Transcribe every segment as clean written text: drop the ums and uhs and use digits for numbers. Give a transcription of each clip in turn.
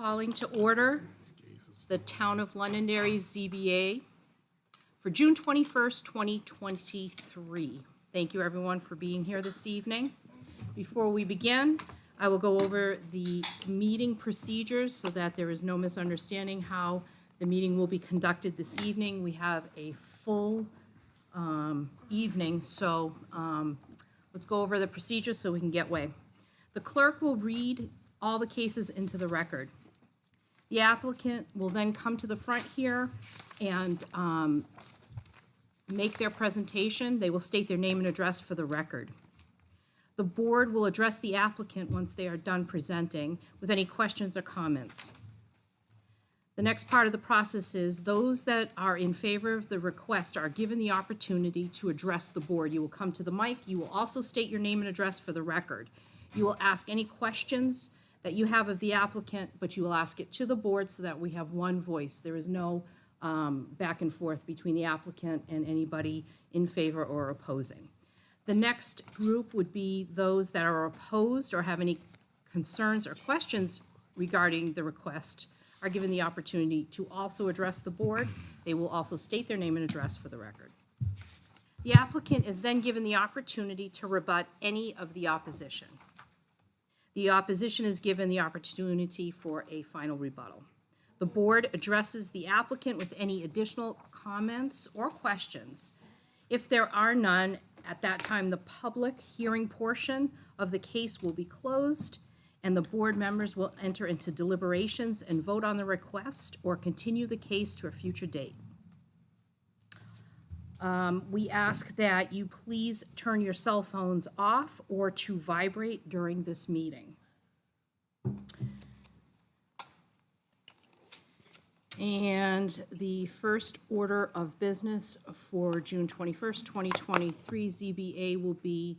calling to order the Town of Londonderry ZBA for June 21st, 2023. Thank you, everyone, for being here this evening. Before we begin, I will go over the meeting procedures so that there is no misunderstanding how the meeting will be conducted this evening. We have a full evening, so let's go over the procedures so we can get way. The clerk will read all the cases into the record. The applicant will then come to the front here and make their presentation. They will state their name and address for the record. The board will address the applicant once they are done presenting with any questions or comments. The next part of the process is those that are in favor of the request are given the opportunity to address the board. You will come to the mic. You will also state your name and address for the record. You will ask any questions that you have of the applicant, but you will ask it to the board so that we have one voice. There is no back and forth between the applicant and anybody in favor or opposing. The next group would be those that are opposed or have any concerns or questions regarding the request are given the opportunity to also address the board. They will also state their name and address for the record. The applicant is then given the opportunity to rebut any of the opposition. The opposition is given the opportunity for a final rebuttal. The board addresses the applicant with any additional comments or questions. If there are none, at that time, the public hearing portion of the case will be closed, and the board members will enter into deliberations and vote on the request or continue the case to a future date. We ask that you please turn your cell phones off or to vibrate during this meeting. And the first order of business for June 21st, 2023 ZBA will be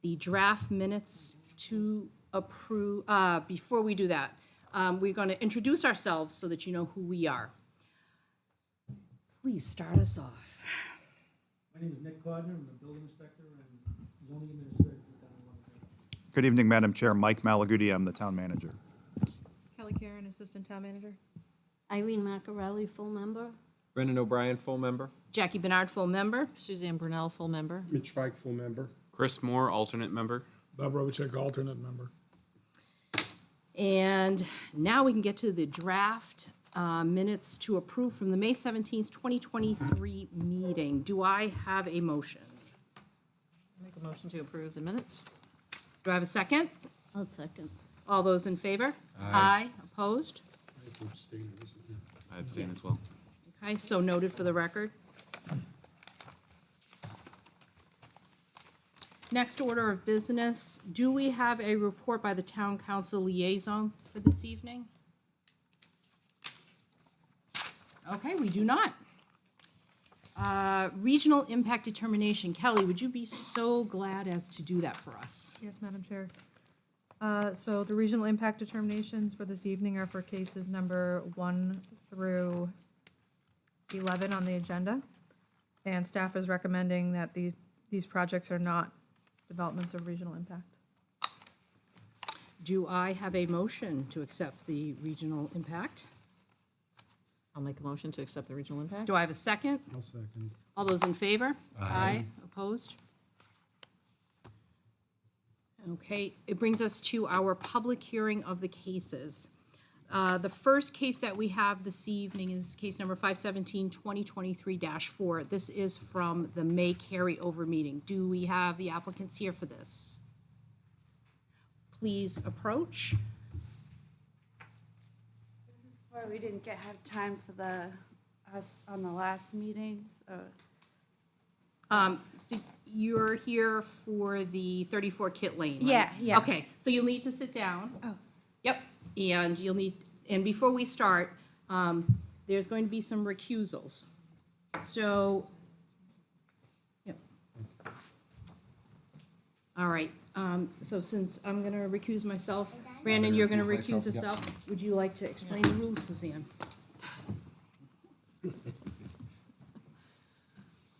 the draft minutes to approve. Before we do that, we're going to introduce ourselves so that you know who we are. Please start us off. My name is Nick Codner. I'm the building inspector and zoning administrator for the town of Londonderry. Good evening, Madam Chair. Mike Malaguti, I'm the town manager. Kelly Karen, Assistant Town Manager. Irene Macarelli, full member. Brendan O'Brien, full member. Jackie Bernard, full member. Suzanne Brunel, full member. Mitch Feig, full member. Chris Moore, alternate member. Bob Robichek, alternate member. And now we can get to the draft minutes to approve from the May 17th, 2023 meeting. Do I have a motion? Make a motion to approve the minutes. Do I have a second? I'll second. All those in favor? Aye. Opposed? I have to abstain on this one, yeah. I abstain as well. Okay, so noted for the record. Next order of business, do we have a report by the town council liaison for this evening? Okay, we do not. Regional impact determination. Kelly, would you be so glad as to do that for us? Yes, Madam Chair. So the regional impact determinations for this evening are for cases number 1 through 11 on the agenda. And staff is recommending that these projects are not developments of regional impact. Do I have a motion to accept the regional impact? I'll make a motion to accept the regional impact. Do I have a second? I'll second. All those in favor? Aye. Opposed? Okay, it brings us to our public hearing of the cases. The first case that we have this evening is case number 517-2023-4. This is from the May carryover meeting. Do we have the applicants here for this? Please approach. This is where we didn't have time for us on the last meeting, so. So you're here for the 34 Kit Lane, right? Yeah, yeah. Okay, so you'll need to sit down. Oh. Yep, and you'll need, and before we start, there's going to be some recusals. So, yep. All right, so since I'm gonna recuse myself, Brandon, you're gonna recuse yourself. Would you like to explain the rules, Suzanne? Yeah,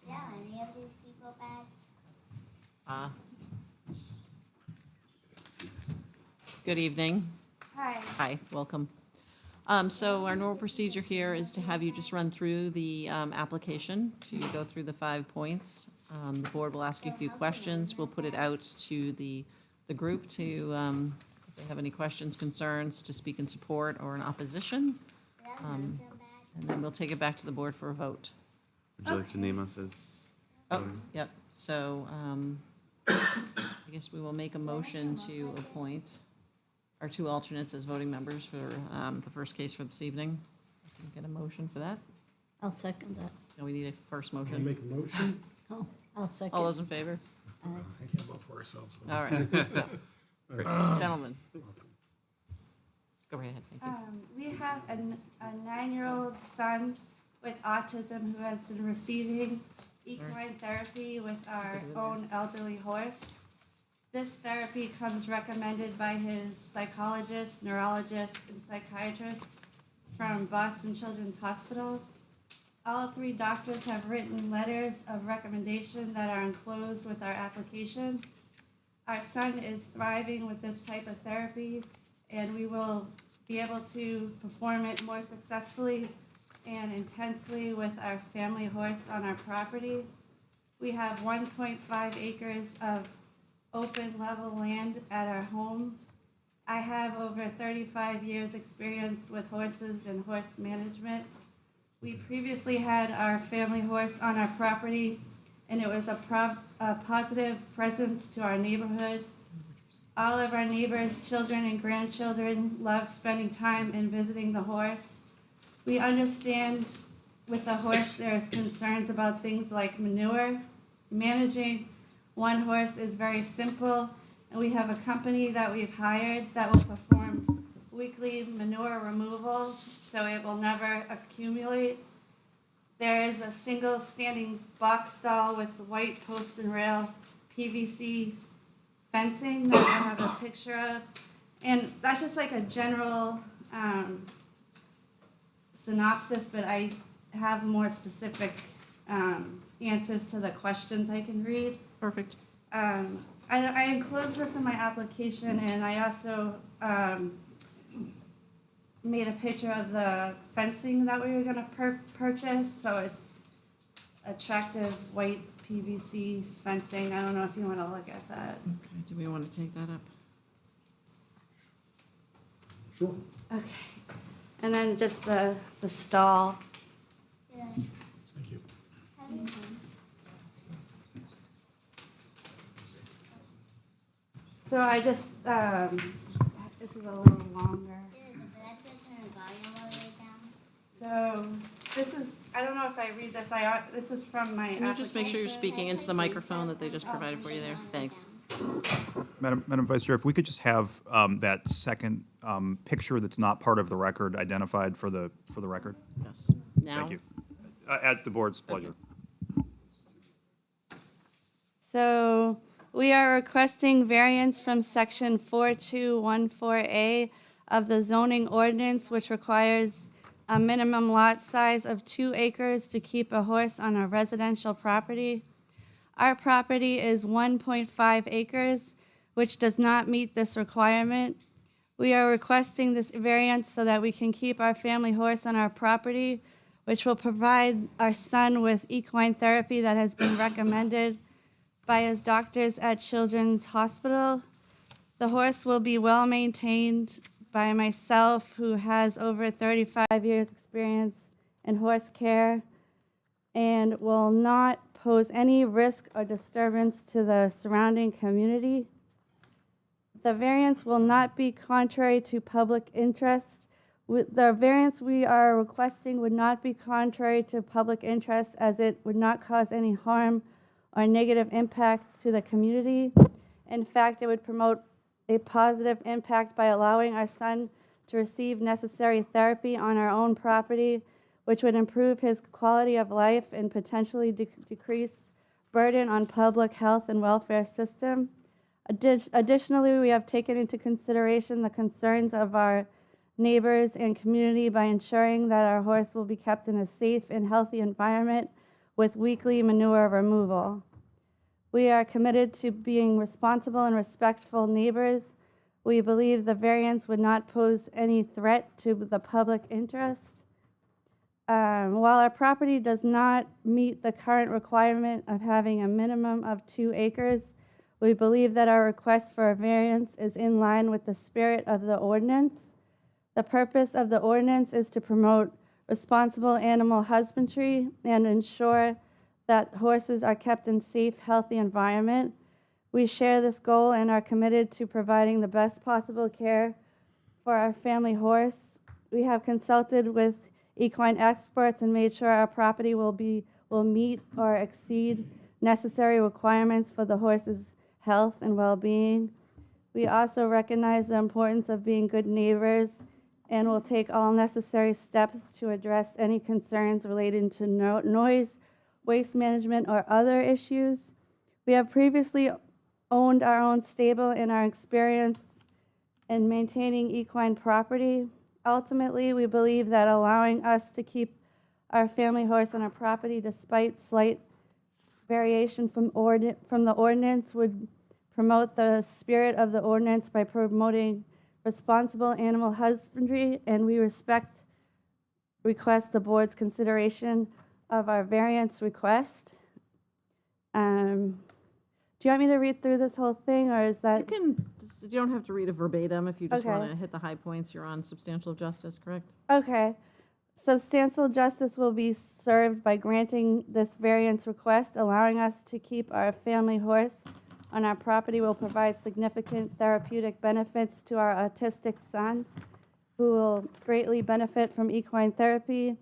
any of these people back? Good evening. Hi. Hi, welcome. So our normal procedure here is to have you just run through the application, to go through the 5 points. The board will ask you a few questions. We'll put it out to the group to, if they have any questions, concerns, to speak in support or in opposition. And then we'll take it back to the board for a vote. Would you like to name us as? Oh, yep. So I guess we will make a motion to appoint our 2 alternates as voting members for the first case for this evening. Can we get a motion for that? I'll second that. No, we need a first Want to motion. make a motion? Oh, I'll second. All those in favor? I can't vote for ourselves. so. All right. Gentlemen. Go right ahead, thank you. We have a 9-year-old son with autism who has been receiving equine therapy with our own elderly horse. This therapy comes recommended by his psychologist, neurologist, and psychiatrist from Boston Children's Hospital. All 3 doctors have written letters of recommendation that are enclosed with our application. Our son is thriving with this type of therapy, and we will be able to perform it more successfully and intensely with our family horse on our property. We have 1.5 acres of open level land at our home. I have over 35 years experience with horses and horse management. We previously had our family horse on our property, and it was a positive presence to our neighborhood. All of our neighbors, children and grandchildren love spending time and visiting the horse. We understand with the horse there's concerns about things like manure. Managing one horse is very simple, and we have a company that we've hired that will perform weekly manure removal so it will never accumulate. There is a single standing box stall with white post and rail PVC fencing that I have a picture of. And that's just like a general synopsis, but I have more specific answers to the questions I can read. Perfect. I enclosed this in my application, and I also made a picture of the fencing that we were gonna purchase, so it's attractive white PVC fencing. I don't know if you wanna look at that. Okay, do we want to take that up? Sure. Okay. And then just the stall. Thank you. So I just, this is a little longer. So this is, I don't know if I read this, this is from my Can you just make sure you're application. speaking into the microphone that they just provided for you there? Thanks. Madam Vice Chair, if we could just have that second picture that's not part of the record identified for the record? Yes. Now? Thank you. At the board's pleasure. So we are requesting variance from section 4214A of the zoning ordinance, which requires a minimum lot size of 2 acres to keep a horse on a residential property. Our property is 1.5 acres, which does not meet this requirement. We are requesting this variance so that we can keep our family horse on our property, which will provide our son with equine therapy that has been recommended by his doctors at Children's Hospital. The horse will be well-maintained by myself, who has over 35 years' experience in horse care, and will not pose any risk or disturbance to the surrounding community. The variance will not be contrary to public interest. The variance we are requesting would not be contrary to public interest, as it would not cause any harm or negative impact to the community. In fact, it would promote a positive impact by allowing our son to receive necessary therapy on our own property, which would improve his quality of life and potentially decrease burden on public health and welfare system. Additionally, we have taken into consideration the concerns of our neighbors and community by ensuring that our horse will be kept in a safe and healthy environment with weekly manure removal. We are committed to being responsible and respectful neighbors. We believe the variance would not pose any threat to the public interest. While our property does not meet the current requirement of having a minimum of 2 acres, we believe that our request for a variance is in line with the spirit of the ordinance. The purpose of the ordinance is to promote responsible animal husbandry and ensure that horses are kept in safe, healthy environment. We share this goal and are committed to providing the best possible care for our family horse. We have consulted with equine experts and made sure our property will meet or exceed necessary requirements for the horse's health and well-being. We also recognize the importance of being good neighbors and will take all necessary steps to address any concerns relating to noise, waste management, or other issues. We have previously owned our own stable and our experience in maintaining equine property. Ultimately, we believe that allowing us to keep our family horse on our property despite slight variation from the ordinance would promote the spirit of the ordinance by promoting responsible animal husbandry, and we request the board's consideration of our variance request. Do you want me to read through this whole thing, or is that? You don't have to read it verbatim. If you just Okay. want to hit the high points, you're on substantial justice, correct? Okay. Substantial justice will be served by granting this variance request. Allowing us to keep our family horse on our property will provide significant therapeutic benefits to our autistic son, who will greatly benefit from equine therapy.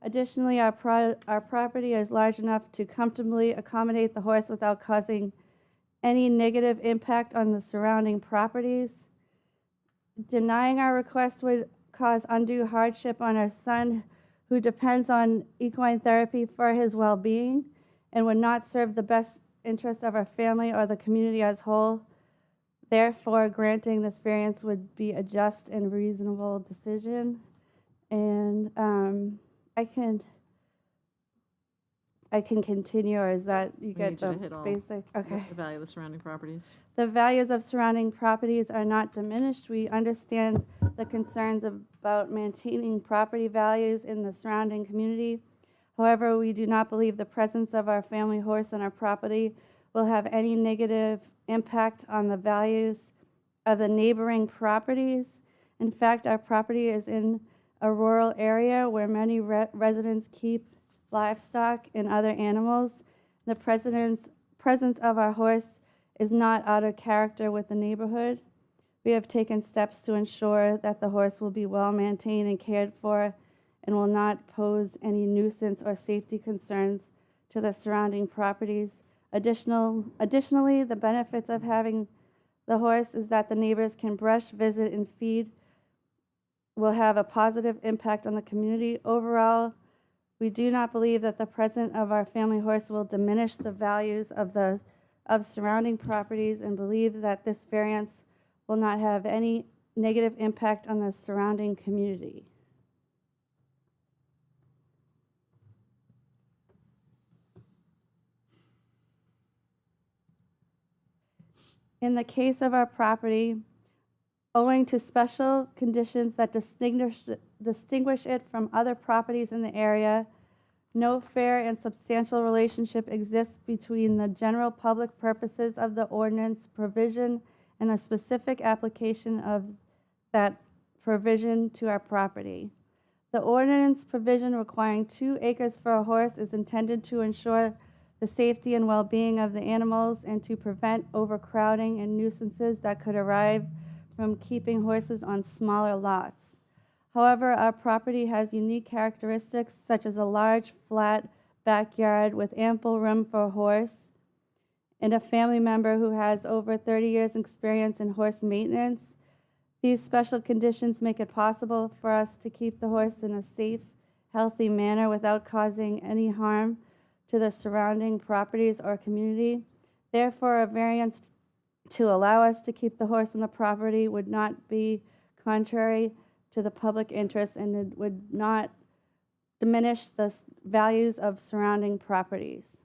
Additionally, our property is large enough to comfortably accommodate the horse without causing any negative impact on the surrounding properties. Denying our request would cause undue hardship on our son, who depends on equine therapy for his well-being, and would not serve the best interest of our family or the community as whole. Therefore, granting this variance would be a just and reasonable decision. And I can continue, or is that you We get need you the to hit all. basic? Okay. The value of the surrounding properties. The values of surrounding properties are not diminished. We understand the concerns about maintaining property values in the surrounding community. However, we do not believe the presence of our family horse on our property will have any negative impact on the values of the neighboring properties. In fact, our property is in a rural area where many residents keep livestock and other animals. The presence of our horse is not out of character with the neighborhood. We have taken steps to ensure that the horse will be well maintained and cared for and will not pose any nuisance or safety concerns to the surrounding properties. Additionally, the benefits of having the horse is that the neighbors can brush, visit, and feed will have a positive impact on the community. Overall, we do not believe that the presence of our family horse will diminish the values of surrounding properties, and believe that this variance will not have any negative impact on the surrounding community. In the case of our property, owing to special conditions that distinguish it from other properties in the area, no fair and substantial relationship exists between the general public purposes of the ordinance provision and the specific application of that provision to our property. The ordinance provision requiring 2 acres for a horse is intended to ensure the safety and well-being of the animals and to prevent overcrowding and nuisances that could arise from keeping horses on smaller lots. However, our property has unique characteristics such as a large, flat backyard with ample room for a horse and a family member who has over 30 years' experience in horse maintenance. These special conditions make it possible for us to keep the horse in a safe, healthy manner without causing any harm to the surrounding properties or community. Therefore, a variance to allow us to keep the horse on the property would not be contrary to the public interest, and it would not diminish the values of surrounding properties.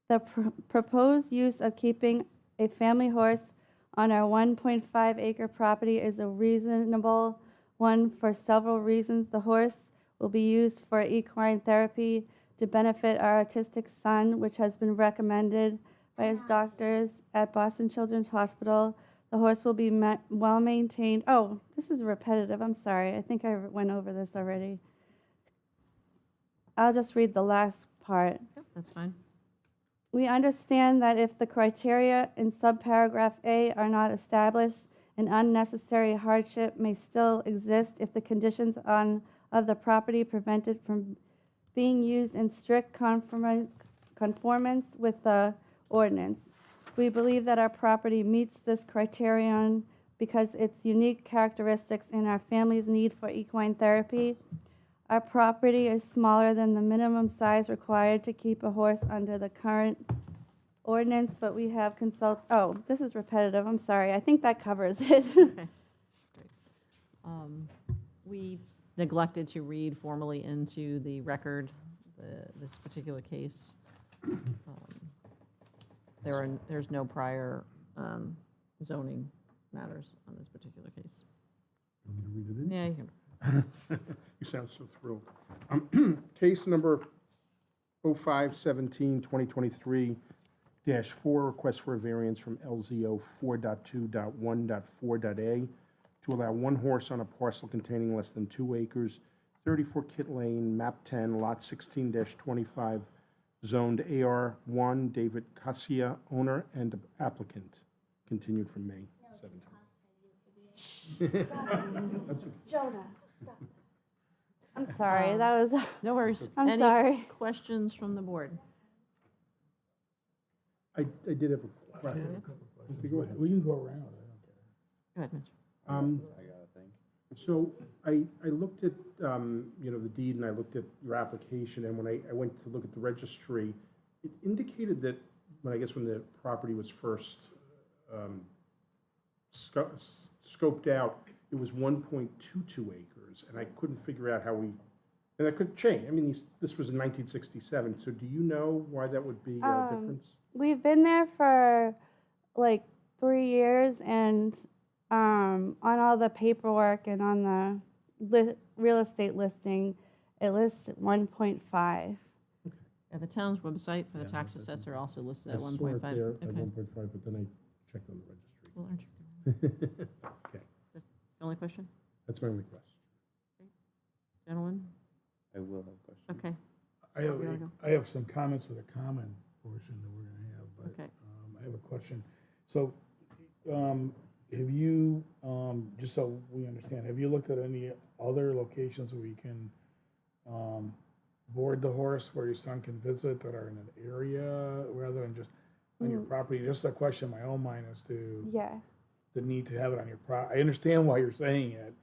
The proposed use of keeping a family horse on our 1.5 acre property is a reasonable one for several reasons. The horse will be used for equine therapy to benefit our autistic son, which has been recommended by his doctors at Boston Children's Hospital. The horse will be well maintained. Oh, this is repetitive. I'm sorry. I think I went over this already. I'll just read the last part. Yep, that's fine. We understand that if the criteria in subparagraph A are not established, an unnecessary hardship may still exist if the conditions of the property prevent it from being used in strict conformance with the ordinance. We believe that our property meets this criterion because its unique characteristics and our family's need for equine therapy. Our property is smaller than the minimum size required to keep a horse under the current ordinance, but we have this is repetitive, I'm sorry. I think that covers it. We neglected to read formally into the record this particular case. There's no prior zoning matters on this particular case. Want me to read it in? Yeah, you can. You sound so thrilled. Case number 05-17-2023-4, request for a variance from LZO 4.2.1.4.a to allow one horse on a parcel containing less than 2 acres, 34 Kit Lane, map 10, lot 16-25, zoned AR1, David Cassia, owner and applicant, continued from May 17th. Jonah, stop. I'm sorry, that was, No worries. I'm Any sorry. questions from the board? I did have a question. Okay, go ahead. We can go around. Go ahead, Mitch. So I looked at, the deed, and I looked at your application, and when I went to look at the registry, it indicated that, when the property was first scoped out, it was 1.22 acres, and I couldn't figure out and that could change. I mean, this was in 1967, so do you know why that would be a difference? We've been there for like 3 years, and on all the paperwork and on the real estate listing, it lists 1.5. Yeah, the town's website for the tax assessor also listed at I saw 1.5. it there at Okay. 1.5, but then I checked on the registry. Well, aren't you? Okay, The only question, that's my only question. gentlemen? I will have questions. Okay, I You wanna go? have some comments for the common portion that we're gonna have, but okay. I have a question. So, have you, just so we understand, have you looked at any other locations where you can board the horse, where your son can visit, that are in an area rather than just on your property? Just a question in my own mind as to Yeah. the need to have it on your I understand why you're saying it,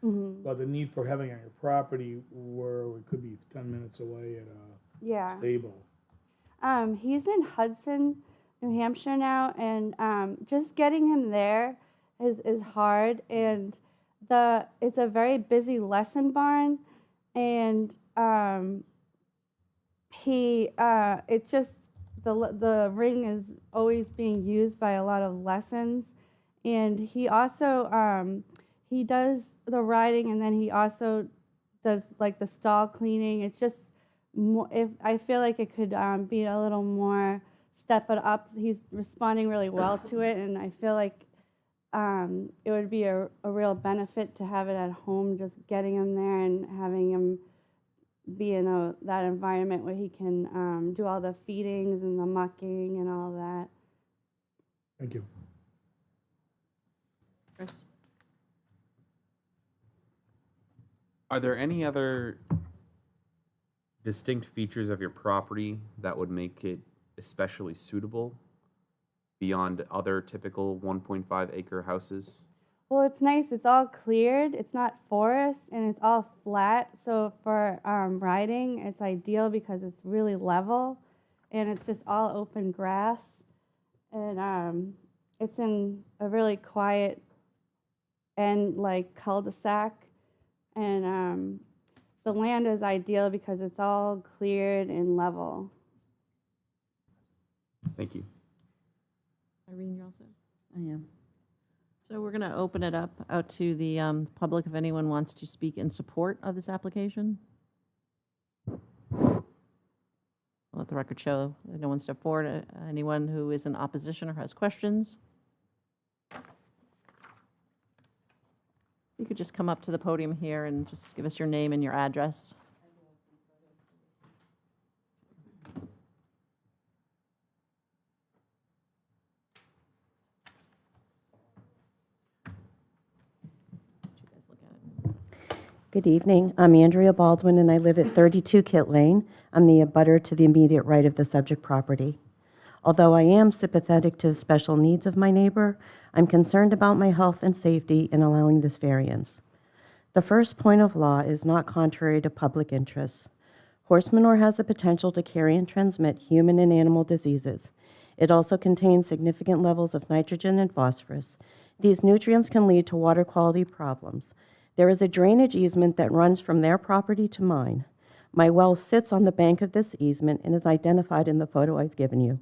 but the need for having it on your property where it could be 10 minutes away at a Yeah. stable. He's in Hudson, New Hampshire now, and just getting him there is hard. And it's a very busy lesson barn, and it's just the ring is always being used by a lot of lessons, and he also he does the riding, and then he also does like the stall cleaning. It's just if I feel like it could be a little more step it up. He's responding really well to it, and I feel like it would be a real benefit to have it at home, just getting him there and having him be in that environment where he can do all the feedings and the mucking and all that. Thank you. Chris? Are there any other distinct features of your property that would make it especially suitable beyond other typical 1.5 acre houses? Well, it's nice. It's all cleared. It's not forest, and it's all flat. So for riding, it's ideal because it's really level, and it's just all open grass. And it's in a really quiet and like cul-de-sac, and the land is ideal because it's all cleared and level. Thank you. Irene, you're all set? I am. So we're going to open it up out to the public if anyone wants to speak in support of this application. I'll let the record show that no one stepped forward. Anyone who is in opposition or has questions? You could just come up to the podium here and just give us your name and your address. You guys look at it. Good evening. I'm Andrea Baldwin, and I live at 32 Kit Lane. I'm the abutter to the immediate right of the subject property. Although I am sympathetic to the special needs of my neighbor, I'm concerned about my health and safety in allowing this variance. The first point of law is not contrary to public interest. Horse manure has the potential to carry and transmit human and animal diseases. It also contains significant levels of nitrogen and phosphorus. These nutrients can lead to water quality problems. There is a drainage easement that runs from their property to mine. My well sits on the bank of this easement and is identified in the photo I've given you.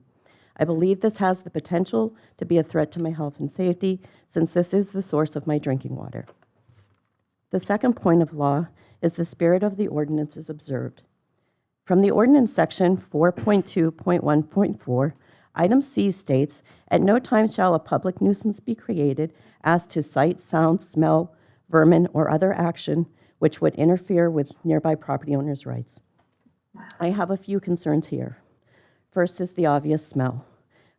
I believe this has the potential to be a threat to my health and safety, since this is the source of my drinking water. The second point of law is the spirit of the ordinance is observed. From the ordinance section 4.2.1.4, item C states, "At no time shall a public nuisance be created as to sight, sound, smell, vermin, or other action which would interfere with nearby property owners' rights." I have a few concerns here. First is the obvious smell.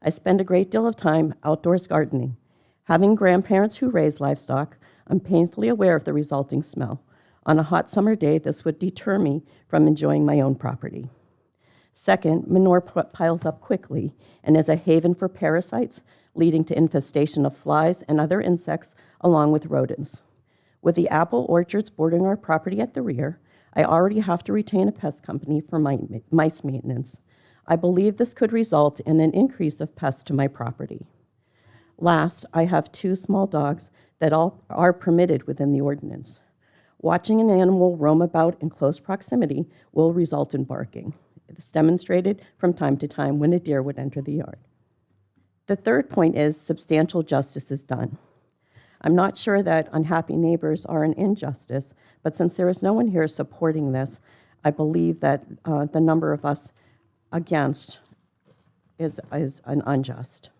I spend a great deal of time outdoors gardening. Having grandparents who raise livestock, I'm painfully aware of the resulting smell. On a hot summer day, this would deter me from enjoying my own property. Second, manure piles up quickly and is a haven for parasites, leading to infestation of flies and other insects, along with rodents. With the apple orchards bordering our property at the rear, I already have to retain a pest company for mice maintenance. I believe this could result in an increase of pests to my property. Last, I have 2 small dogs that all are permitted within the ordinance. Watching an animal roam about in close proximity will result in barking. It's demonstrated from time to time when a deer would enter the yard. The third point is substantial justice is done. I'm not sure that unhappy neighbors are an injustice, but since there is no one here supporting this, I believe that the number of us against is an unjust.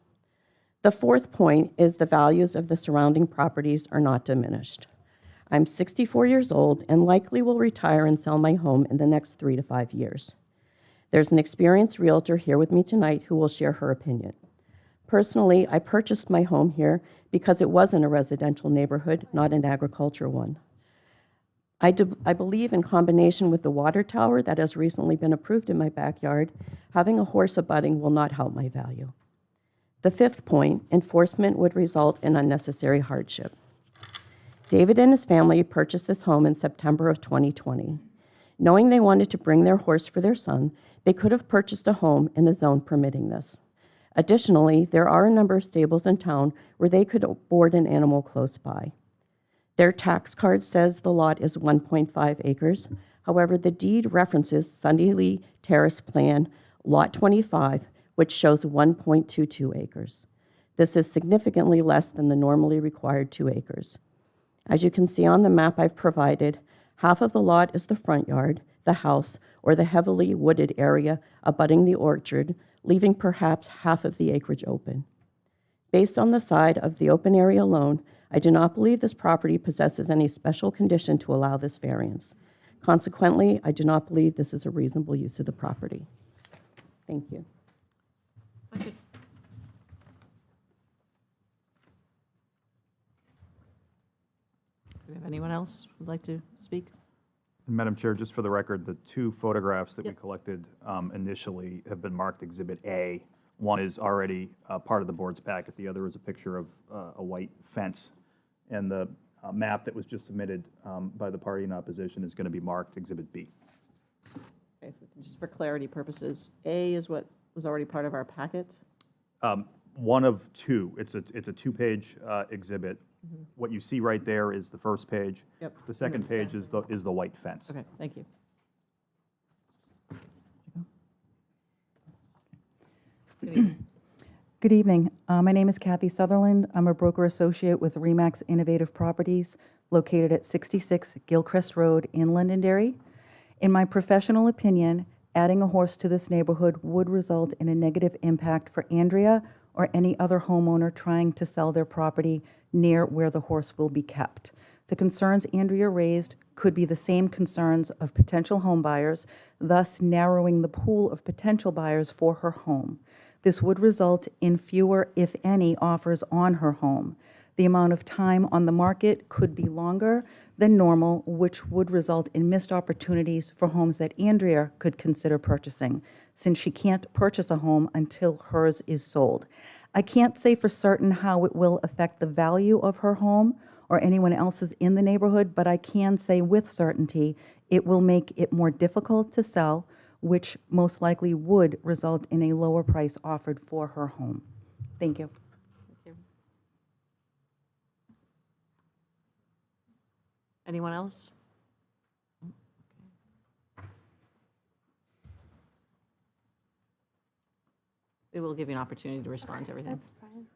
The fourth point is the values of the surrounding properties are not diminished. I'm 64 years old and likely will retire and sell my home in the next 3 to 5 years. There's an experienced realtor here with me tonight who will share her opinion. Personally, I purchased my home here because it was in a residential neighborhood, not an agricultural one. I believe, in combination with the water tower that has recently been approved in my backyard, having a horse abutting will not help my value. The fifth point, enforcement would result in unnecessary hardship. David and his family purchased this home in September of 2020. Knowing they wanted to bring their horse for their son, they could have purchased a home in a zone permitting this. Additionally, there are a number of stables in town where they could board an animal close by. Their tax card says the lot is 1.5 acres. However, the deed references Sunday Lee Terrace Plan, Lot 25, which shows 1.22 acres. This is significantly less than the normally required 2 acres. As you can see on the map I've provided, half of the lot is the front yard, the house, or the heavily wooded area abutting the orchard, leaving perhaps half of the acreage open. Based on the side of the open area alone, I do not believe this property possesses any special condition to allow this variance. Consequently, I do not believe this is a reasonable use of the property. Thank you. Do we have anyone else who'd like to speak? And Madam Chair, just for the record, the 2 photographs that we Yep. collected initially have been marked Exhibit A. One is already part of the board's packet. The other is a picture of a white fence. And the map that was just submitted by the party in opposition is going to be marked Exhibit B. Okay, just for clarity purposes, A is what was already part of our packet. One of 2. It's a 2-page exhibit. What you see right there is the first page. Yep. The second page is the white fence. Okay, thank you. Good evening. My name is Kathy Sutherland. I'm a broker associate with Remax Innovative Properties located at 66 Gilchrist Road in Londonderry. In my professional opinion, adding a horse to this neighborhood would result in a negative impact for Andrea or any other homeowner trying to sell their property near where the horse will be kept. The concerns Andrea raised could be the same concerns of potential home buyers, thus narrowing the pool of potential buyers for her home. This would result in fewer, if any, offers on her home. The amount of time on the market could be longer than normal, which would result in missed opportunities for homes that Andrea could consider purchasing, since she can't purchase a home until hers is sold. I can't say for certain how it will affect the value of her home or anyone else's in the neighborhood, but I can say with certainty it will make it more difficult to sell, which most likely would result in a lower price offered for her home. Thank you. Anyone else? We will give you an opportunity to respond to everything. That's fine.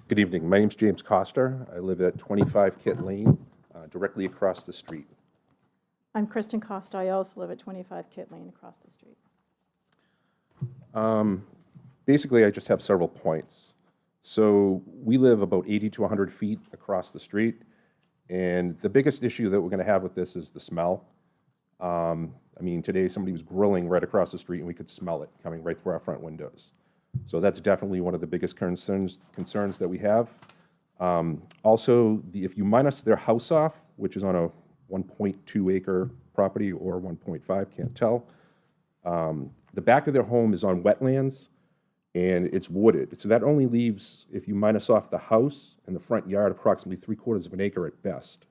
Good evening. My name's James Coster. I live at 25 Kit Lane, directly across the street. I'm Kristen Costa. I also live at 25 Kit Lane across the street. Basically, I just have several points. So we live about 80 to 100 feet across the street, and the biggest issue that we're going to have with this is the smell. I mean, today somebody was grilling right across the street, and we could smell it coming right through our front windows. So that's definitely one of the biggest concerns that we have. Also, if you minus their house off, which is on a 1.2 acre property or 1.5, can't tell, the back of their home is on wetlands and it's wooded. So that only leaves, if you minus off the house and the front yard, approximately 3/4 of an acre at best.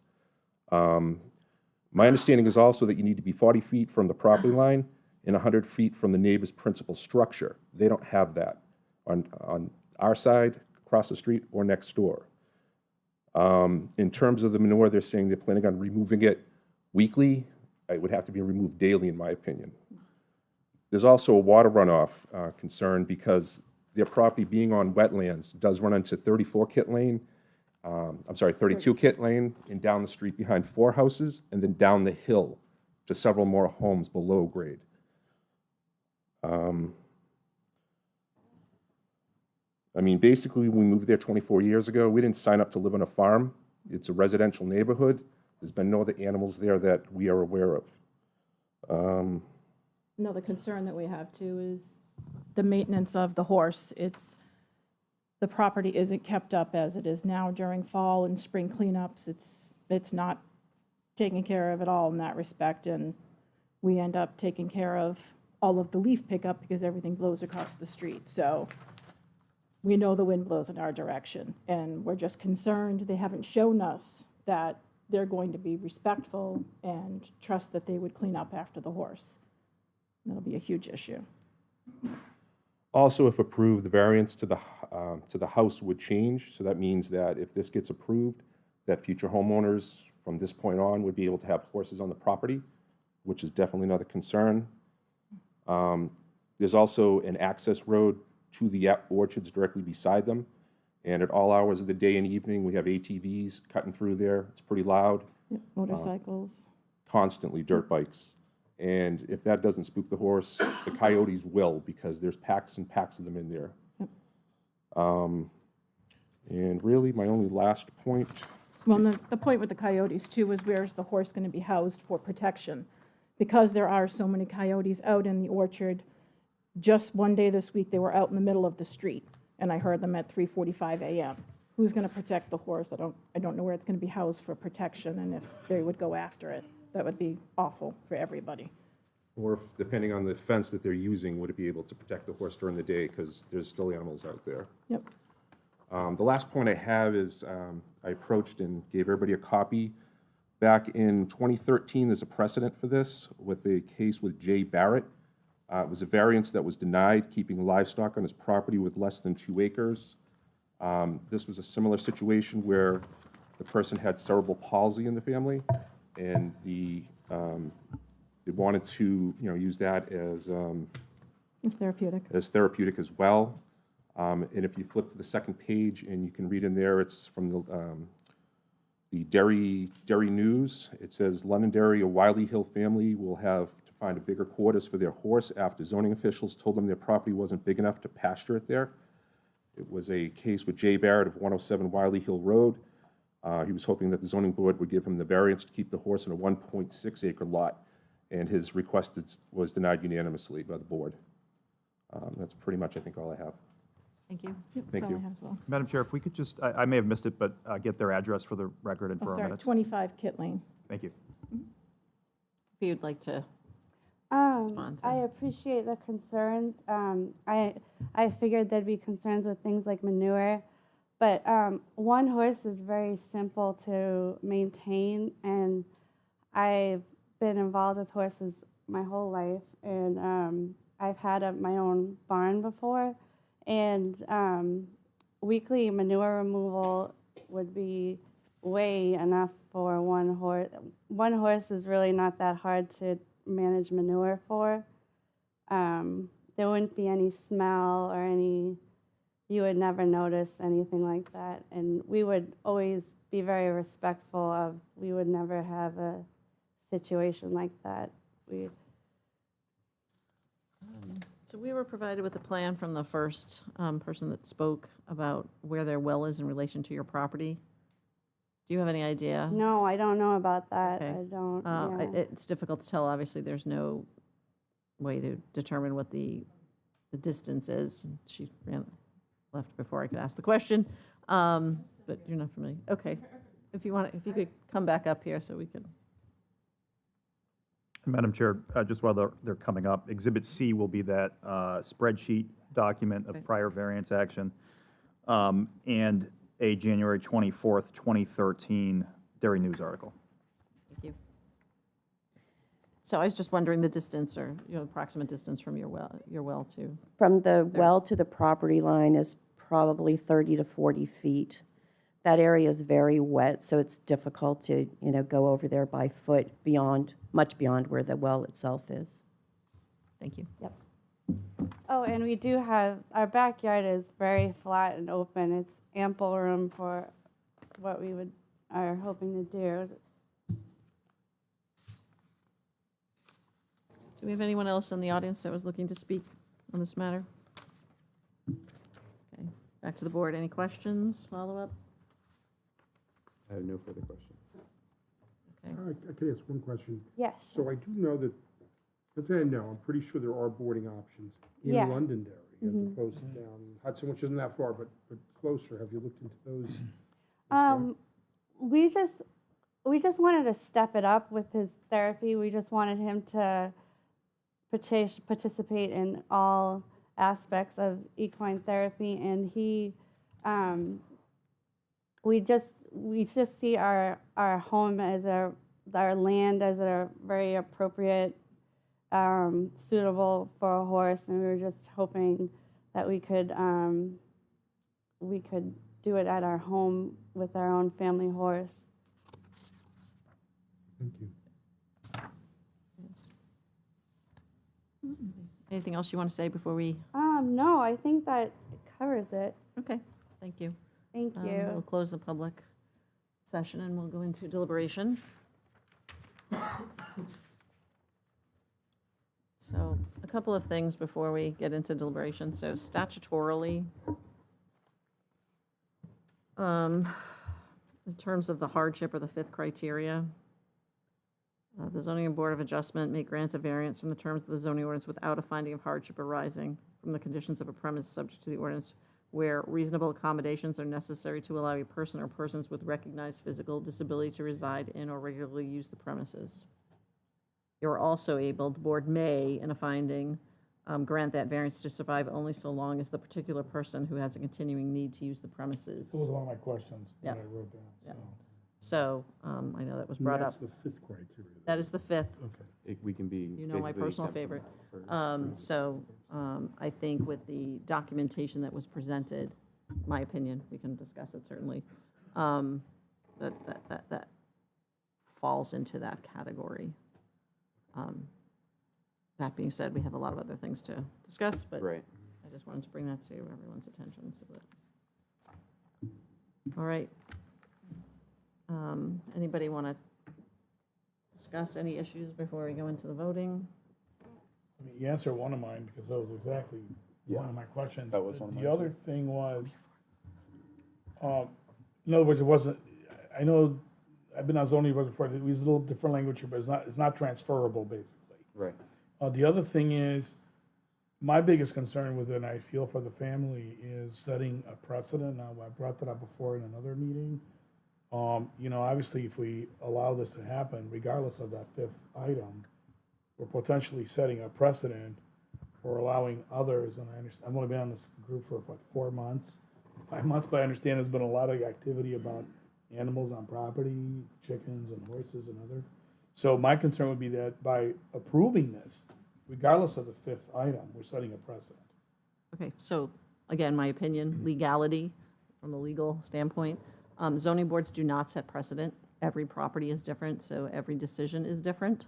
My understanding is also that you need to be 40 feet from the property line and 100 feet from the neighbor's principal structure. They don't have that on our side, across the street, or next door. In terms of the manure, they're saying they're planning on removing it weekly. It would have to be removed daily, in my opinion. There's also a water runoff concern because their property being on wetlands does run into 32 Kit Lane, and down the street behind 4 houses, and then down the hill to several more homes below grade. I mean, basically, we moved there 24 years ago. We didn't sign up to live on a farm. It's a residential neighborhood. There's been no other animals there that we are aware of. Another concern that we have too is the maintenance of the horse. The property isn't kept up as it is now during fall and spring cleanups. It's not taken care of at all in that respect, and we end up taking care of all of the leaf pickup because everything blows across the street. So we know the wind blows in our direction, and we're just concerned. They haven't shown us that they're going to be respectful and trust that they would clean up after the horse. That'll be a huge issue. Also, if approved, the variance to the house would change. So that means that if this gets approved, that future homeowners from this point on would be able to have horses on the property, which is definitely another concern. There's also an access road to the orchards directly beside them. And at all hours of the day and evening, we have ATVs cutting through there. It's pretty loud. Yep, motorcycles. Constantly dirt bikes. And if that doesn't spook the horse, the coyotes will, because there's packs and packs of them in there. Yep. And really, my only last point. Well, the point with the coyotes too is where's the horse going to be housed for protection? Because there are so many coyotes out in the orchard, just one day this week, they were out in the middle of the street, and I heard them at 3:45 a.m. Who's going to protect the horse? I don't know where it's going to be housed for protection, and if they would go after it, that would be awful for everybody. Or if, depending on the fence that they're using, would it be able to protect the horse during the day, because there's still animals out there. Yep. The last point I have is I approached and gave everybody a copy. Back in 2013, there's a precedent for this with a case with Jay Barrett. It was a variance that was denied, keeping livestock on his property with less than 2 acres. This was a similar situation where the person had cerebral palsy in the family, and they wanted to, use that It's therapeutic. as therapeutic as well. And if you flip to the second page and you can read in there, it's from the Derry News. It says, Londonderry, a Wiley Hill family will have to find a bigger quarters for their horse after zoning officials told them their property wasn't big enough to pasture it there. It was a case with Jay Barrett of 107 Wiley Hill Road. He was hoping that the zoning board would give him the variance to keep the horse in a 1.6 acre lot, and his request was denied unanimously by the board. That's pretty much, I think, all I have. Thank you. Thank That's all I you. have as well. Madam Chair, if we could just, I may have missed it, but get their address for the record and Oh, for our sorry, minutes. 25 Kit Lane. Thank you. If you'd like to respond to. I appreciate the concerns. I figured there'd be concerns with things like manure, but one horse is very simple to maintain, and I've been involved with horses my whole life, and I've had my own barn before, and weekly manure removal would be way enough for one horse. One horse is really not that hard to manage manure for. There wouldn't be any smell or you would never notice anything like that. And we would always be very respectful of, we would never have a situation like that. So we were provided with a plan from the first person that spoke about where their well is in relation to your property. Do you have any idea? No, I don't know about that. Okay. I don't, yeah. It's difficult to tell. Obviously, there's no way to determine what the distance is. She left before I could ask the question, but you're not familiar. Okay, if you could come back up here so we can. Madam Chair, just while they're coming up, Exhibit C will be that spreadsheet document of prior variance action, and a January 24th, 2013 Derry News article. Thank you. So I was just wondering the distance, or approximate distance from your well to. From the well to the property line is probably 30 to 40 feet. That area is very wet, so it's difficult to, go over there by foot much beyond where the well itself is. Thank you. Yep. Oh, and we do have, our backyard is very flat and open. It's ample room for what we are hoping to do. Do we have anyone else in the audience that was looking to speak on this matter? Okay, back to the board. Any questions, follow-up? I have no further questions. Okay. I could ask one question. Yes. So I do know that, let's say I know, I'm pretty sure there are boarding options in Yeah. Londonderry as opposed to down Hudson, which isn't that far, but closer. Have you looked into those? as well? We just wanted to step it up with his therapy. We just wanted him to participate in all aspects of equine therapy, and we just see our home as our land as a very appropriate, suitable for a horse, and we were just hoping that we could do it at our home with our own family horse. Thank you. Yes. Anything else you want to say before we? No, I think that covers it. Okay, thank you. Thank We'll you. close the public session and we'll go into deliberation. So a couple of things before we get into deliberation. So statutorily, in terms of the hardship or the fifth criteria, the zoning board of adjustment may grant a variance from the terms of the zoning ordinance without a finding of hardship arising from the conditions of a premise subject to the ordinance where reasonable accommodations are necessary to allow a person or persons with recognized physical disability to reside in or regularly use the premises. You're also able, the board may, in a finding, grant that variance to survive only so long as the particular person who has a continuing need to use the premises. That was one of my questions that Yeah. I wrote down. Yeah. So. So I know that was brought up. That's the fifth criteria. That is the fifth. Okay. We can be. You know my basically personal exempt favorite. from that for- I think with the documentation that was presented, my opinion, we can discuss it certainly, that falls into that category. That being said, we have a lot of other things to discuss, but Right. I just wanted to bring that to everyone's attention so that. All right. Anybody want to discuss any issues before we go into the voting? I mean, you answered one of mine, because that was exactly one of my questions. That was one of The mine, other thing was, in other words, it wasn't, I know, I've been on zoning boards before, it was a little different language here, but it's not transferable, basically. Right. The other thing is, my biggest concern with it, and I feel for the family, is setting a precedent. Now, I brought that up before in another meeting. You know, obviously, if we allow this to happen, regardless of that fifth item, we're potentially setting a precedent for allowing others, and I understand, I've only been on this group for, what, 4 months, 5 months, but I understand there's been a lot of activity about animals on property, chickens and horses and other. So my concern would be that by approving this, regardless of the fifth item, we're setting a precedent. Okay, so again, my opinion, legality, from a legal standpoint, zoning boards do not set precedent. Every property is different, so every decision is different.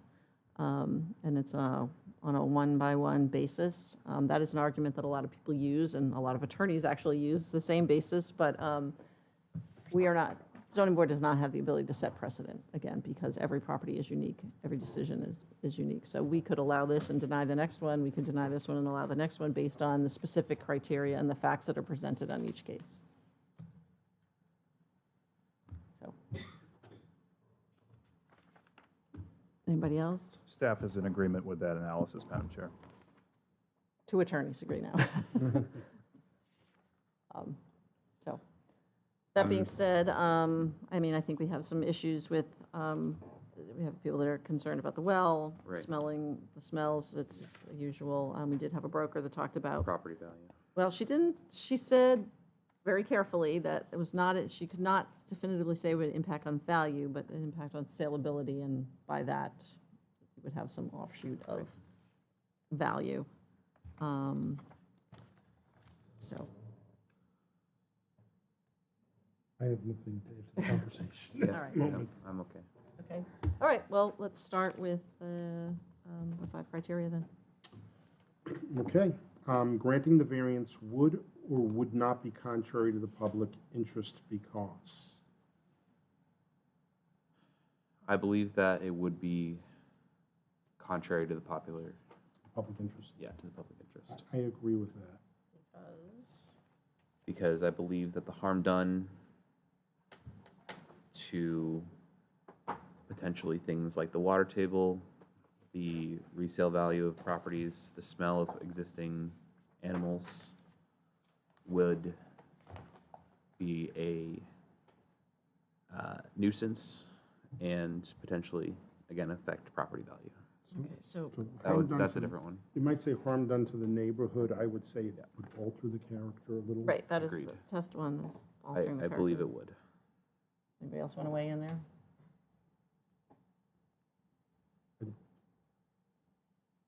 And it's on a one-by-one basis. That is an argument that a lot of people use, and a lot of attorneys actually use the same basis, but we are not, zoning board does not have the ability to set precedent, again, because every property is unique, every decision is unique. So we could allow this and deny the next one, we could deny this one and allow the next one based on the specific criteria and the facts that are presented on each case. So. Anybody else? Staff is in agreement with that analysis, Madam Chair. Two attorneys agree now. So, that being said, I mean, I think we have some issues with, we have people that are concerned about the well, Right. smelling, the smells, it's usual. We did have a broker that talked about, Property value. well, she said very carefully that it was not, she could not definitively say it would impact on value, but an impact on saleability, and by that, it would have some offshoot of value. So, I have nothing to add to the conversation. Yeah, All right. Moment. I'm okay. okay. All right, well, let's start with the 5 criteria then. Okay, granting the variance would or would not be contrary to the public interest because. I believe that it would be contrary to the popular, Public interest. to the public interest. I agree with that. Because I believe that the harm done to potentially things like the water table, the resale value of properties, the smell of existing animals would be a nuisance and potentially, again, affect property value. Okay, so, That's a different one. You might say harm done to the neighborhood. I would say that would alter the character a little. right, that is, Agreed. the test one is altering the I believe character. it would. Anybody else want to weigh in there?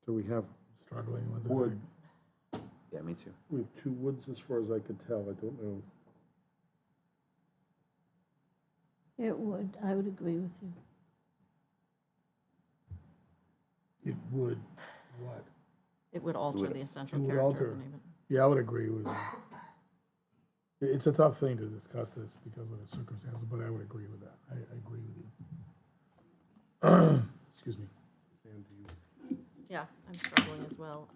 So we have Struggling with wood, Yeah, me too. we have 2 woods as far as I could tell. I don't know. It would, I would agree with you. It would, what? It would alter would- the essential it would character alter. of the neighborhood. Yeah, I would agree with that. It's a tough thing to discuss this because of the circumstances, but I would agree with that. I agree with you. Excuse me. Yeah, I'm struggling as well.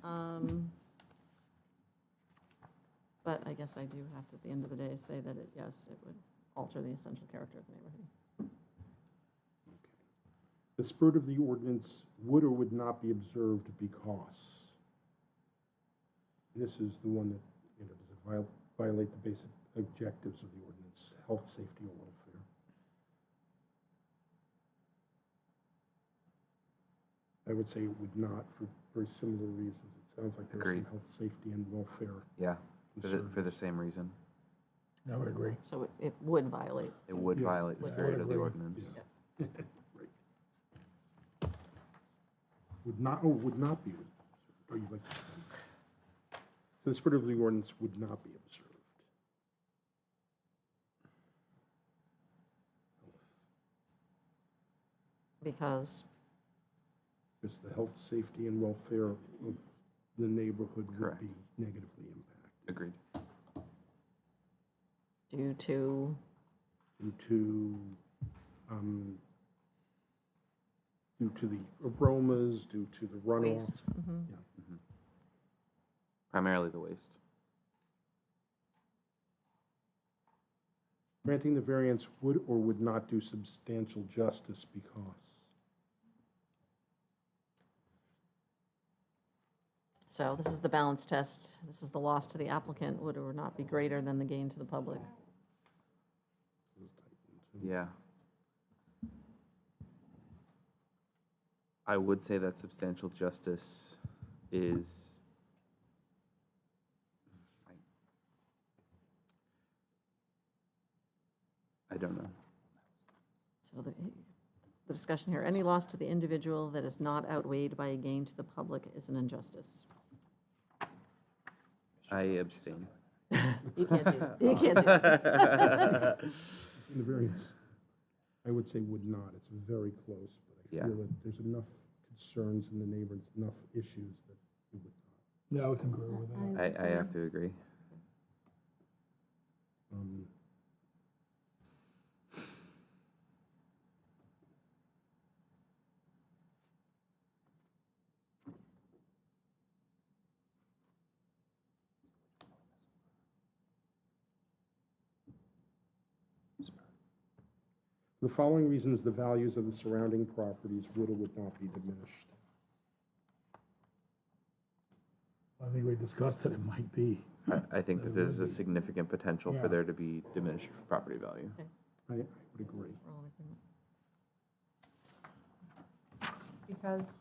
But I guess I do have to, at the end of the day, say that it, yes, it would alter the essential character of the neighborhood. The spirit of the ordinance would or would not be observed because. This is the one that, does it violate the basic objectives of the ordinance, health, safety, or welfare? I would say it would not for very similar reasons. It sounds like there's Agreed. some health, safety, and welfare Yeah, for the concerns. same reason. I would agree. So it would violate. It would violate the spirit of the ordinance. Would not, oh, would not be, or you'd like to, so the spirit of the ordinance would not be observed. Because, Because the health, safety, and welfare of the neighborhood would Correct. be negatively impacted Agreed. due to, due to the aromas, due to the runoff. waste. Yeah. Primarily the waste. Granting the variance would or would not do substantial justice because. So this is the balance test. This is the loss to the applicant would or not be greater than the gain to the public. Yeah. I would say that substantial justice is. I don't know. So the discussion here, any loss to the individual that is not outweighed by a gain to the public is an injustice. I abstain. You can't do, you can't do. In the variance, I would say would not. It's very close, but I Yeah. feel that there's enough concerns in the neighbors, enough issues that it would not. Yeah, I would concur with that. I have to agree. For the following reasons, the values of the surrounding properties would or would not be diminished. I think we discussed that it might be. I think that there's a significant potential Yeah. for there to be diminished property value. I would agree. We're all in agreement. Because,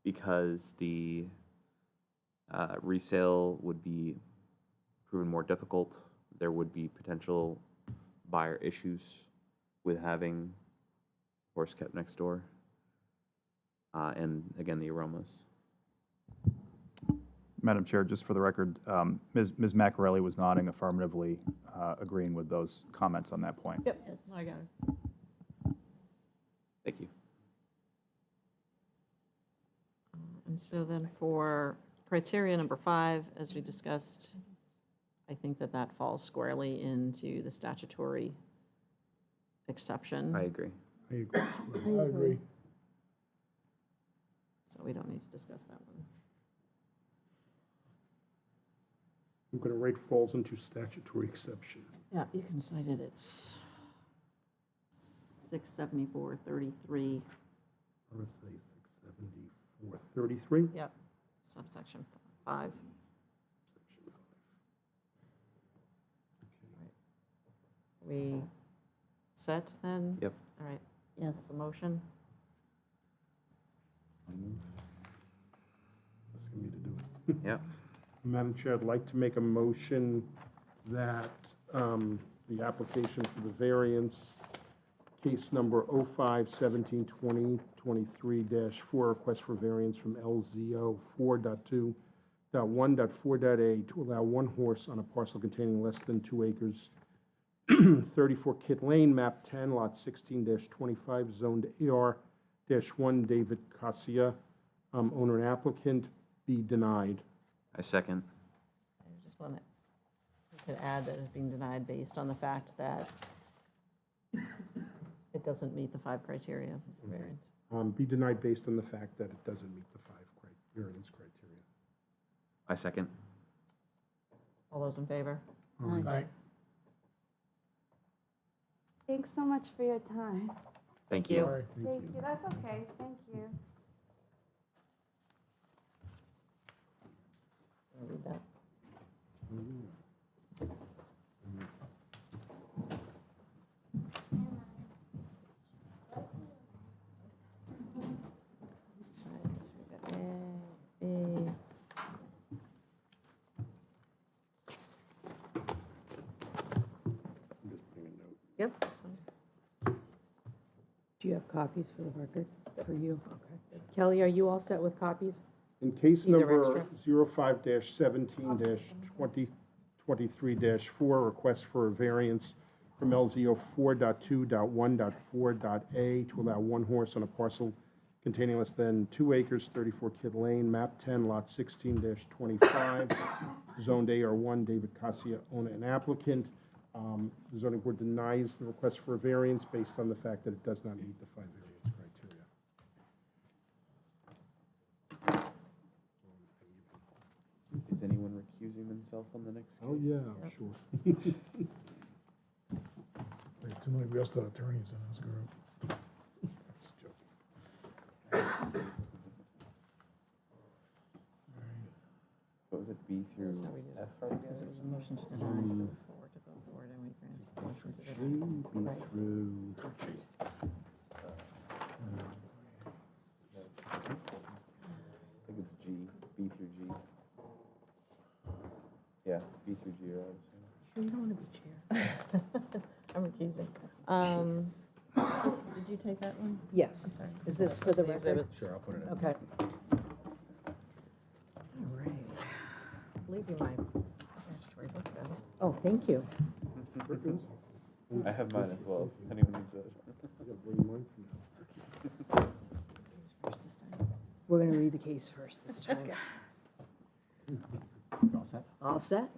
Because the resale would be proven more difficult. There would be potential buyer issues with having horse kept next door. And again, the aromas. Madam Chair, just for the record, Ms. Maccarelli was nodding affirmatively, agreeing with those comments on that point. Yep, Yes. I got it. Thank you. And so then for criteria number 5, as we discussed, I think that that falls squarely into the statutory exception. I agree. I agree as well. I agree. So we don't need to discuss that one. I'm going to write falls into statutory exception. Yeah, you can cite it, it's 674-33, RSA 674-33, yep, subsection 5. section 5. We set then? Yep. All right, Yes. the motion, Asking me to do it. Yeah. Madam Chair, I'd like to make a motion that the application for the variance, case number 05-17-2023-4, request for variance from LZO 4.2.1.4.a to allow one horse on a parcel containing less than 2 acres, 34 Kit Lane, map 10, lot 16-25, zoned AR-1, David Cassia, owner and applicant, be denied. I second. I just want to, we could add that it's being denied based on the fact that it doesn't meet the 5 criteria for variance. Be denied based on the fact that it doesn't meet the 5 variance criteria. I second. All those in favor? Aye. Thanks so much for your time. Thank you. you. Sorry. Thank you. That's okay. Thank you. Wanna read that? Alright, so we got A, B. Yep. Do you have copies for the record, for you? Okay. Kelly, are you all set with copies? In case These are number extra. 05-17-2023-4, request for a variance from LZO 4.2.1.4.a to allow one horse on a parcel containing less than 2 acres, 34 Kid Lane, map 10, lot 16-25, zoned AR1, David Cassia, owner and applicant. The zoning board denies the request for a variance based on the fact that it does not meet the 5 variance criteria. Is anyone recusing themselves on the next case? Oh, yeah, sure. We have too many real estate attorneys in this group. Just joking. What was it, B through F? Because it was a motion to deny, so the four to go forward, and we granted the motion to deny. I think it's G, B through G. Yeah, B through G are all the same. You don't want to be chair. I'm recusing. Did you take that one? Yes. sorry. Is this for the record? Exhibits. Sure, I'll put it in. Okay. All right. Leave you my statutory book, though. Oh, thank you. I have mine as well, if anyone needs it. We're going to read the case first this time. All set? All set?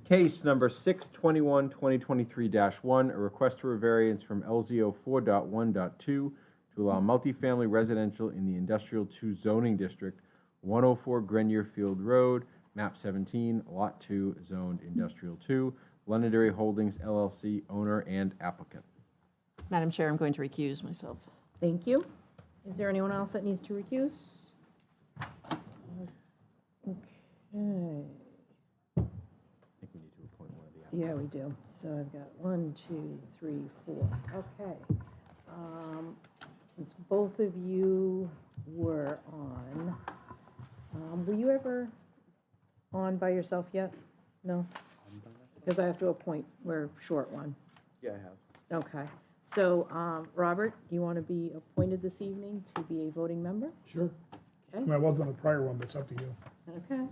Case number 621-2023-1, a request for a variance from LZO 4.1.2 to allow multifamily residential in the Industrial 2 zoning district, 104 Grenier Field Road, map 17, lot 2, zoned Industrial 2, Londonderry Holdings LLC, owner and applicant. Madam Chair, I'm going to recuse myself. Thank you. Is there anyone else that needs to recuse? Okay. I think we need to appoint one of the applicants. Yeah, we do. So I've got 1, 2, 3, 4. Okay. Since both of you were on, were you ever on by yourself yet? No? Because I have to appoint, we're short one. Yeah, I have. Okay. So, Robert, do you want to be appointed this evening to be a voting member? Sure. I Okay. mean, I wasn't on a prior one, but it's up to you. Okay.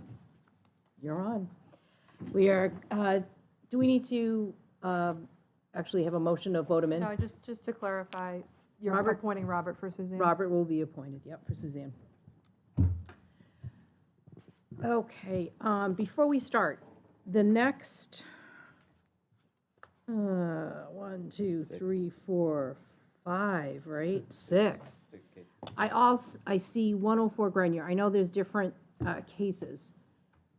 You're on. We are, do we need to actually have a motion to vote him in? No, just to clarify, you're Robert? appointing Robert for Suzanne? Robert will be appointed, yep, for Suzanne. Okay, before we start, the next, 1, 2, 3, 4, 5, right? 6. 6 cases. I see 104 Grenier. I know there's different cases.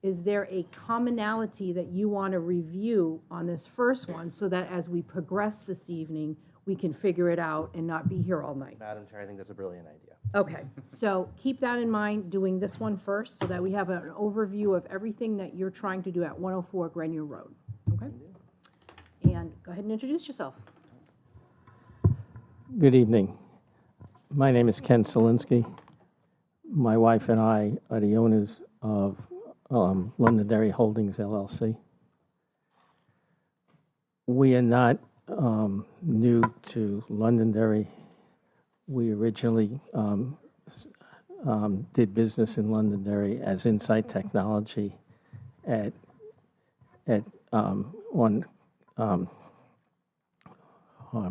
Is there a commonality that you want to review on this first one so that as we progress this evening, we can figure it out and not be here all night? Madam Chair, I think that's a brilliant idea. Okay, so keep that in mind, doing this one first, so that we have an overview of everything that you're trying to do at 104 Grenier Road, okay? And go ahead and introduce yourself. Good evening. My name is Ken Selinsky. My wife and I are the owners of Londonderry Holdings LLC. We are not new to Londonderry. We originally did business in Londonderry as Insight Technology at one. I'm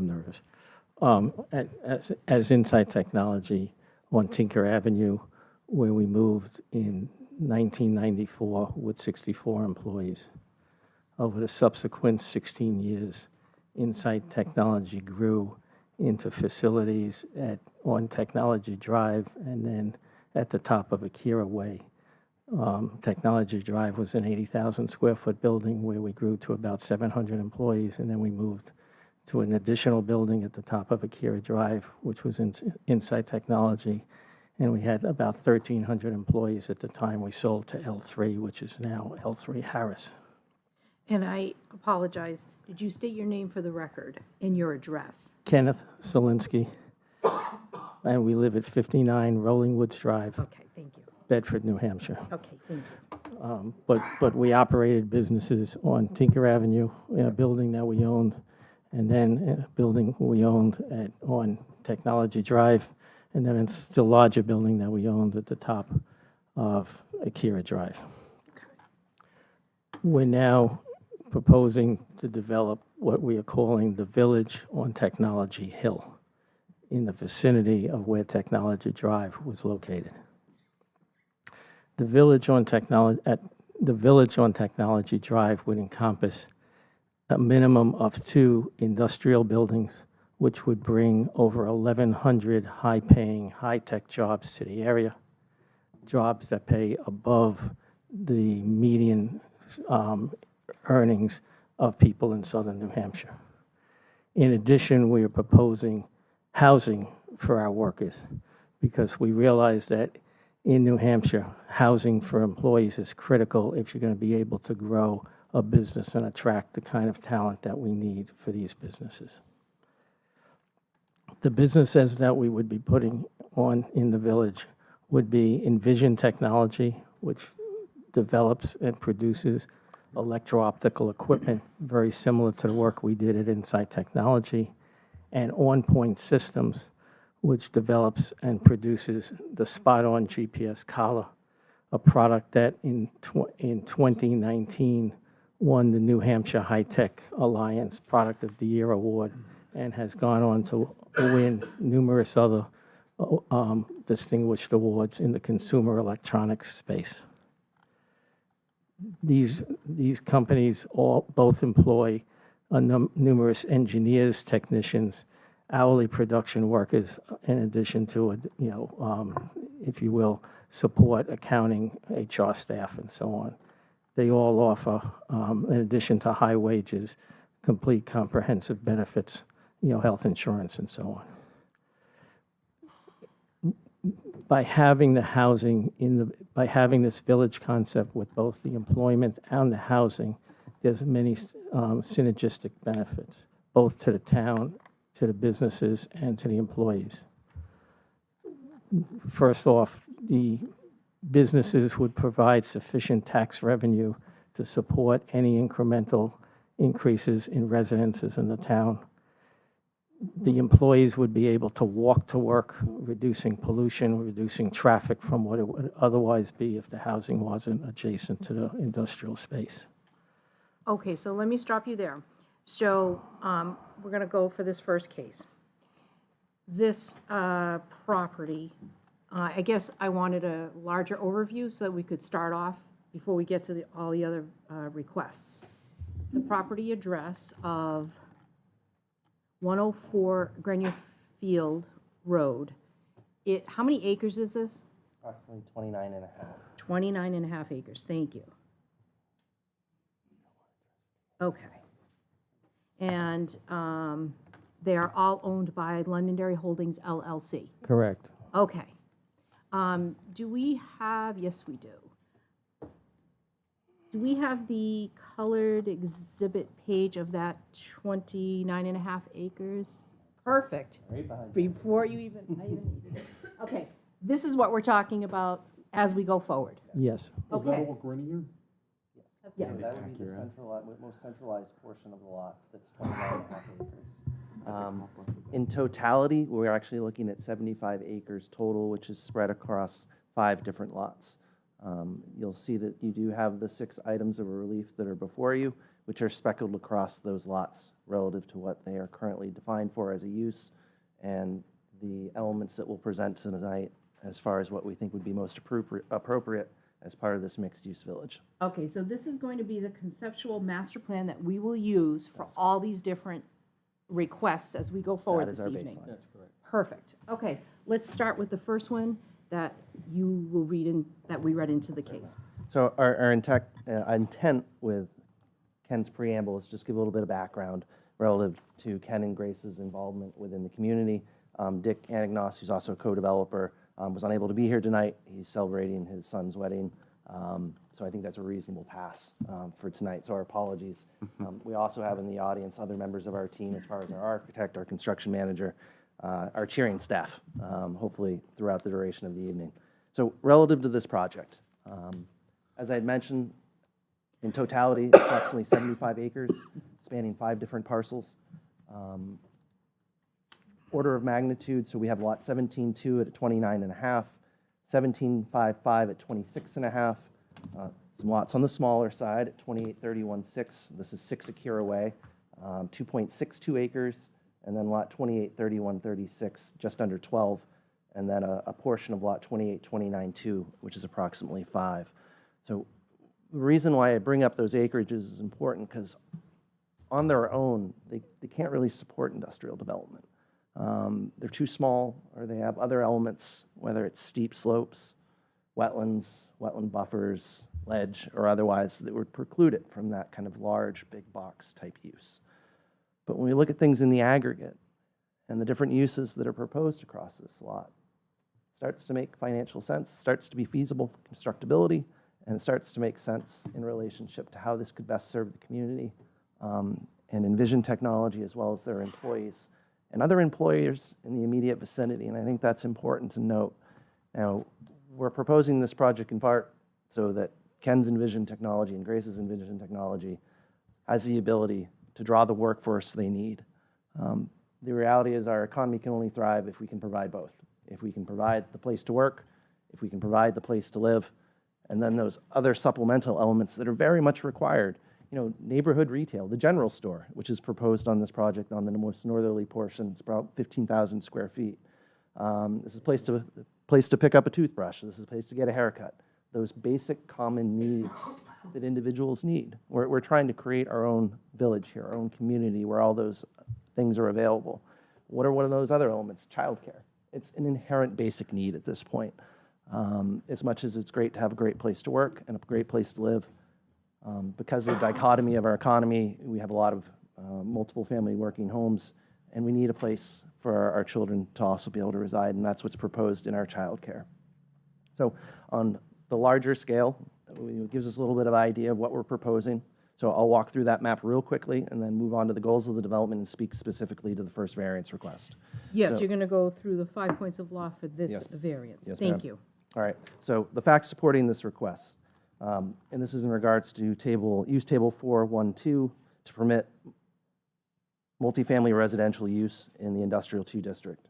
nervous. As Insight Technology on Tinker Avenue, where we moved in 1994 with 64 employees. Over the subsequent 16 years, Insight Technology grew into facilities on Technology Drive and then at the top of Akira Way. Technology Drive was an 80,000 square foot building where we grew to about 700 employees, and then we moved to an additional building at the top of Akira Drive, which was Insight Technology, and we had about 1,300 employees at the time we sold to L3, which is now L3 Harris. And I apologize, did you state your name for the record and your address? Kenneth Selinsky, and we live at 59 Rolling Woods Drive, Okay, thank you. Bedford, New Hampshire. Okay, thank you. But we operated businesses on Tinker Avenue in a building that we owned, and then a building we owned on Technology Drive, and then it's the larger building that we owned at the top of Akira Drive. We're now proposing to develop what we are calling the Village on Technology Hill in the vicinity of where Technology Drive was located. The Village on Technology Drive would encompass a minimum of 2 industrial buildings, which would bring over 1,100 high-paying, high-tech jobs to the area, jobs that pay above the median earnings of people in southern New Hampshire. In addition, we are proposing housing for our workers because we realize that in New Hampshire, housing for employees is critical if you're going to be able to grow a business and attract the kind of talent that we need for these businesses. The businesses that we would be putting on in the village would be Envision Technology, which develops and produces electro-optical equipment very similar to the work we did at Insight Technology, and On Point Systems, which develops and produces the Spot-On GPS collar, a product that in 2019 won the New Hampshire High Tech Alliance Product of the Year Award and has gone on to win numerous other distinguished awards in the consumer electronics space. These companies both employ numerous engineers, technicians, hourly production workers, in addition to, if you will, support, accounting, HR staff, and so on. They all offer, in addition to high wages, complete comprehensive benefits, health insurance, and so on. By having the housing by having this village concept with both the employment and the housing, there's many synergistic benefits, both to the town, to the businesses, and to the employees. First off, the businesses would provide sufficient tax revenue to support any incremental increases in residences in the town. The employees would be able to walk to work, reducing pollution, reducing traffic from what it would otherwise be if the housing wasn't adjacent to the industrial space. Okay, so let me stop you there. So we're going to go for this first case. This property, I guess I wanted a larger overview so that we could start off before we get to all the other requests. The property address of 104 Grenier Field Road. How many acres is this? Approximately 29 and a half. 29 and a half acres, thank you. Okay. And they are all owned by Londonderry Holdings LLC. Correct. Okay. Do we have, yes, we do. Do we have the colored exhibit page of that 29 and a half acres? Perfect. Right behind Before you even, I even needed it. Okay, this is what we're talking about as we go forward. Yes. Is that Okay. all Grenier? Yeah. That would be the most centralized portion of the lot, that's 29 and a half acres. In totality, we're actually looking at 75 acres total, which is spread across 5 different lots. You'll see that you do have the 6 items of relief that are before you, which are speckled across those lots relative to what they are currently defined for as a use, and the elements that we'll present tonight as far as what we think would be most appropriate as part of this mixed-use village. Okay, so this is going to be the conceptual master plan that we will use for all these different requests as we go forward That is this our evening. baseline. That's correct. Perfect. Okay, let's start with the first one that you will read in, that we read into the case. So our intent with Ken's preamble is just give a little bit of background relative to Ken and Grace's involvement within the community. Dick Anagnos, who's also a co-developer, was unable to be here tonight. He's celebrating his son's wedding. So I think that's a reasonable pass for tonight, so our apologies. We also have in the audience other members of our team as far as our architect, our construction manager, our cheering staff, hopefully throughout the duration of the evening. So relative to this project, as I had mentioned, in totality, approximately 75 acres, spanning 5 different parcels. Order of magnitude, so we have lot 17.2 at 29.5, 17.55 at 26.5, some lots on the smaller side at 28.31.6. This is 6 Akira Way, 2.62 acres, and then lot 28.31.36, just under 12, and then a portion of lot 28.29.2, which is approximately 5. So the reason why I bring up those acreages is important because on their own, they can't really support industrial development. They're too small, or they have other elements, whether it's steep slopes, wetlands, wetland buffers, ledge, or otherwise, that would preclude it from that kind of large, big box type use. But when we look at things in the aggregate and the different uses that are proposed across this lot, it starts to make financial sense, starts to be feasible constructability, and it starts to make sense in relationship to how this could best serve the community and Envision Technology as well as their employees and other employers in the immediate vicinity. And I think that's important to note. Now, we're proposing this project in part so that Ken's Envision Technology and Grace's Envision Technology has the ability to draw the workforce they need. The reality is our economy can only thrive if we can provide both. If we can provide the place to work, if we can provide the place to live, and then those other supplemental elements that are very much required. You know, neighborhood retail, the general store, which is proposed on this project on the most northerly portion. It's about 15,000 square feet. This is a place to pick up a toothbrush. This is a place to get a haircut. Those basic common needs that individuals need. We're trying to create our own village here, our own community where all those things are available. What are one of those other elements? Childcare. It's an inherent basic need at this point. As much as it's great to have a great place to work and a great place to live, because of the dichotomy of our economy, we have a lot of multiple family working homes, and we need a place for our children to also be able to reside, and that's what's proposed in our childcare. So on the larger scale, it gives us a little bit of idea of what we're proposing. So I'll walk through that map real quickly and then move on to the goals of the development and speak specifically to the first variance request. Yes, So- you're going to go through the 5 points of law for this Yes. variance. Yes, Thank ma'am. you. All right, so the facts supporting this request, and this is in regards to use table 412 to permit multifamily residential use in the industrial 2 district.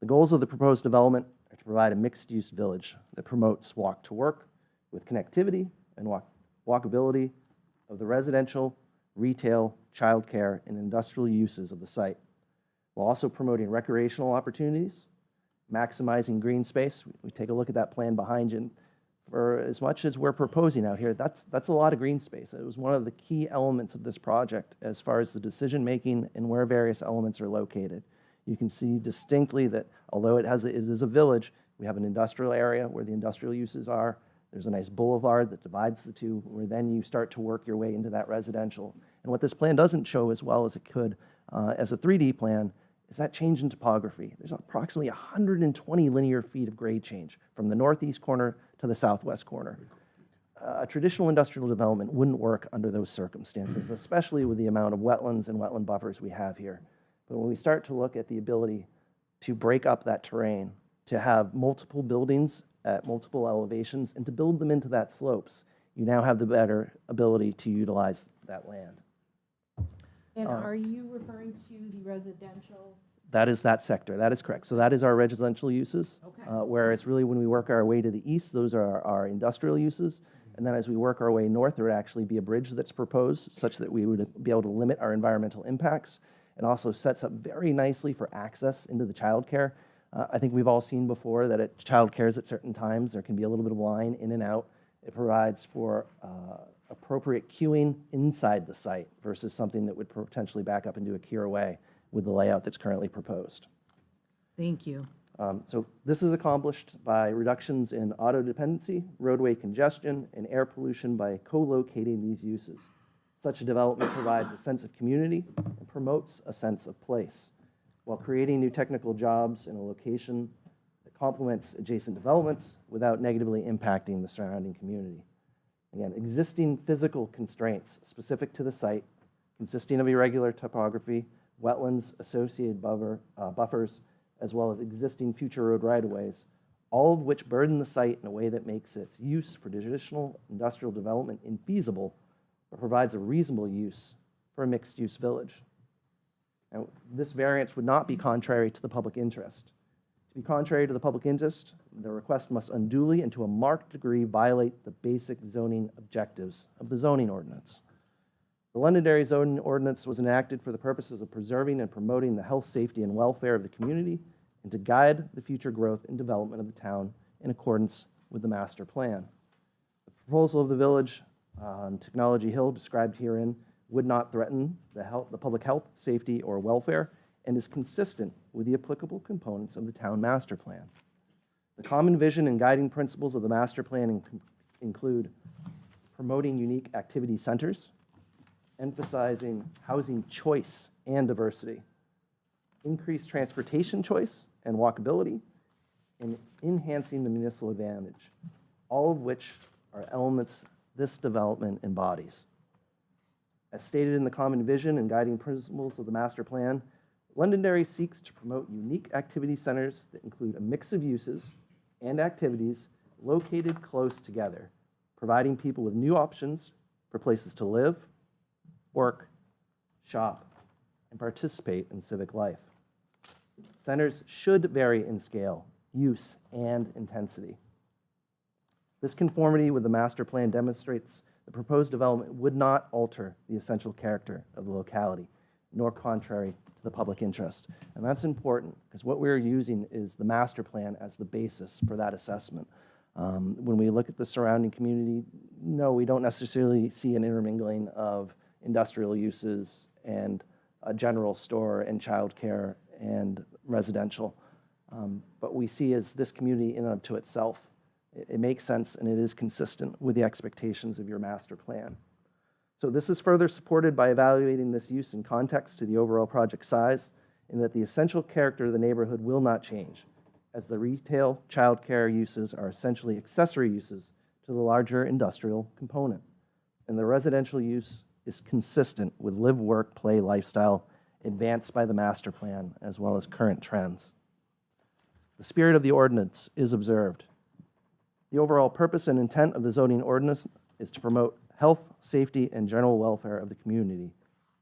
The goals of the proposed development are to provide a mixed-use village that promotes walk to work with connectivity and walkability of the residential, retail, childcare, and industrial uses of the site, while also promoting recreational opportunities, maximizing green space. We take a look at that plan behind you. And for as much as we're proposing out here, that's a lot of green space. It was one of the key elements of this project as far as the decision-making and where various elements are located. You can see distinctly that although it is a village, we have an industrial area where the industrial uses are. There's a nice boulevard that divides the two, where then you start to work your way into that residential. And what this plan doesn't show as well as it could as a 3D plan is that change in topography. There's approximately 120 linear feet of grade change from the northeast corner to the southwest corner. A traditional industrial development wouldn't work under those circumstances, especially with the amount of wetlands and wetland buffers we have here. But when we start to look at the ability to break up that terrain, to have multiple buildings at multiple elevations, and to build them into that slopes, you now have the better ability to utilize that land. And are you referring to the residential? That is that sector. That is correct. So that is our residential uses. Okay. Whereas really when we work our way to the east, those are our industrial uses. And then as we work our way north, there would actually be a bridge that's proposed such that we would be able to limit our environmental impacts. It also sets up very nicely for access into the childcare. I think we've all seen before that at childcares at certain times, there can be a little bit of line in and out. It provides for appropriate queuing inside the site versus something that would potentially back up into Akira Way with the layout that's currently proposed. Thank you. So this is accomplished by reductions in auto dependency, roadway congestion, and air pollution by co-locating these uses. Such a development provides a sense of community and promotes a sense of place, while creating new technical jobs in a location that complements adjacent developments without negatively impacting the surrounding community. Again, existing physical constraints specific to the site, consisting of irregular topography, wetlands, associated buffers, as well as existing future road right-of-ways, all of which burden the site in a way that makes its use for traditional industrial development infeasible, but provides a reasonable use for a mixed-use village. Now, this variance would not be contrary to the public interest. To be contrary to the public interest, the request must unduly and to a marked degree violate the basic zoning objectives of the zoning ordinance. The Londonderry zoning ordinance was enacted for the purposes of preserving and promoting the health, safety, and welfare of the community and to guide the future growth and development of the town in accordance with the master plan. The proposal of the village on Technology Hill described herein would not threaten the public health, safety, or welfare and is consistent with the applicable components of the town master plan. The common vision and guiding principles of the master plan include promoting unique activity centers, emphasizing housing choice and diversity, increased transportation choice and walkability, and enhancing the municipal advantage, all of which are elements this development embodies. As stated in the common vision and guiding principles of the master plan, Londonderry seeks to promote unique activity centers that include a mix of uses and activities located close together, providing people with new options for places to live, work, shop, and participate in civic life. Centers should vary in scale, use, and intensity. This conformity with the master plan demonstrates the proposed development would not alter the essential character of the locality, nor contrary to the public interest. And that's important because what we're using is the master plan as the basis for that assessment. When we look at the surrounding community, no, we don't necessarily see an intermingling of industrial uses and a general store and childcare and residential. But we see as this community in and of to itself, it makes sense and it is consistent with the expectations of your master plan. So this is further supported by evaluating this use in context to the overall project size, in that the essential character of the neighborhood will not change, as the retail childcare uses are essentially accessory uses to the larger industrial component. And the residential use is consistent with live, work, play lifestyle advanced by the master plan as well as current trends. The spirit of the ordinance is observed. The overall purpose and intent of the zoning ordinance is to promote health, safety, and general welfare of the community,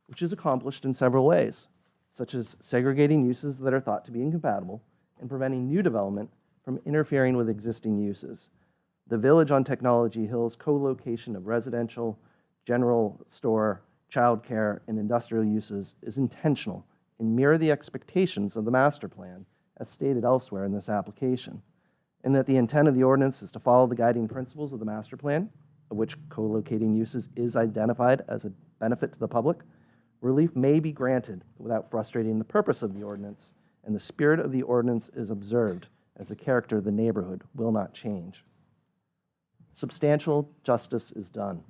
which is accomplished in several ways, such as segregating uses that are thought to be incompatible and preventing new development from interfering with existing uses. The Village on Technology Hill's co-location of residential, general store, childcare, and industrial uses is intentional and mirror the expectations of the master plan as stated elsewhere in this application, and that the intent of the ordinance is to follow the guiding principles of the master plan, of which co-locating uses is identified as a benefit to the public. Relief may be granted without frustrating the purpose of the ordinance, and the spirit of the ordinance is observed as the character of the neighborhood will not change. Substantial justice is done.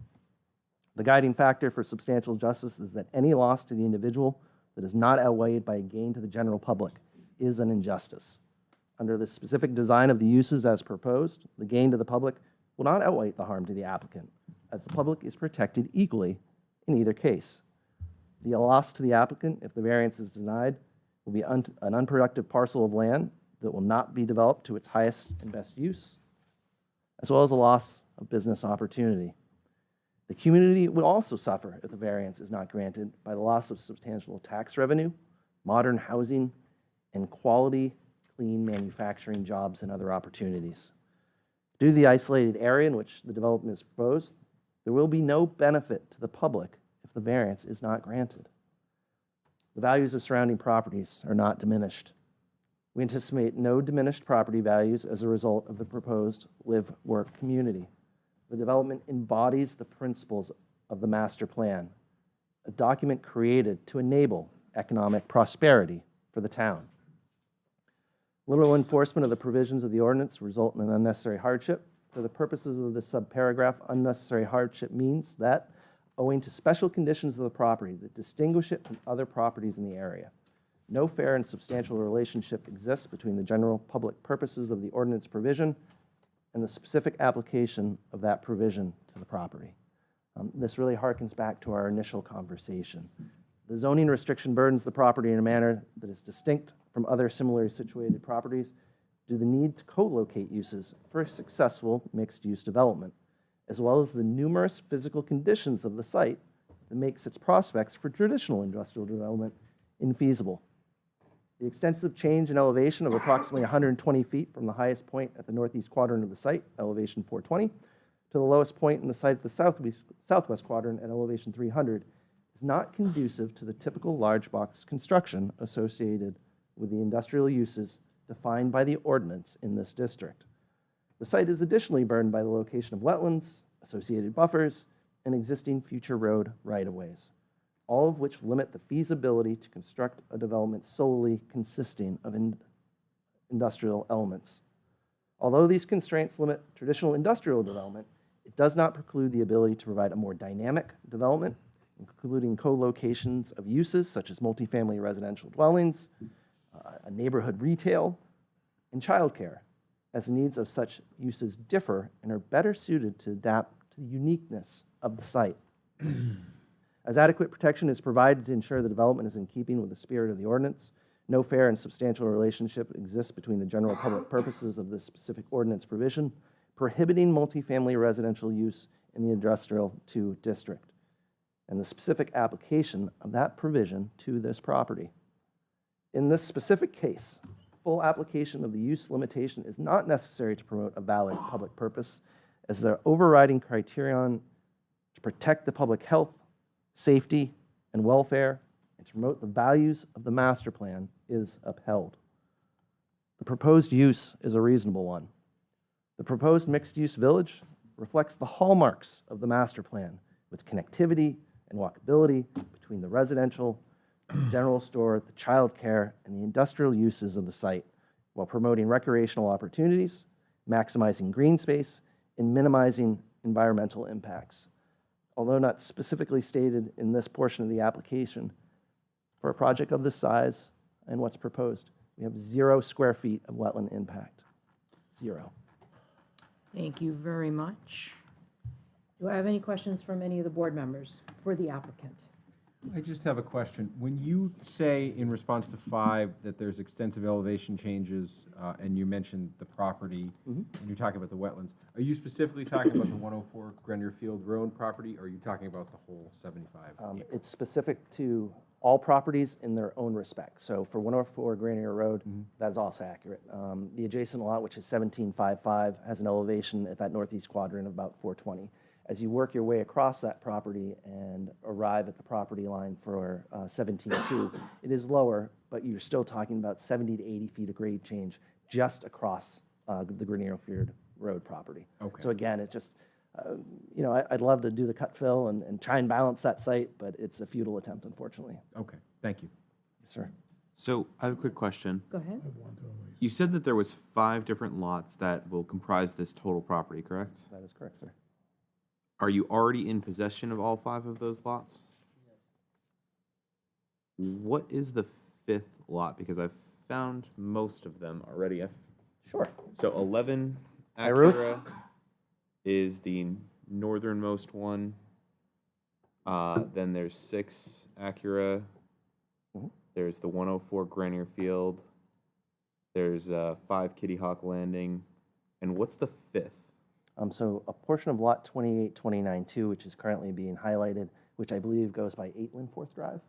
The guiding factor for substantial justice is that any loss to the individual that is not outweighed by a gain to the general public is an injustice. Under the specific design of the uses as proposed, the gain to the public will not outweigh the harm to the applicant, as the public is protected equally in either case. The loss to the applicant, if the variance is denied, will be an unproductive parcel of land that will not be developed to its highest and best use, as well as a loss of business opportunity. The community would also suffer if the variance is not granted by the loss of substantial tax revenue, modern housing, and quality, clean manufacturing jobs and other opportunities. Due to the isolated area in which the development is proposed, there will be no benefit to the public if the variance is not granted. The values of surrounding properties are not diminished. We anticipate no diminished property values as a result of the proposed live-work community. The development embodies the principles of the master plan, a document created to enable economic prosperity for the town. Literal enforcement of the provisions of the ordinance result in an unnecessary hardship. For the purposes of this subparagraph, unnecessary hardship means that, owing to special conditions of the property that distinguish it from other properties in the area, no fair and substantial relationship exists between the general public purposes of the ordinance provision and the specific application of that provision to the property. This really harkens back to our initial conversation. The zoning restriction burdens the property in a manner that is distinct from other similarly situated properties due to the need to co-locate uses for a successful mixed-use development, as well as the numerous physical conditions of the site that makes its prospects for traditional industrial development infeasible. The extensive change in elevation of approximately 120 feet from the highest point at the northeast quadrant of the site, elevation 420, to the lowest point in the site at the southwest quadrant at elevation 300, is not conducive to the typical large box construction associated with the industrial uses defined by the ordinance in this district. The site is additionally burdened by the location of wetlands, associated buffers, and existing future road right-of-ways, all of which limit the feasibility to construct a development solely consisting of industrial elements. Although these constraints limit traditional industrial development, it does not preclude the ability to provide a more dynamic development, including co-locations of uses such as multifamily residential dwellings, a neighborhood retail, and childcare, as the needs of such uses differ and are better suited to adapt to the uniqueness of the site. As adequate protection is provided to ensure the development is in keeping with the spirit of the ordinance, no fair and substantial relationship exists between the general public purposes of this specific ordinance provision, prohibiting multifamily residential use in the Industrial 2 district, and the specific application of that provision to this property. In this specific case, full application of the use limitation is not necessary to promote a valid public purpose, as the overriding criterion to protect the public health, safety, and welfare, and to promote the values of the master plan is upheld. The proposed use is a reasonable one. The proposed mixed-use village reflects the hallmarks of the master plan, with connectivity and walkability between the residential, the general store, the childcare, and the industrial uses of the site, while promoting recreational opportunities, maximizing green space, and minimizing environmental impacts. Although not specifically stated in this portion of the application, for a project of this size and what's proposed, we have 0 square feet of wetland impact. 0. Thank you very much. Do I have any questions from any of the board members for the applicant? I just have a question. When you say in response to 5 that there's extensive elevation changes, and you mentioned the property, and you're talking about the wetlands, are you specifically talking about the 104 Grenier Field Road property, or are you talking about the whole 75? It's specific to all properties in their own respect. So for 104 Grenier Road, that is also accurate. The adjacent lot, which is 1755, has an elevation at that northeast quadrant of about 420. As you work your way across that property and arrive at the property line for 17.2, it is lower, but you're still talking about 70 to 80 feet of grade change just across the Grenier Field Road property. Okay. So again, it just, I'd love to do the cut fill and try and balance that site, but it's a futile attempt, unfortunately. Okay, thank you. Yes, sir. So I have a quick question. Go ahead. You said that there was 5 different lots that will comprise this total property, correct? That is correct, sir. Are you already in possession of all 5 of those lots? What is the 5th lot? Because I've found most of them already. Sure. So 11 Ruth. Acura is the northernmost one. Then there's 6 Acura. There's the 104 Grenier Field. There's 5 Kitty Hawk Landing. And what's the 5th? So a portion of lot 2829-2, which is currently being highlighted, which I believe goes by 8 Linforth Drive,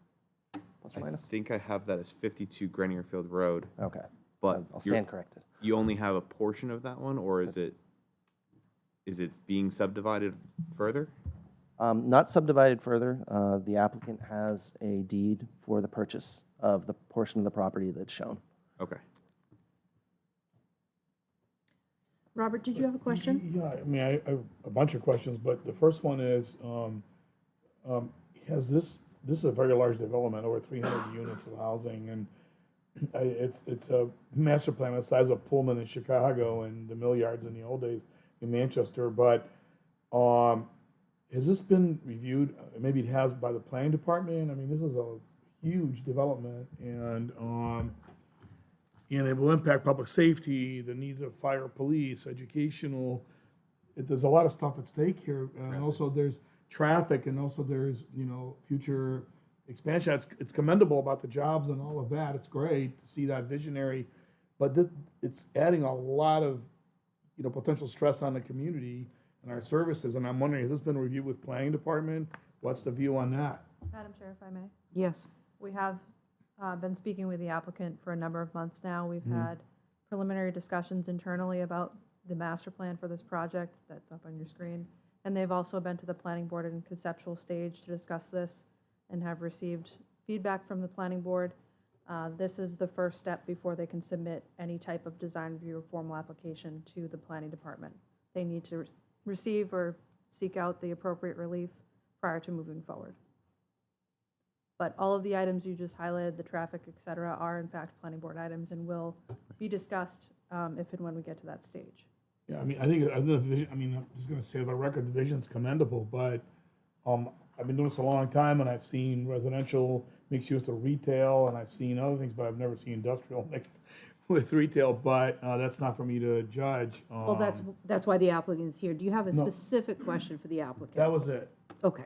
plus or I minus? think I have that as 52 Grenier Field Road. Okay. But I'll stand corrected. You only have a portion of that one, or is it being subdivided further? Not subdivided further. The applicant has a deed for the purchase of the portion of the property that's shown. Okay. Robert, did you have a question? Yeah, I mean, I have a bunch of questions, but the first one is, has this is a very large development, over 300 units of housing, and it's a master plan the size of Pullman in Chicago and the mill yards in the old days in Manchester, but has this been reviewed? Maybe it has by the planning department. I mean, this is a huge development, and it will impact public safety, the needs of fire, police, educational. There's a lot of stuff at stake here, and also there's traffic, and also there's future expansion. It's commendable about the jobs and all of that. It's great to see that visionary, but it's adding a lot of potential stress on the community and our services. And I'm wondering, has this been reviewed with planning department? What's the view on that? Madam Chair, if I may. Yes. We have Been speaking with the applicant for a number of months now. We've had preliminary discussions internally about the master plan for this project that's up on your screen. And they've also been to the planning board in conceptual stage to discuss this and have received feedback from the planning board. This is the first step before they can submit any type of design review or formal application to the planning department. They need to receive or seek out the appropriate relief prior to moving forward. But all of the items you just highlighted, the traffic, et cetera, are in fact planning board items and will be discussed if and when we get to that stage. Yeah, I think the vision, I'm just gonna say the record, the vision's commendable, but, I've been doing this a long time and I've seen residential mixed use with retail and I've seen other things, but I've never seen industrial mixed with retail, but, that's not for me to judge. Well, that's why the applicant is here. Do you have a specific question for the applicant? That was it. Okay.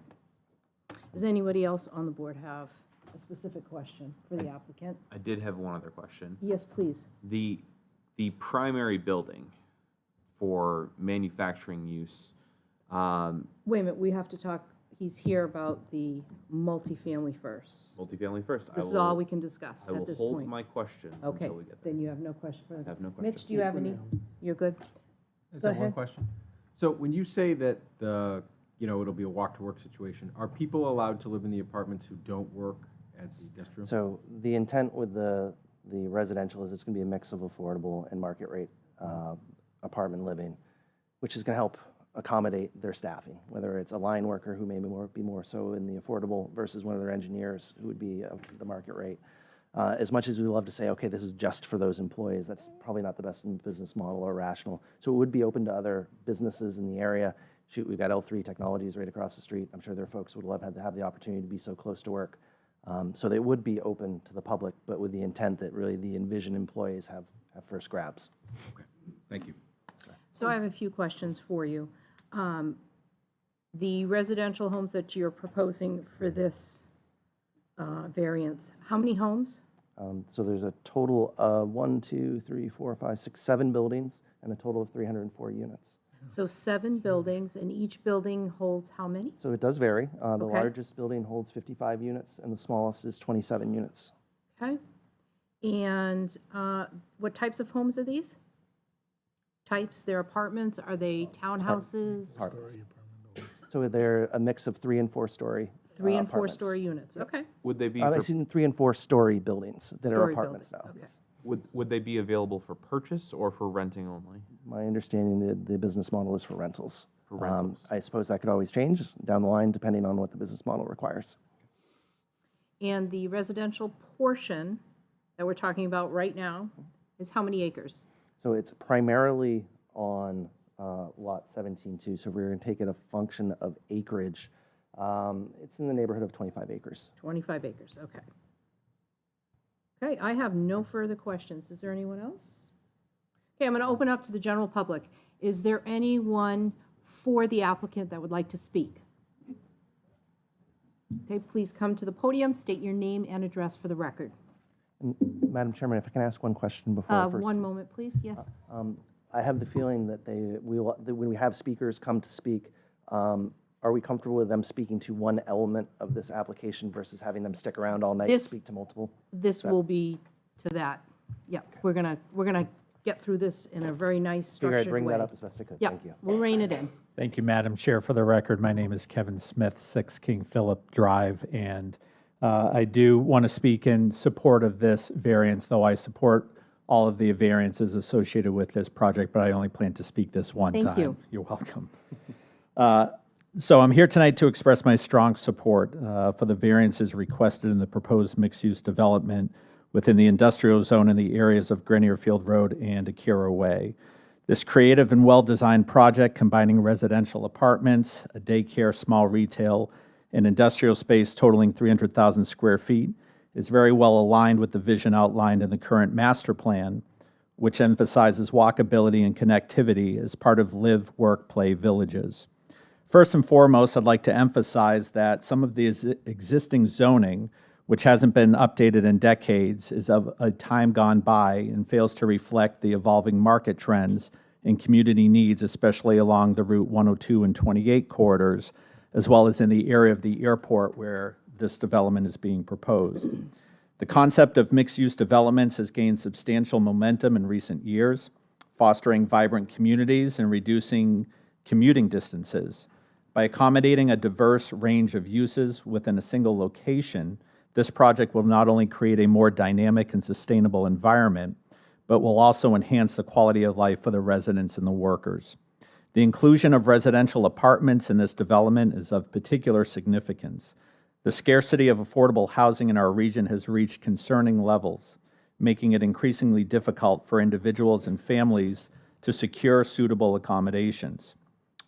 Does anybody else on the board have a specific question for the applicant? I did have one other question. Yes, please. The primary building for manufacturing use, Wait a minute, we have to talk, he's here about the multifamily first. multifamily first. This is all we can discuss I will at this hold point. my question Okay, until we get there. then you have no question for have no Mitch, do you have any? You're good? I just Go have one ahead. question. So when you say that it'll be a walk-to-work situation, are people allowed to live in the apartments who don't work at the industrial? So the intent with the residential is it's going to be a mix of affordable and market rate apartment living, which is going to help accommodate their staffing, whether it's a line worker who may be more so in the affordable versus one of their engineers who would be the market rate. As much as we love to say, okay, this is just for those employees, that's probably not the best business model or rational. So it would be open to other businesses in the area. Shoot, we've got L3 Technologies right across the street. I'm sure their folks would love to have the opportunity to be so close to work. So they would be open to the public, but with the intent that really the envisioned employees have first grabs. Okay, thank you. So I have a few questions for you. The residential homes that you're proposing for this variance, how many homes? So there's a total of 7 buildings and a total of 304 units. So 7 buildings, and each building holds how many? So it does vary. The Okay. largest building holds 55 units and the smallest is 27 units. Okay. And what types of homes are these? Types, they're apartments, are they townhouses? Apartments. So they're a mix of 3 and 4 story 3 and apartments. 4-story units, okay. Would they be I've seen 3 and 4 story buildings that are Story apartments building, now. okay. Yes. would they be available for purchase or for renting only? My understanding that the business model is for rentals. For rentals. I suppose that could always change down the line depending on what the business model requires. And the residential portion that we're talking about right now is how many acres? So it's primarily on lot 17-2. So if we were going to take it a function of acreage, it's in the neighborhood of 25 acres. 25 acres, okay. Okay, I have no further questions. Is there anyone else? Okay, I'm going to open up to the general public. Is there anyone for the applicant that would like to speak? Okay, please come to the podium, state your name and address for the record. Madam Chairman, if I can ask one question before I first. One moment, please, yes. I have the feeling that when we have speakers come to speak, are we comfortable with them speaking to one element of this application versus having them stick around all night to This- speak to multiple? This will be to that. Yeah, we're gonna get through this in a very nice Figure I'd structured way. bring that up as best I could. Yeah, Thank you. we'll rein it in. Thank you, Madam Chair. For the record, my name is Kevin Smith, 6 King Philip Drive, and I do want to speak in support of this variance, though I support all of the variances associated with this project, but I only plan to speak this one time. Thank you. You're welcome. So I'm here tonight to express my strong support for the variances requested in the proposed mixed-use development within the industrial zone in the areas of Grenier Field Road and Akira Way. This creative and well-designed project combining residential apartments, a daycare, small retail, and industrial space totaling 300,000 square feet is very well aligned with the vision outlined in the current master plan, which emphasizes walkability and connectivity as part of live, work, play villages. First and foremost, I'd like to emphasize that some of the existing zoning, which hasn't been updated in decades, is of a time gone by and fails to reflect the evolving market trends and community needs, especially along the Route 102 and 28 corridors, as well as in the area of the airport where this development is being proposed. The concept of mixed-use developments has gained substantial momentum in recent years, fostering vibrant communities and reducing commuting distances. By accommodating a diverse range of uses within a single location, this project will not only create a more dynamic and sustainable environment, but will also enhance the quality of life for the residents and the workers. The inclusion of residential apartments in this development is of particular significance. The scarcity of affordable housing in our region has reached concerning levels, making it increasingly difficult for individuals and families to secure suitable accommodations.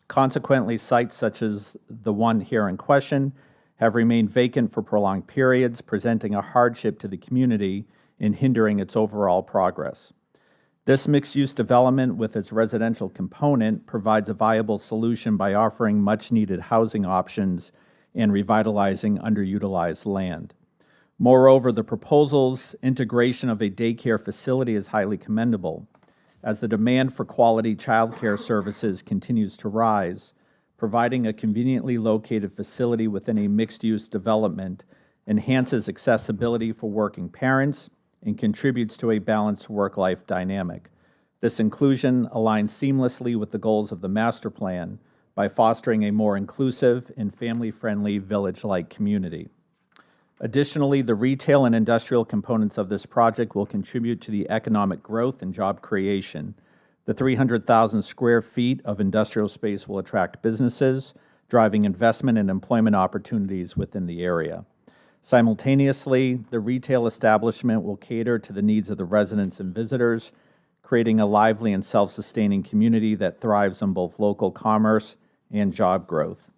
Consequently, sites such as the one here in question have remained vacant for prolonged periods, presenting a hardship to the community and hindering its overall progress. This mixed-use development with its residential component provides a viable solution by offering much-needed housing options and revitalizing underutilized land. Moreover, the proposal's integration of a daycare facility is highly commendable. As the demand for quality childcare services continues to rise, providing a conveniently located facility within a mixed-use development enhances accessibility for working parents and contributes to a balanced work-life dynamic. This inclusion aligns seamlessly with the goals of the master plan by fostering a more inclusive and family-friendly village-like community. Additionally, the retail and industrial components of this project will contribute to the economic growth and job creation. The 300,000 square feet of industrial space will attract businesses, driving investment and employment opportunities within the area. Simultaneously, the retail establishment will cater to the needs of the residents and visitors, creating a lively and self-sustaining community that thrives on both local commerce and job growth.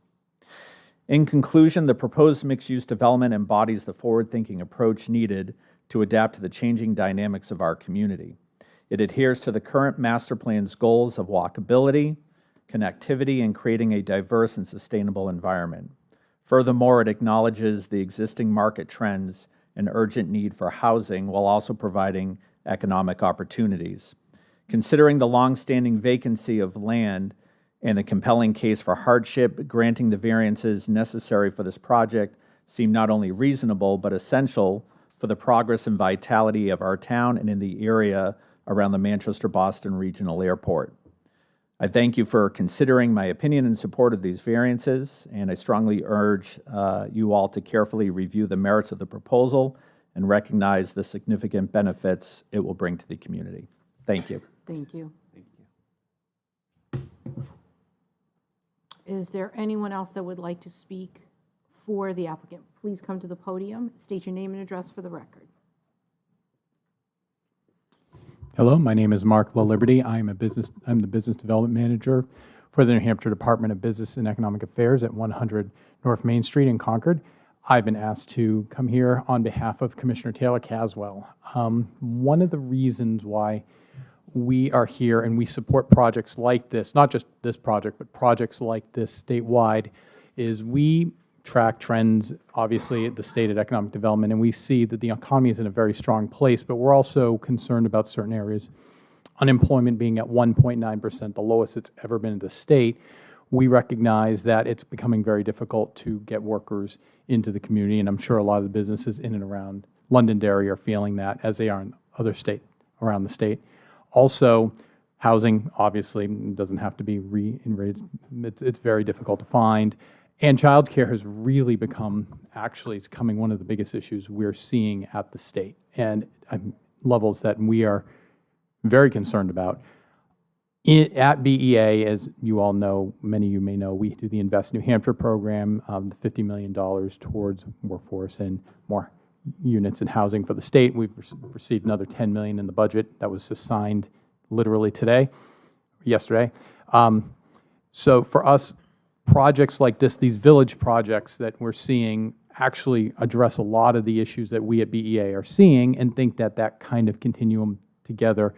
In conclusion, the proposed mixed-use development embodies the forward-thinking approach needed to adapt to the changing dynamics of our community. It adheres to the current master plan's goals of walkability, connectivity, and creating a diverse and sustainable environment. Furthermore, it acknowledges the existing market trends and urgent need for housing while also providing economic opportunities. Considering the long-standing vacancy of land and the compelling case for hardship, granting the variances necessary for this project seem not only reasonable but essential for the progress and vitality of our town and in the area around the Manchester-Boston Regional Airport. I thank you for considering my opinion in support of these variances, and I strongly urge you all to carefully review the merits of the proposal and recognize the significant benefits it will bring to the community. Thank you. Thank you. Is there anyone else that would like to speak for the applicant? Please come to the podium, state your name and address for the record. Hello, my name is Mark LaLiberty. I'm the Business Development Manager for the New Hampshire Department of Business and Economic Affairs at 100 North Main Street in Concord. I've been asked to come here on behalf of Commissioner Taylor Caswell. One of the reasons why we are here and we support projects like this, not just this project, but projects like this statewide, is we track trends, obviously, at the state of economic development, and we see that the economy is in a very strong place, but we're also concerned about certain areas. Unemployment being at 1.9%, the lowest it's ever been in the state. We recognize that it's becoming very difficult to get workers into the community, and I'm sure a lot of the businesses in and around Londonderry are feeling that, as they are in other states around the state. Also, housing, obviously, doesn't have to be it's very difficult to find. And childcare has really become, actually, it's becoming one of the biggest issues we're seeing at the state, and levels that we are very concerned about. At BEA, as you all know, many of you may know, we do the Invest New Hampshire program, the $50 million towards workforce and more units in housing for the state. We've received another $10 million in the budget that was just signed literally yesterday. So for us, projects like this, these village projects that we're seeing, actually address a lot of the issues that we at BEA are seeing, and think that that kind of continuum together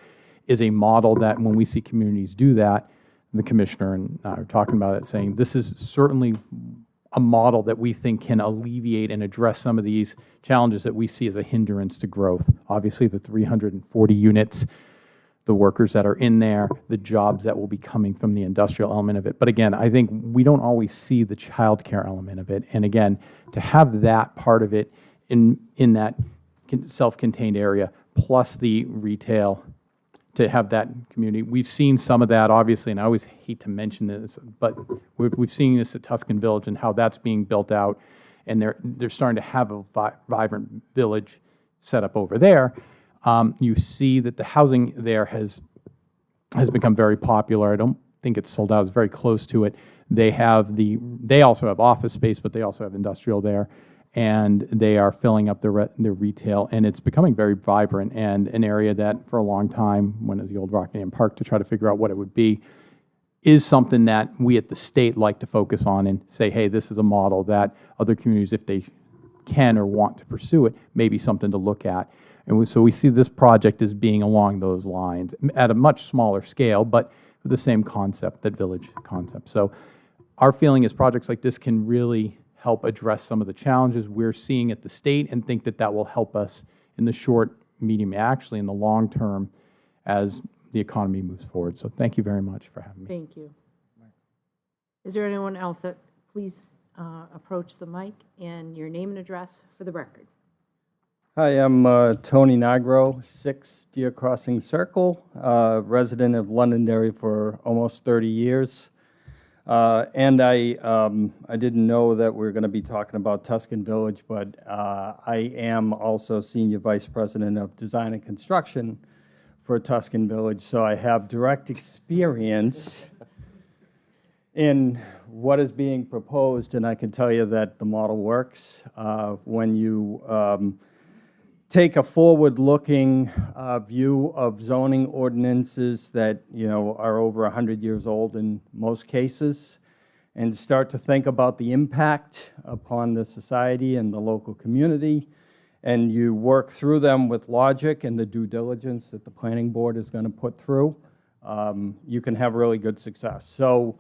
is a model that when we see communities do that, the commissioner and I are talking about it, saying this is certainly a model that we think can alleviate and address some of these challenges that we see as a hindrance to growth. Obviously, the 340 units, the workers that are in there, the jobs that will be coming from the industrial element of it. But again, I think we don't always see the childcare element of it. And again, to have that part of it in that self-contained area, plus the retail, to have that community. We've seen some of that, obviously, and I always hate to mention this, but we've seen this at Tuscan Village and how that's being built out, and they're starting to have a vibrant village set up over there. You see that the housing there has become very popular. I don't think it's sold out. It's very close to it. They also have office space, but they also have industrial there, and they are filling up their retail, and it's becoming very vibrant, and an area that for a long time, went to the old Rockingham Park to try to figure out what it would be, is something that we at the state like to focus on and say, hey, this is a model that other communities, if they can or want to pursue it, may be something to look at. And so we see this project as being along those lines, at a much smaller scale, but with the same concept, that village concept. So our feeling is projects like this can really help address some of the challenges we're seeing at the state, and think that that will help us in the short, medium, actually in the long term as the economy moves forward. So thank you very much for having me. Thank you. Is there anyone else that, please approach the mic and your name and address for the record? Hi, I'm Tony Nagro, 6 Deer Crossing Circle, resident of Londonderry for almost 30 years. And I didn't know that we were going to be talking about Tuscan Village, but I am also Senior Vice President of Design and Construction for Tuscan Village, so I have direct experience in what is being proposed, and I can tell you that the model works. When you take a forward-looking view of zoning ordinances that, are over 100 years old in most cases, and start to think about the impact upon the society and the local community, and you work through them with logic and the due diligence that the planning board is going to put through, you can have really good success. So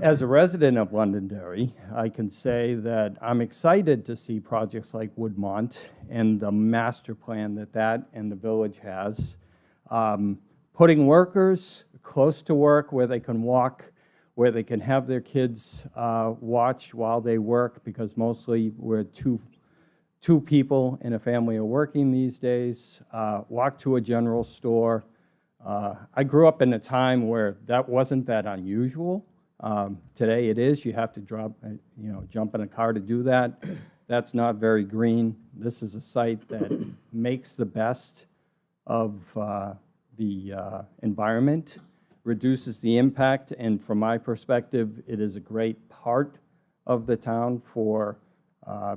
as a resident of Londonderry, I can say that I'm excited to see projects like Woodmont and the master plan that and the village has, putting workers close to work where they can walk, where they can have their kids watch while they work, because mostly we're two people in a family are working these days, walk to a general store. I grew up in a time where that wasn't that unusual. Today it is. You have to jump in a car to do that. That's not very green. This is a site that makes the best of the environment, reduces the impact, and from my perspective, it is a great part of the town for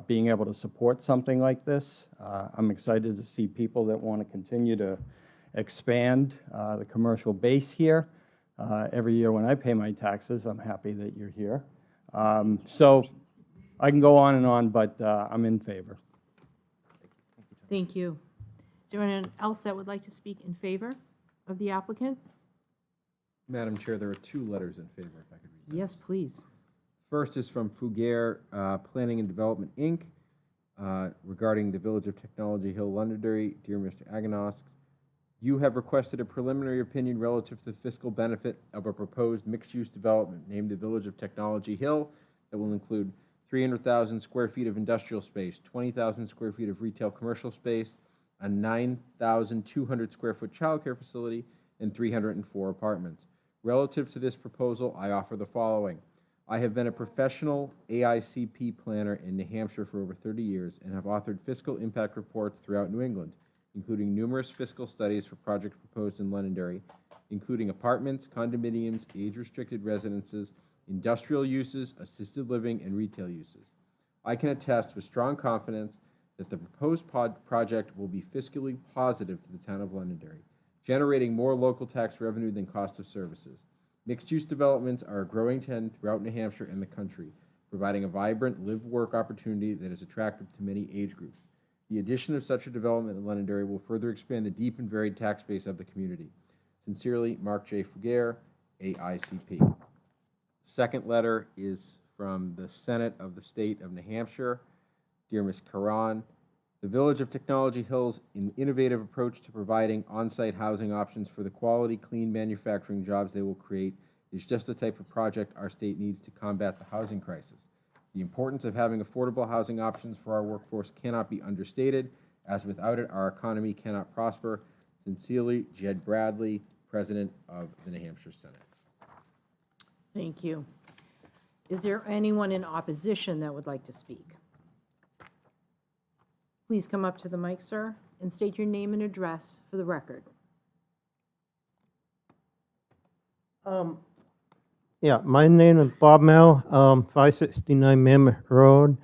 being able to support something like this. I'm excited to see people that want to continue to expand the commercial base here. Every year when I pay my taxes, I'm happy that you're here. So I can go on, but I'm in favor. Thank you. Is there anyone else that would like to speak in favor of the applicant? Madam Chair, there are 2 letters in favor, if I could read them. Yes, please. First is from Fugere Planning and Development, Inc., regarding the Village of Technology Hill, Londonderry. Dear Mr. Aganos, you have requested a preliminary opinion relative to the fiscal benefit of a proposed mixed-use development named the Village of Technology Hill that will include 300,000 square feet of industrial space, 20,000 square feet of retail commercial space, a 9,200 square foot childcare facility, and 304 apartments. Relative to this proposal, I offer the following. I have been a professional AICP planner in New Hampshire for over 30 years and have authored fiscal impact reports throughout New England, including numerous fiscal studies for projects proposed in Londonderry, including apartments, condominiums, age-restricted residences, industrial uses, assisted living, and retail uses. I can attest with strong confidence that the proposed project will be fiscally positive to the town of Londonderry, generating more local tax revenue than cost of services. Mixed-use developments are a growing trend throughout New Hampshire and the country, providing a vibrant live-work opportunity that is attractive to many age groups. The addition of such a development in Londonderry will further expand the deep and varied tax base of the community. Sincerely, Mark J. Fugere, AICP. Second letter is from the Senate of the State of New Hampshire. Dear Ms. Karan, the Village of Technology Hills, an innovative approach to providing on-site housing options for the quality, clean manufacturing jobs they will create, is just the type of project our state needs to combat the housing crisis. The importance of having affordable housing options for our workforce cannot be understated. as without it, our economy cannot prosper. Sincerely, Jed Bradley, President of the New Hampshire Senate. Thank you. Is there anyone in opposition that would like to speak? Please come up to the mic, sir, and state your name and address for the record. Yeah, my name is Bob Mel, 569 Mammoth Road.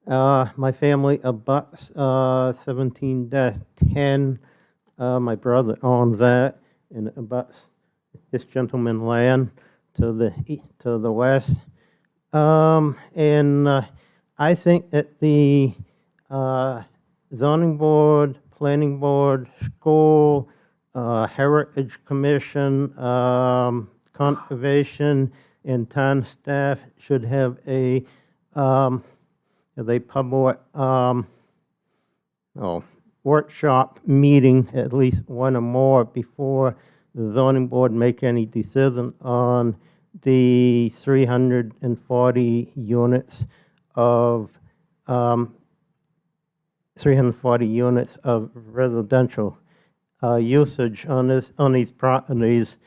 My family abuts 17-10. My brother owns that, and it abuts this gentleman land to the west. And I think that the zoning board, planning board, school, heritage commission, conservation, and town staff should have a public workshop meeting, at least one or more, before the zoning board make any decision on the 340 units of 340 units of residential usage on these properties.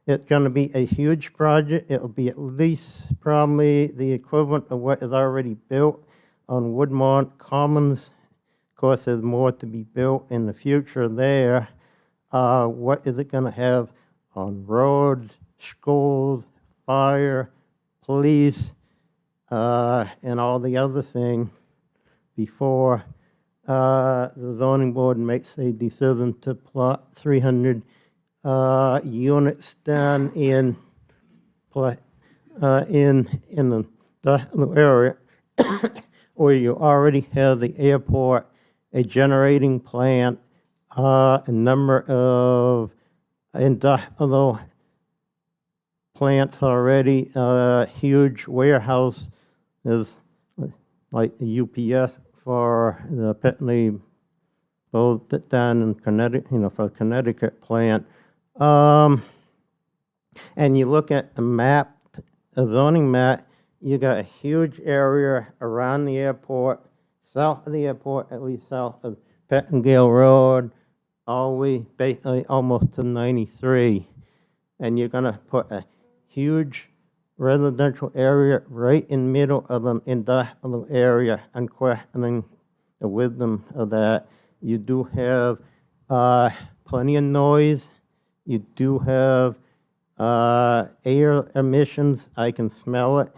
It's going to be a huge project. It'll be at least probably the equivalent of what is already built on Woodmont Commons. Of course, there's more to be built in the future there. What is it going to have on roads, schools, fire, police, and all the other things before the zoning board makes a decision to plot 300 units down in the area where you already have the airport, a generating plant, a number of industrial plants already, huge warehouse is like the UPS for the Pitney both down in Connecticut, for the Connecticut plant. And you look at the map, the zoning map, you got a huge area around the airport, south of the airport, at least south of Pettingale Road, all the way basically almost to 93. And you're going to put a huge residential area right in the middle of an industrial area, and questioning the wisdom of that. You do have plenty of noise. You do have air emissions. I can smell it.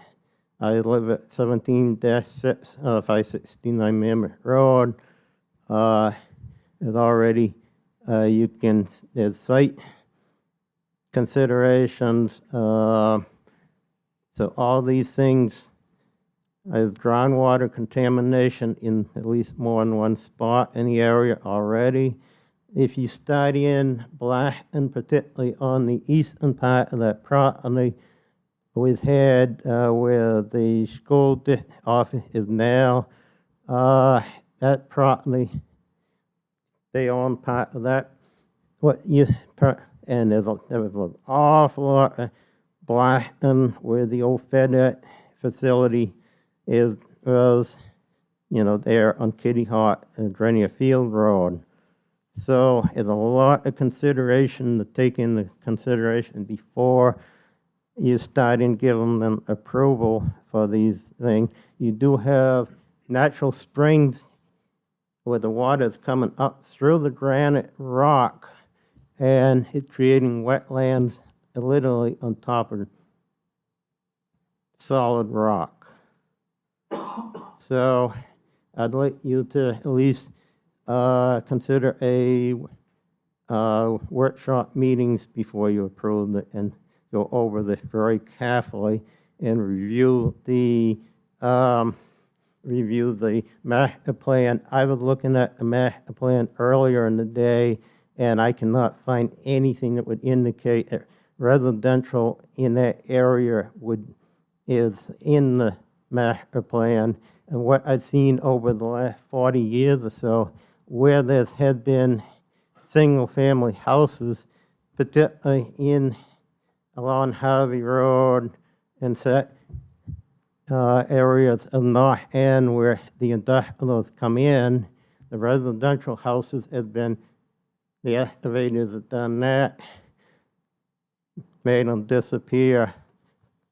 I live at 17-6, 569 Mammoth Road. There's already, there's site considerations. So all these things, there's groundwater contamination in at least more than one spot in the area already. If you study in Blackton, particularly on the eastern part of that property, we've had where the school office is now, that property, they own part of that. And there was an awful lot of Blackton where the old FedEx facility was, there on Kitty Hawk and Grenier Field Road. So there's a lot of consideration to take into consideration before you start and give them approval for these things. You do have natural springs where the water is coming up through the granite rock, and it's creating wetlands literally on top of solid rock. So I'd like you to at least consider a workshop meetings before you approve it, and go over this very carefully and review the master plan. I was looking at the master plan earlier in the day, and I cannot find anything that would indicate that residential in that area is in the master plan. And what I've seen over the last 40 years or so, where there has been single-family houses, particularly along Harvey Road and areas of North End where the industrials come in. The residential houses have been, the excavators have done that, made them disappear.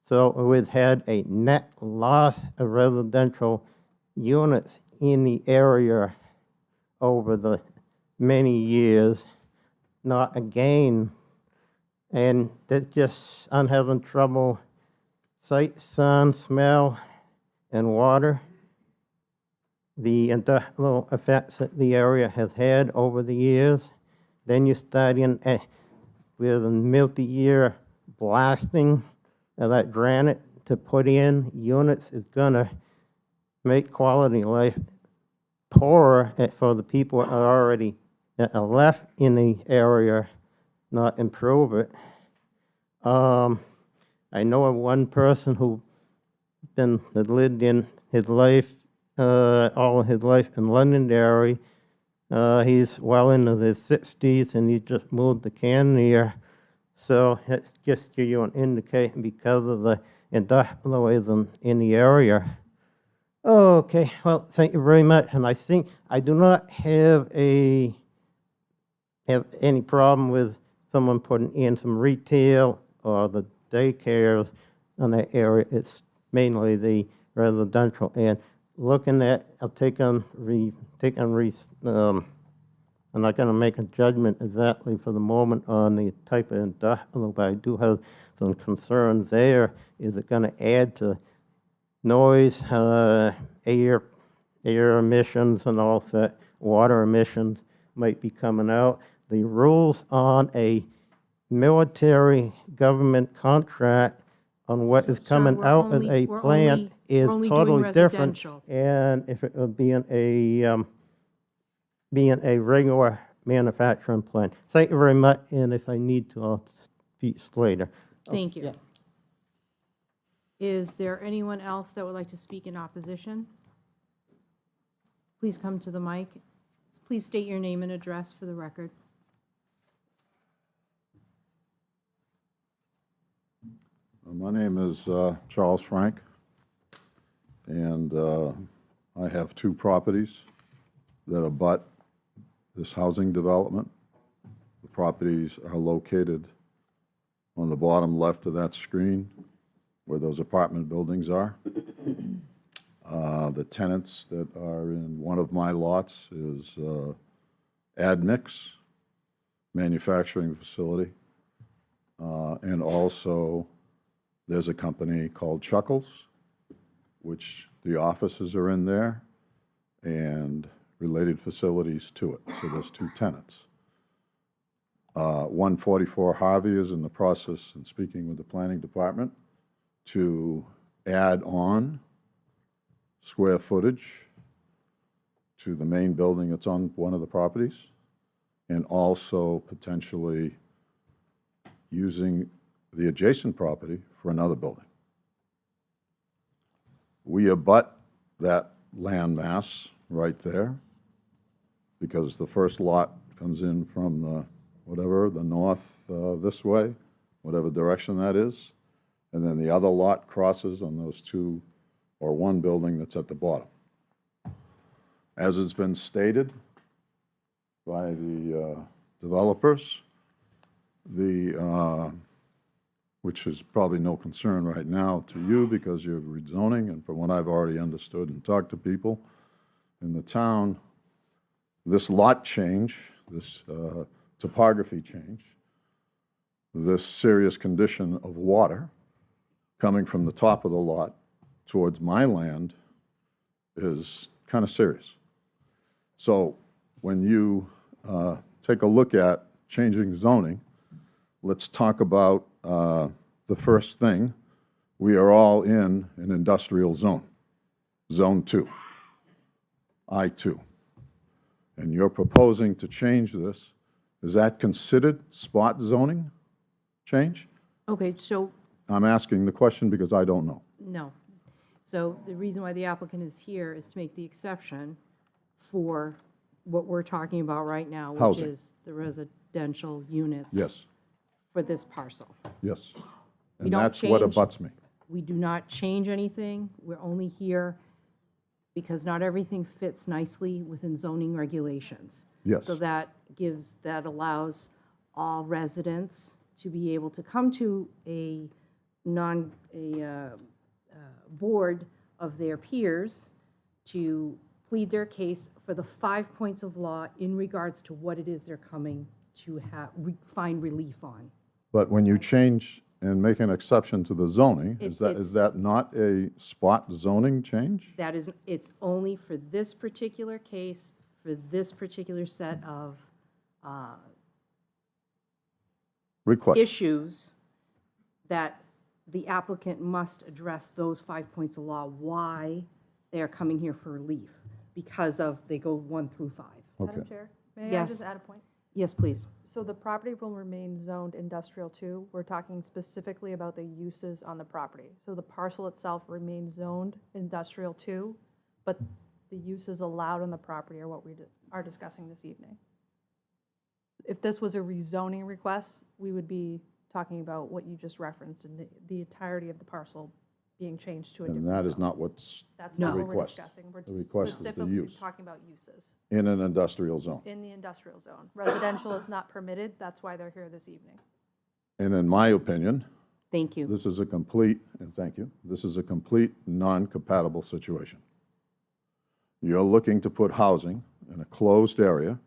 So we've had a net loss of residential units in the area over the many years, not a gain. And that's just, I'm having trouble sight, sound, smell, and water. The industrial effects that the area has had over the years. Then you start in with a multi-year blasting of that granite to put in units is gonna make quality of life poorer for the people who are already left in the area, not improve it. I know of one person who had lived in his life, all of his life in Londonderry. He's well into his 60s and he just moved to Canmere. So it's just give you an indication because of the industrialism in the area. Okay, well, thank you very much. And I think I do not have any problem with someone putting in some retail or the daycares in that area. It's mainly the residential. And looking at, I'm not going to make a judgment exactly for the moment on the type of industrial, but I do have some concerns there. Is it going to add to noise, air emissions, and all that? Water emissions might be coming out. The rules on a military government contract on what is coming we're out only- of a we're plant only- is we're only doing totally different. residential. And if it would be being a regular manufacturing plant. Thank you very much, and if I need to, I'll speak later. Thank you. Is there anyone else that would like to speak in opposition? Please come to the mic. Please state your name and address for the record. My name is Charles Frank, and I have two properties that abut this housing development. The properties are located on the bottom left of that screen where those apartment buildings are. The tenants that are in one of my lots is Admix manufacturing facility, and also there's a company called Chuckles, which the offices are in there, and related facilities to it. So there's two tenants. 144 Harvey is in the process and speaking with the planning department to add on square footage to the main building that's on one of the properties, and also potentially using the adjacent property for another building. We abut that land mass right there because the first lot comes in from the north this way, whatever direction that is, and then the other lot crosses on those two or one building that's at the bottom. As it's been stated by the developers, which is probably no concern right now to you because you're rezoning, and from what I've already understood and talked to people in the town, this lot change, this topography change, this serious condition of water coming from the top of the lot towards my land is kind of serious. So when you take a look at changing zoning, let's talk about the first thing. We are all in an industrial zone, Zone 2, I-2. And you're proposing to change this. Is that considered spot zoning change? Okay, so, I'm asking the question because I don't know. no. So the reason why the applicant is here is to make the exception for what we're talking about right now, which Housing. is the residential units. Yes, For this parcel. yes. We And don't that's what change- abuts me. We do not change anything. We're only here because not everything fits nicely within zoning regulations. Yes. So that allows all residents to be able to come to a board of their peers to plead their case for the 5 points of law in regards to what it is they're coming to find relief on. But when you change and make an exception to the zoning, is It's- that not a spot zoning change? That is, it's only for this particular case, for this particular set of Request. issues that the applicant must address those 5 points of law, why they are coming here for relief, because of, they go 1 through 5. Madam Okay. Chair, may I Yes. just add a point? Yes, please. So the property will remain zoned industrial 2. We're talking specifically about the uses on the property. So the parcel itself remains zoned industrial 2, but the uses allowed on the property are what we are discussing this evening. If this was a rezoning request, we would be talking about what you just referenced and the entirety of the parcel being changed to a different And that zone. is not what's That's the not what we're request. discussing. We're The request is the specifically use talking about uses in an industrial zone. in the industrial zone. Residential is not permitted. That's why they're here this evening. And in my opinion, Thank you. this is a complete, and thank you, this is a complete non-compatible situation. You're looking to put housing in a closed area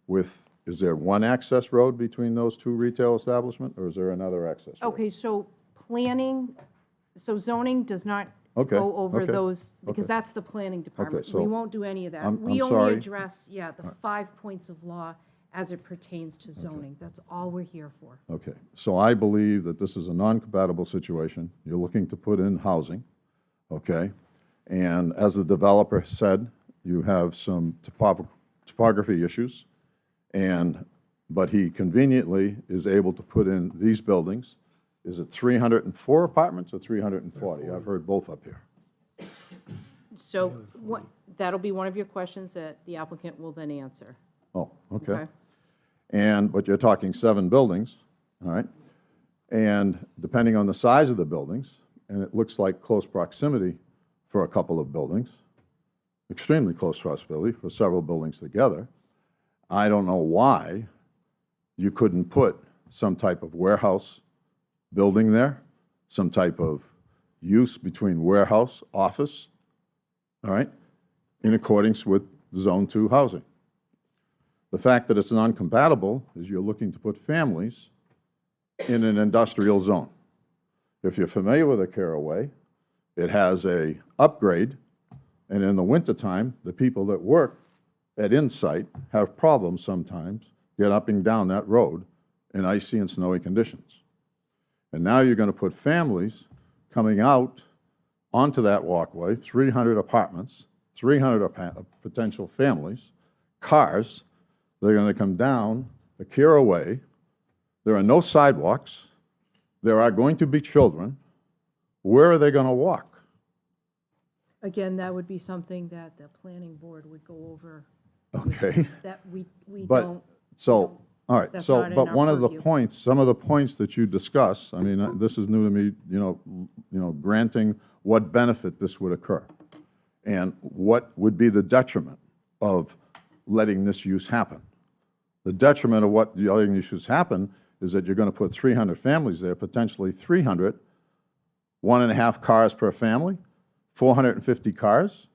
with, is there one access road between those two retail establishments, or is there another access road? Okay, so planning, so zoning does not Okay, go over okay, those, because okay. that's the planning department. so We won't do any of that. I'm We only sorry. address, the 5 points of law as it pertains to zoning. That's all we're here for. Okay, so I believe that this is a non-compatible situation. You're looking to put in housing, okay? And as the developer said, you have some topography issues, but he conveniently is able to put in these buildings. Is it 304 apartments or 340? I've heard both up here. So that'll be one of your questions that the applicant will then answer. Oh, okay. But you're talking 7 buildings, all right? And depending on the size of the buildings, and it looks like close proximity for a couple of buildings, extremely close proximity for several buildings together, I don't know why you couldn't put some type of warehouse building there, some type of use between warehouse, office, all right, in accordance with Zone 2 housing. The fact that it's non-compatible is you're looking to put families in an industrial zone. If you're familiar with a Caraway, it has a upgrade, and in the wintertime, the people that work at Insight have problems sometimes get up and down that road in icy and snowy conditions. And now you're going to put families coming out onto that walkway, 300 apartments, 300 potential families, cars. They're going to come down the Kira Way. There are no sidewalks. There are going to be children. Where are they going to walk? Again, that would be something that the planning board would go over. Okay. That we But, don't. so, all right, that's so, not in but our one of the purview. points, some of the points that you discuss, I mean, this is new to me, granting what benefit this would occur, and what would be the detriment of letting this use happen. The detriment of what letting this use happen is that you're going to put 300 families there, potentially 300, 1.5 cars per family, 450 cars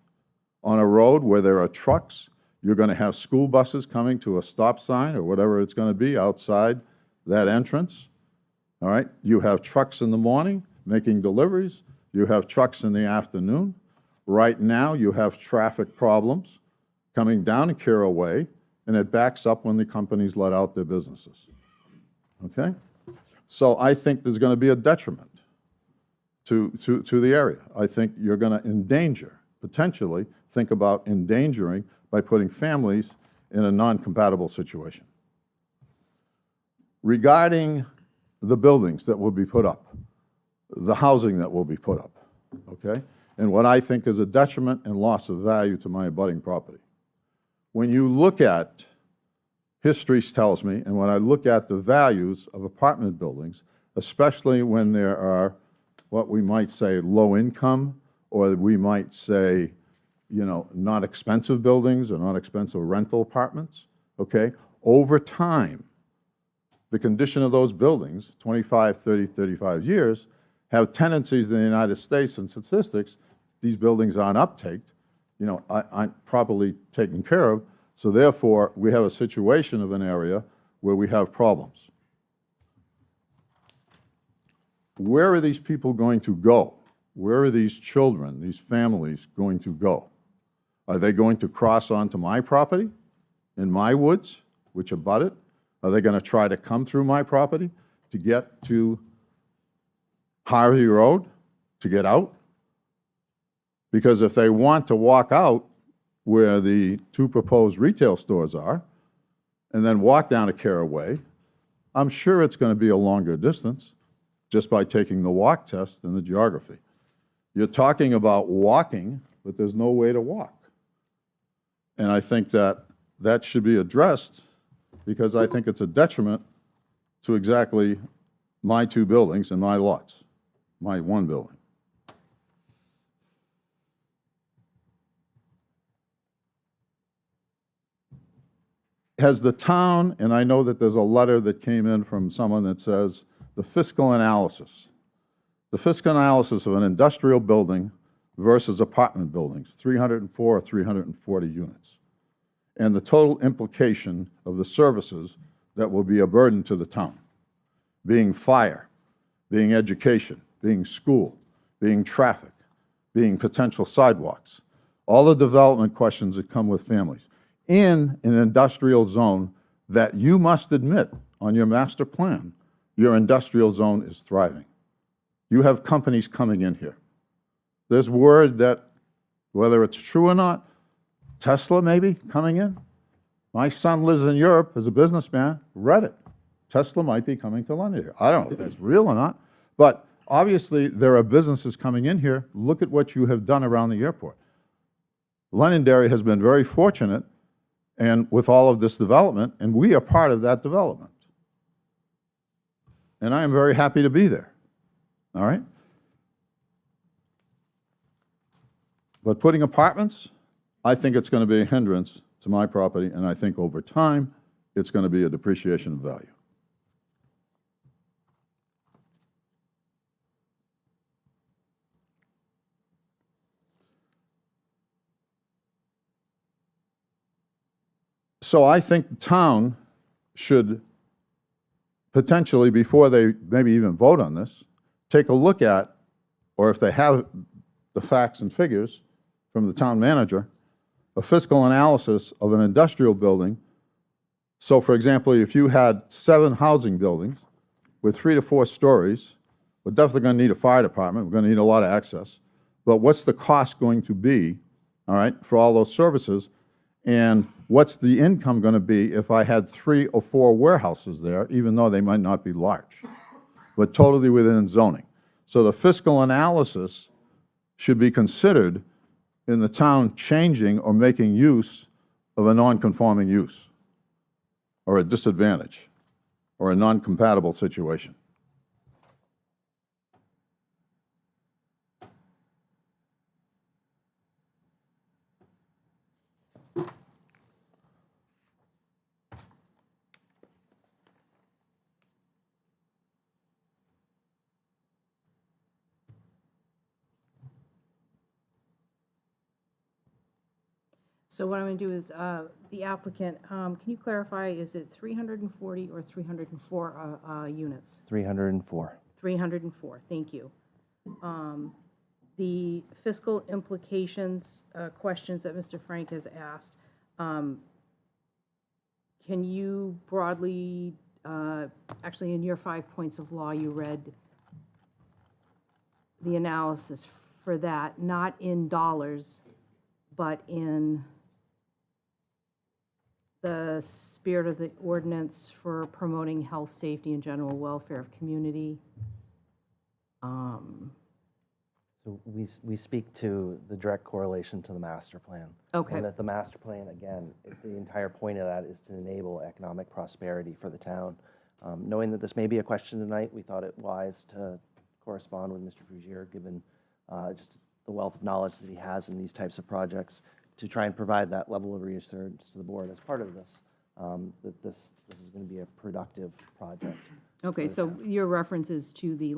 on a road where there are trucks. You're going to have school buses coming to a stop sign or whatever it's going to be outside that entrance. All right? You have trucks in the morning making deliveries. You have trucks in the afternoon. Right now, you have traffic problems coming down Kira Way, and it backs up when the companies let out their businesses. Okay? So I think there's going to be a detriment to the area. I think you're going to endanger, potentially think about endangering by putting families in a non-compatible situation. Regarding the buildings that will be put up, the housing that will be put up, okay, and what I think is a detriment and loss of value to my abutting property. When you look at, history tells me, and when I look at the values of apartment buildings, especially when there are what we might say low income, or we might say, you know, not expensive buildings or not expensive rental apartments, okay? Over time, the condition of those buildings, 25, 30, 35 years, have tendencies in the United States and statistics, these buildings aren't uptaked, you know, aren't properly taken care of, so therefore, we have a situation of an area where we have problems. Where are these people going to go? Where are these children, these families going to go? Are they going to cross onto my property in my woods, which abut it? Are they going to try to come through my property to get to Harvey Road, to get out? Because if they want to walk out where the two proposed retail stores are, and then walk down a Caraway, I'm sure it's going to be a longer distance just by taking the walk test and the geography. You're talking about walking, but there's no way to walk. And I think that that should be addressed because I think it's a detriment to exactly my two buildings and my lots, my one building. Has the town, and I know that there's a letter that came in from someone that says, the fiscal analysis of an industrial building versus apartment buildings, 304 or 340 units, and the total implication of the services that will be a burden to the town, being fire, being education, being school, being traffic, being potential sidewalks, all the development questions that come with families, in an industrial zone that you must admit on your master plan, your industrial zone is thriving. You have companies coming in here. There's word that, whether it's true or not, Tesla maybe coming in. My son lives in Europe as a businessman, read it. Tesla might be coming to London here. I don't know if that's real or not, but obviously there are businesses coming in here. Look at what you have done around the airport. Londonderry has been very fortunate and with all of this development, and we are part of that development. And I am very happy to be there, all right? But putting apartments, I think it's going to be a hindrance to my property, and I think over time, it's going to be a depreciation of value. So I think the town should potentially, before they maybe even vote on this, take a look at, or if they have the facts and figures from the town manager, a fiscal analysis of an industrial building. So for example, if you had 7 housing buildings with 3 to 4 stories, we're definitely going to need a fire department, we're going to need a lot of access, but what's the cost going to be, all right, for all those services? And what's the income going to be if I had 3 or 4 warehouses there, even though they might not be large, but totally within zoning? So the fiscal analysis should be considered in the town changing or making use of a non-conforming use, or a disadvantage, or a non-compatible situation. So what I'm going to do is, the applicant, can you clarify, is it 340 or 304 units? 304. 304, thank you. The fiscal implications questions that Mr. Frank has asked, can you broadly, actually in your 5 points of law, you read the analysis for that, not in dollars, but in the spirit of the ordinance for promoting health, safety, and general welfare of community. So we speak to the direct correlation to the master plan. Okay. And that the master plan, again, the entire point of that is to enable economic prosperity for the town. Knowing that this may be a question tonight, we thought it wise to correspond with Mr. Frugier, given just the wealth of knowledge that he has in these types of projects, to try and provide that level of reassurance to the board as part of this, that this is going to be a productive project. Okay, so your reference is to the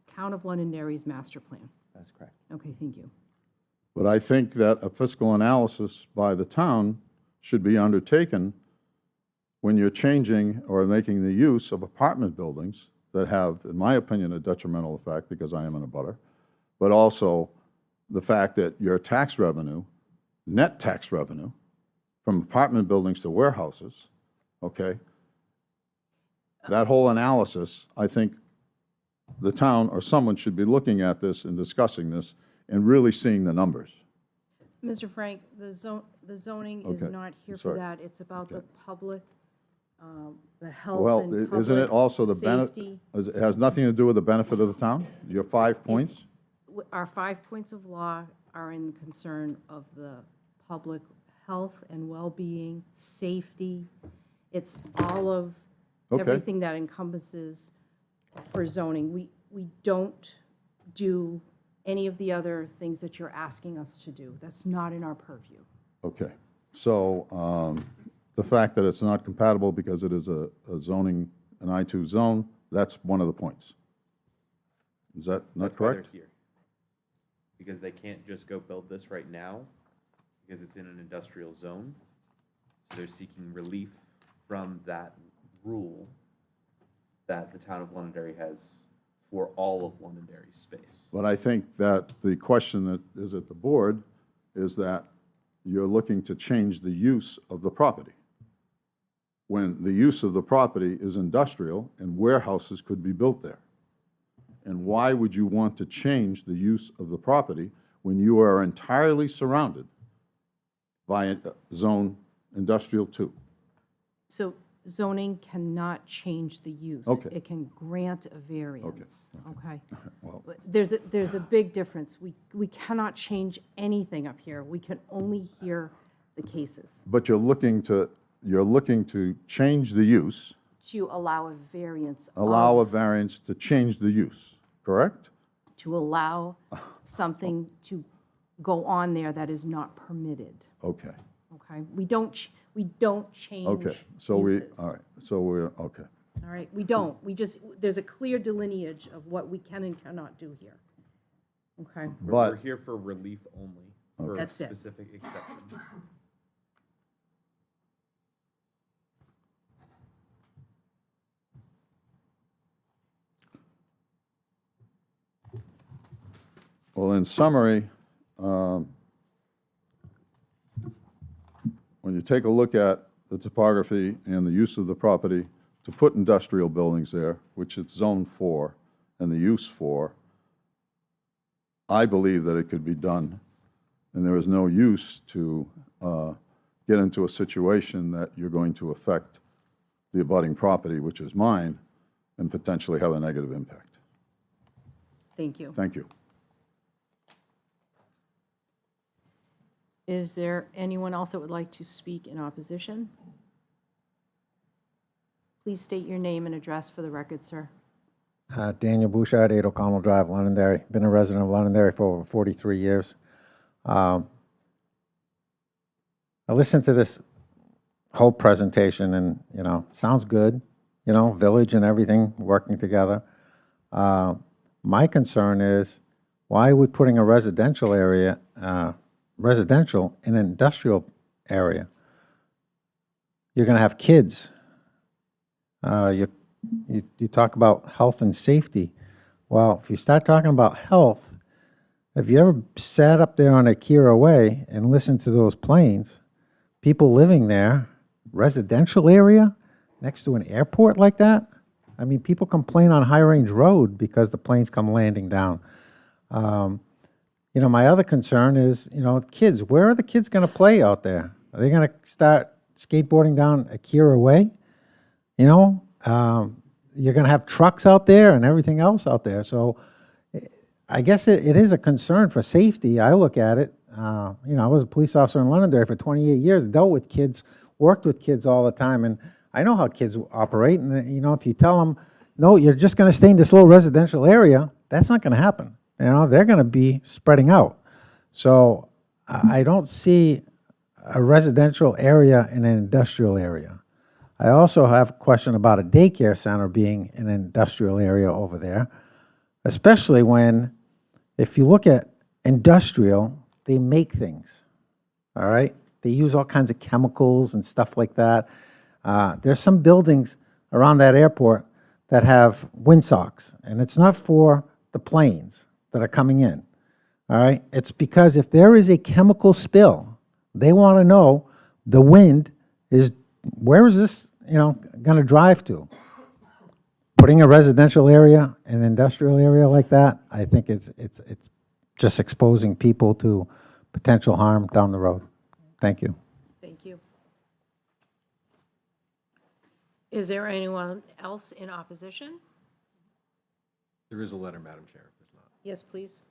Town of Londonderry's master plan. That's correct. Okay, thank you. But I think that a fiscal analysis by the town should be undertaken when you're changing or making the use of apartment buildings that have, in my opinion, a detrimental effect, because I am in a butter, but also the fact that your tax revenue, net tax revenue, from apartment buildings to warehouses, okay? That whole analysis, I think the town or someone should be looking at this and discussing this and really seeing the numbers. Mr. Frank, the zoning is Okay, not here for sorry. that. It's about the public, the health Well, and isn't it public also the benefit, safety. it has nothing to do with the benefit of the town? Your 5 points? Our 5 points of law are in concern of the public health and well-being, safety. It's all of Okay. everything that encompasses for zoning. We don't do any of the other things that you're asking us to do. That's not in our purview. Okay, so the fact that it's not compatible because it is a zoning, an I-2 zone, that's one of the points. Is that not That's why they're correct? here. Because they can't just go build this right now, because it's in an industrial zone. So they're seeking relief from that rule that the town of Londonderry has for all of Londonderry's space. But I think that the question that is at the board is that you're looking to change the use of the property, when the use of the property is industrial and warehouses could be built there. And why would you want to change the use of the property when you are entirely surrounded by a zone industrial 2? So zoning cannot change the use. Okay. It can grant a variance, okay? Well, There's a big difference. We cannot change anything up here. We can only hear the cases but you're looking to change the use, to allow a variance. allow a of- variance to change the use, correct? To allow something to go on there that is not permitted, Okay, okay? We don't change okay, so we, uses. all right, so we're, okay. All right, we don't. We just, there's a clear delineage of what we can and cannot do here. Okay? We're But, here for relief only, for That's it. specific exceptions. well, in summary, when you take a look at the topography and the use of the property to put industrial buildings there, which it's Zone 4 and the use for, I believe that it could be done, and there is no use to get into a situation that you're going to affect the abutting property, which is mine, and potentially have a negative impact. Thank you. Thank you. Is there anyone else that would like to speak in opposition? Please state your name and address for the record, sir. Daniel Bouchard, 8 O'Connell Drive, Londonderry. Been a resident of Londonderry for over 43 years. I listened to this whole presentation and, sounds good, village and everything working together. My concern is, why are we putting a residential area, residential in an industrial area? You're going to have kids. You talk about health and safety. Well, if you start talking about health, have you ever sat up there on Akira Way and listened to those planes? People living there, residential area, next to an airport like that? I mean, people complain on High Range Road because the planes come landing down. My other concern is, kids. Where are the kids going to play out there? Are they going to start skateboarding down Akira Way? You're going to have trucks out there and everything else out there. So I guess it is a concern for safety. I look at it. I was a police officer in Londonderry for 28 years, dealt with kids, worked with kids all the time, and I know how kids operate. And, if you tell them, no, you're just going to stay in this little residential area, that's not going to happen. You know, they're going to be spreading out. So I don't see a residential area in an industrial area. I also have a question about a daycare center being in an industrial area over there, especially when, if you look at industrial, they make things, all right? They use all kinds of chemicals and stuff like that. There's some buildings around that airport that have windsocks, and it's not for the planes that are coming in, all right? It's because if there is a chemical spill, they want to know the wind is, where is this, going to drive to? Putting a residential area in an industrial area like that, I think it's just exposing people to potential harm down the road. Thank you. Thank you. Is there anyone else in opposition? There is a letter, Madam Chair, if there's not. Yes, please.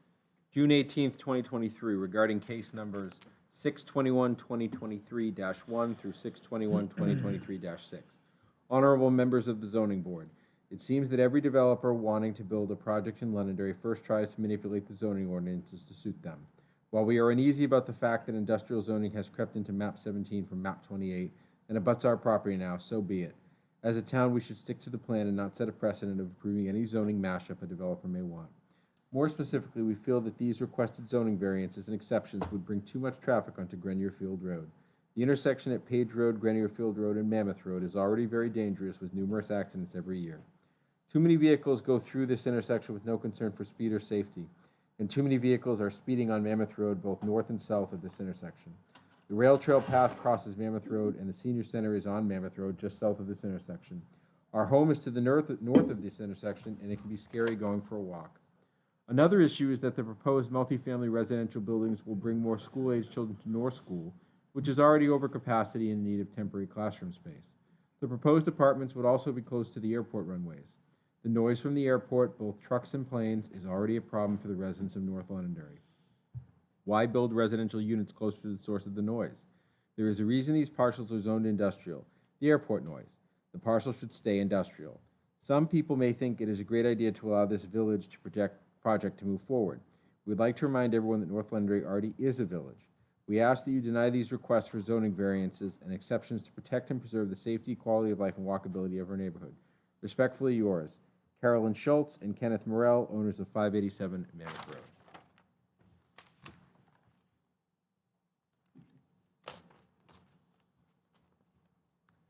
June 18th, 2023, regarding case numbers 621-2023-1 through 621-2023-6. Honorable members of the Zoning Board, it seems that every developer wanting to build a project in Londonderry first tries to manipulate the zoning ordinances to suit them. While we are uneasy about the fact that industrial zoning has crept into map 17 from map 28 and abuts our property now, so be it. As a town, we should stick to the plan and not set a precedent of approving any zoning mashup a developer may want. More specifically, we feel that these requested zoning variances and exceptions would bring too much traffic onto Grenier Field Road. The intersection at Page Road, Grenier Field Road, and Mammoth Road is already very dangerous with numerous accidents every year. Too many vehicles go through this intersection with no concern for speed or safety, and too many vehicles are speeding on Mammoth Road both north and south of this intersection. The rail trail path crosses Mammoth Road, and the senior center is on Mammoth Road just south of this intersection. Our home is to the north of this intersection, and it can be scary going for a walk. Another issue is that the proposed multifamily residential buildings will bring more school-aged children to North School, which is already over capacity and in need of temporary classroom space. The proposed apartments would also be close to the airport runways. The noise from the airport, both trucks and planes, is already a problem for the residents of North Londonderry. Why build residential units close to the source of the noise? There is a reason these parcels are zoned industrial, the airport noise. The parcel should stay industrial. Some people may think it is a great idea to allow this village to project to move forward. We'd like to remind everyone that North Londonderry already is a village. We ask that you deny these requests for zoning variances and exceptions to protect and preserve the safety, quality of life, and walkability of our neighborhood. Respectfully yours, Carolyn Schultz and Kenneth Morrell, owners of 587 Mammoth Road.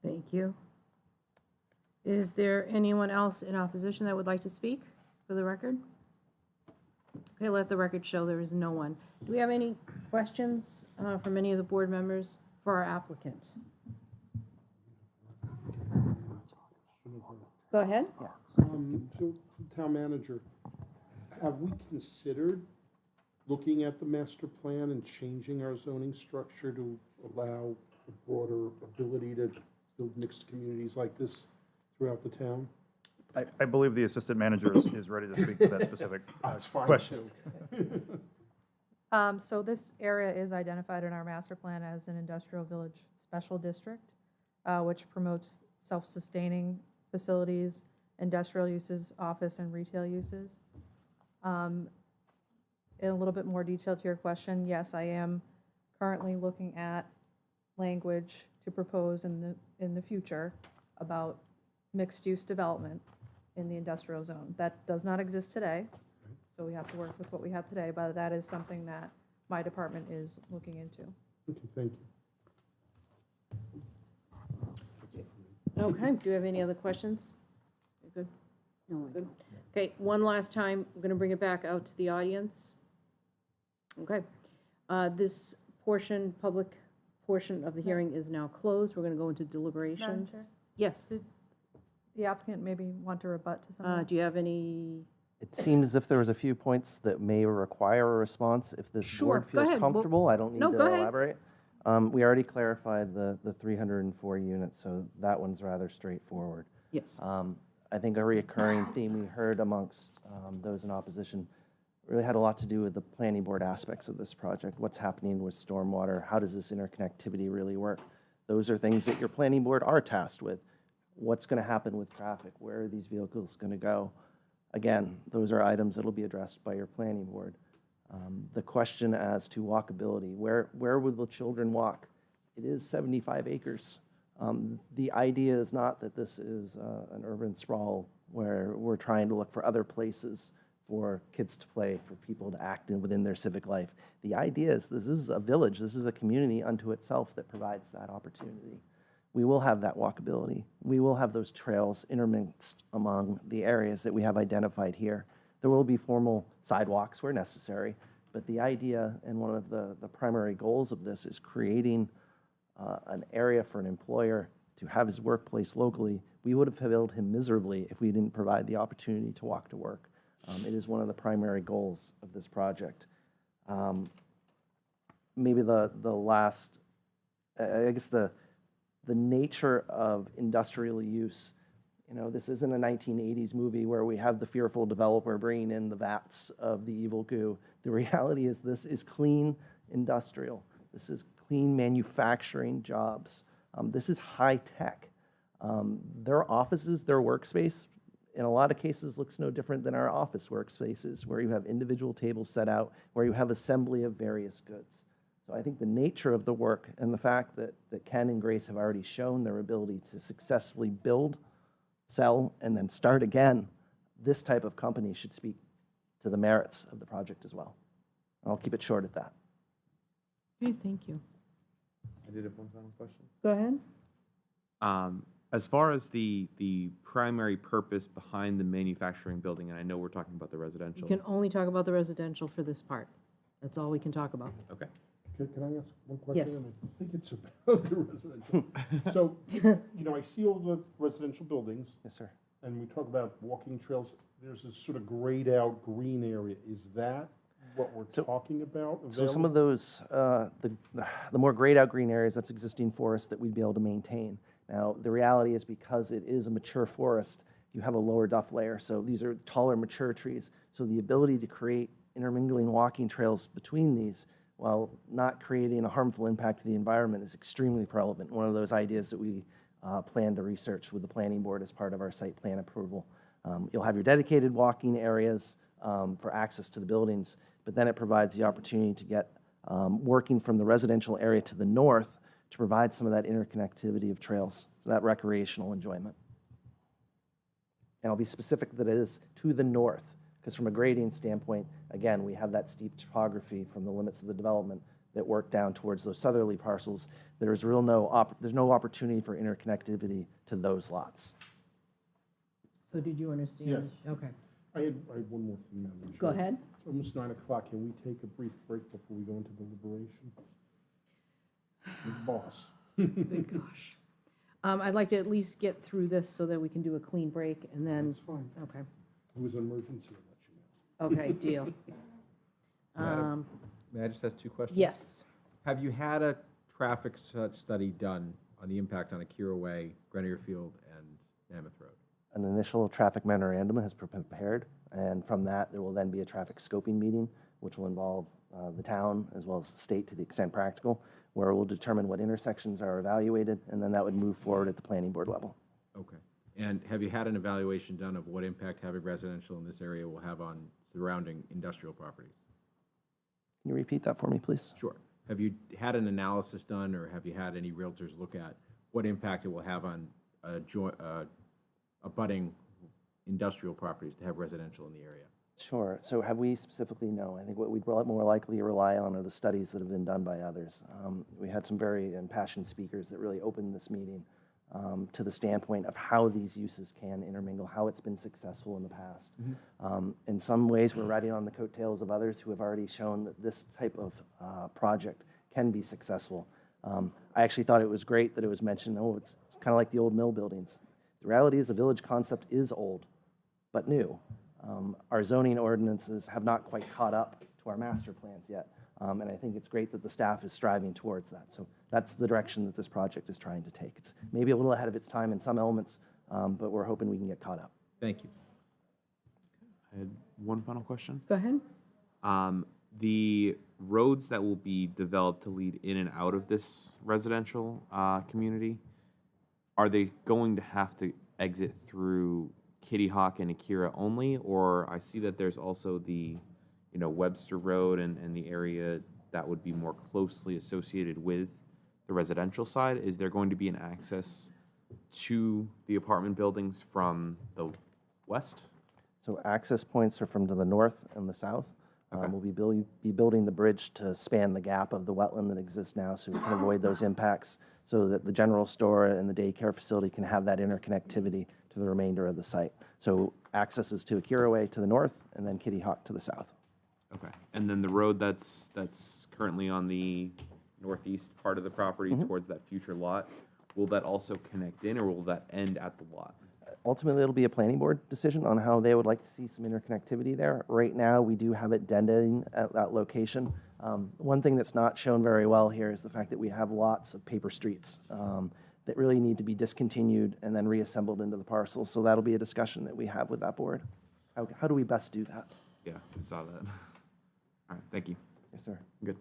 Thank you. Is there anyone else in opposition that would like to speak for the record? Okay, let the record show there is no one. Do we have any questions from any of the board members for our applicant? Go ahead. So, Town Manager, have we considered looking at the master plan and changing our zoning structure to allow a broader ability to build mixed communities like this throughout the town? I believe the assistant manager is ready to speak to that specific question. So this area is identified in our master plan as an industrial village special district, which promotes self-sustaining facilities, industrial uses, office and retail uses. In a little bit more detail to your question, yes, I am currently looking at language to propose in the future about mixed-use development in the industrial zone. That does not exist today, so we have to work with what we have today, but that is something that my department is looking into. Okay, thank you. Okay, do you have any other questions? You're good? No. Good. Okay, one last time, I'm going to bring it back out to the audience. Okay. This public portion of the hearing is now closed. We're going to go into deliberations. Chair? Yes. The applicant maybe want to rebut to something? Do you have any? It seems as if there was a few points that may require a response. If this Sure, board go feels ahead. comfortable, I don't need No, to go ahead. elaborate. We already clarified the 304 units, so that one's rather straightforward. Yes. I think a recurring theme we heard amongst those in opposition really had a lot to do with the planning board aspects of this project. What's happening with stormwater? How does this interconnectivity really work? Those are things that your planning board are tasked with. What's going to happen with traffic? Where are these vehicles going to go? Again, those are items that will be addressed by your planning board. The question as to walkability, where will the children walk? It is 75 acres. The idea is not that this is an urban sprawl where we're trying to look for other places for kids to play, for people to act in within their civic life. The idea is this is a village, this is a community unto itself that provides that opportunity. We will have that walkability. We will have those trails intermixed among the areas that we have identified here. There will be formal sidewalks where necessary, but the idea and one of the primary goals of this is creating an area for an employer to have his workplace locally. We would have failed him miserably if we didn't provide the opportunity to walk to work. It is one of the primary goals of this project. Maybe the last, I guess the nature of industrial use. You know, this isn't a 1980s movie where we have the fearful developer bringing in the vats of the evil goo. The reality is this is clean industrial. This is clean manufacturing jobs. This is high tech. Their offices, their workspace, in a lot of cases looks no different than our office workspaces, where you have individual tables set out, where you have assembly of various goods. So I think the nature of the work and the fact that Ken and Grace have already shown their ability to successfully build, sell, and then start again, this type of company should speak to the merits of the project as well. I'll keep it short at that. Okay, thank you. I did have one final question. Go ahead. As far as the primary purpose behind the manufacturing building, and I know we're talking about the We residential. can only talk about the residential for this part. That's all we can talk about. Okay. Can I ask one question? Yes. And I think it's about the residential. So, you know, I see all the residential buildings. Yes, sir. And we talk about walking trails. There's this sort of grayed out green area. Is that what we're talking about? So some of those, the more grayed out green areas, that's existing forest that we'd be able to maintain. Now, the reality is because it is a mature forest, you have a lower duff layer. So these are taller, mature trees. So the ability to create intermingling walking trails between these, while not creating a harmful impact to the environment, is extremely relevant. One of those ideas that we plan to research with the planning board as part of our site plan approval. You'll have your dedicated walking areas for access to the buildings, but then it provides the opportunity to get working from the residential area to the north to provide some of that interconnectivity of trails, so that recreational enjoyment. And I'll be specific that it is to the north, because from a grading standpoint, again, we have that steep topography from the limits of the development that work down towards those southerly parcels. There's no opportunity for interconnectivity to those lots. So did you understand? Yes. Okay. I had one more thing, Madam Chair. Go ahead. It's almost 9 o'clock. Can we take a brief break before we go into deliberation? Big boss. Good gosh. I'd like to at least get through this so that we can do a clean break and then. That's fine. Okay. It was an emergency, I'll let you know. Okay, deal. May I just ask two questions? Yes. Have you had a traffic study done on the impact on Akira Way, Grenier Field, and Mammoth Road? An initial traffic memorandum has been prepared, and from that, there will then be a traffic scoping meeting, which will involve the town as well as the state to the extent practical, where we'll determine what intersections are evaluated, and then that would move forward at the planning board level. Okay. And have you had an evaluation done of what impact having residential in this area will have on surrounding industrial properties? Can you repeat that for me, please? Sure. Have you had an analysis done, or have you had any realtors look at what impact it will have on abutting industrial properties to have residential in the area? Sure. So have we specifically? No. I think what we'd more likely rely on are the studies that have been done by others. We had some very impassioned speakers that really opened this meeting to the standpoint of how these uses can intermingle, how it's been successful in the past. In some ways, we're riding on the coattails of others who have already shown that this type of project can be successful. I actually thought it was great that it was mentioned, it's kind of like the old mill buildings. The reality is the village concept is old, but new. Our zoning ordinances have not quite caught up to our master plans yet. And I think it's great that the staff is striving towards that. So that's the direction that this project is trying to take. It's maybe a little ahead of its time in some elements, but we're hoping we can get caught up. Thank you. I had one final question. Go ahead. The roads that will be developed to lead in and out of this residential community, are they going to have to exit through Kitty Hawk and Akira only? Or I see that there's also the, Webster Road and the area that would be more closely associated with the residential side. Is there going to be an access to the apartment buildings from the west? So access points are from to the north and the south. We'll be building the bridge to span the gap of the wetland that exists now, so we can avoid those impacts, so that the general store and the daycare facility can have that interconnectivity to the remainder of the site. So access is to Akira Way to the north, and then Kitty Hawk to the south. Okay, and then the road that's currently on the northeast part of the property towards that future lot, will that also connect in, or will that end at the lot? Ultimately, it'll be a planning board decision on how they would like to see some interconnectivity there. Right now, we do have it dented at that location. One thing that's not shown very well here is the fact that we have lots of paper streets that really need to be discontinued and then reassembled into the parcels. So that'll be a discussion that we have with that board. How do we best do that? Yeah, I saw that. All right, thank you. Yes, sir. Good.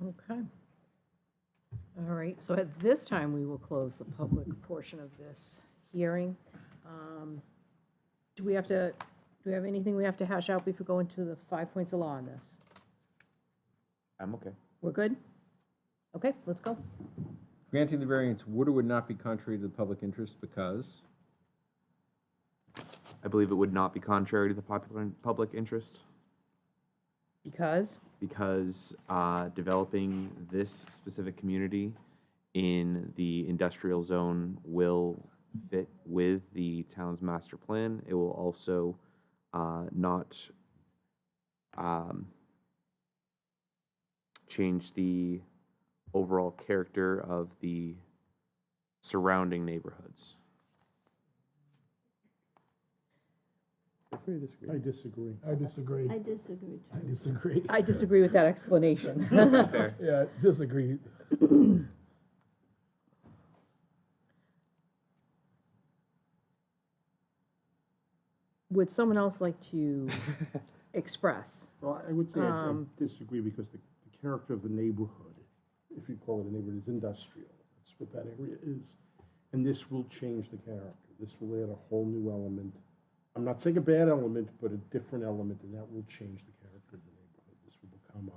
Okay. All right, so at this time, we will close the public portion of this hearing. Do we have anything we have to hash out before we go into the 5 points of law on this? I'm okay. We're good? Okay, let's go. Granting the variance would or would not be contrary to the public interest because I believe it would not be contrary to the public interest. Because? Because developing this specific community in the industrial zone will fit with the town's master plan. It will also not change the overall character of the surrounding neighborhoods. I disagree. I disagree. I disagree too. I disagree. I disagree with that explanation. Fair. Yeah, disagree. Would someone else like to express? Well, I would say I disagree because the character of the neighborhood, if you call it a neighborhood, is industrial. That's what that area is. And this will change the character. This will add a whole new element. I'm not saying a bad element, but a different element, and that will change the character of the neighborhood. This will become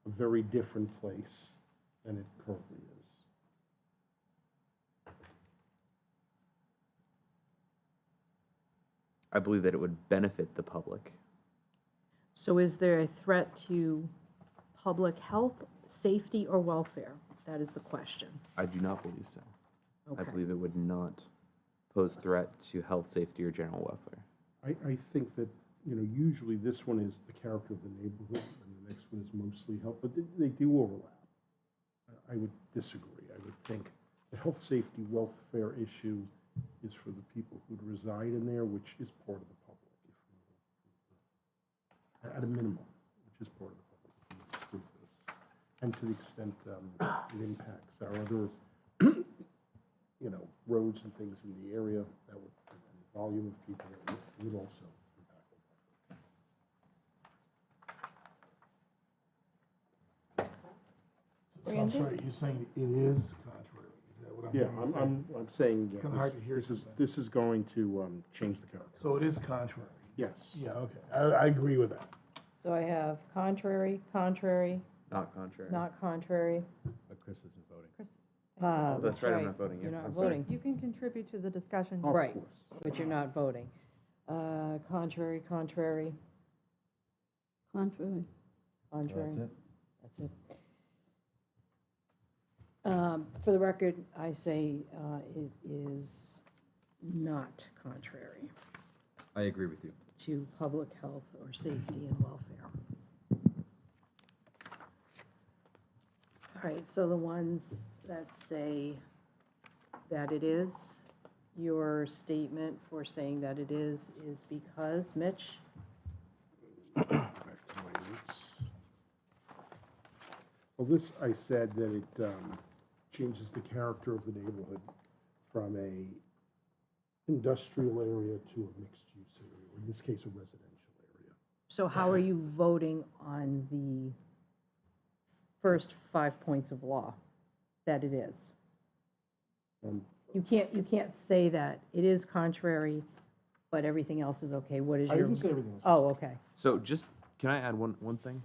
a very different place than it currently is. I believe that it would benefit the public. So is there a threat to public health, safety, or welfare? That is the question. I do not believe so. I Okay. believe it would not pose threat to health, safety, or general welfare. I think that, usually this one is the character of the neighborhood, and the next one is mostly health, but they do overlap. I would disagree. I would think the health, safety, welfare issue is for the people who'd reside in there, which is part of the public, at a minimum, which is part of the public, if we approve this. And to the extent it impacts our other, roads and things in the area, that would, and the volume of people, that would also impact the So I'm sorry, you're saying it is contrary? Is that what I'm Yeah, hearing you say? I'm saying It's kinda hard to hear something. this is going to change the character. So it is contrary? Yes. Yeah, okay. I agree with that. So I have contrary, contrary, Not contrary. not contrary. but Chris isn't voting. Oh, that's right, I'm not voting, You're yeah. not I'm sorry. voting, You can contribute to the discussion. Of Right. course. but you're not voting. Contrary, contrary, Contrary. contrary. That's it. That's it. For the record, I say it is not contrary I agree with you. to public health or safety and welfare. All right, so the ones that say that it is, your statement for saying that it is because, Mitch? Back to my notes. Well, this, I said that it changes the character of the neighborhood from a industrial area to a mixed-use area, or in this case, a residential area. So how are you voting on the first 5 points of law, that it is? You can't say that. It is contrary, but everything else is okay. What is I your? didn't say everything was. Oh, okay. So just, can I add one thing?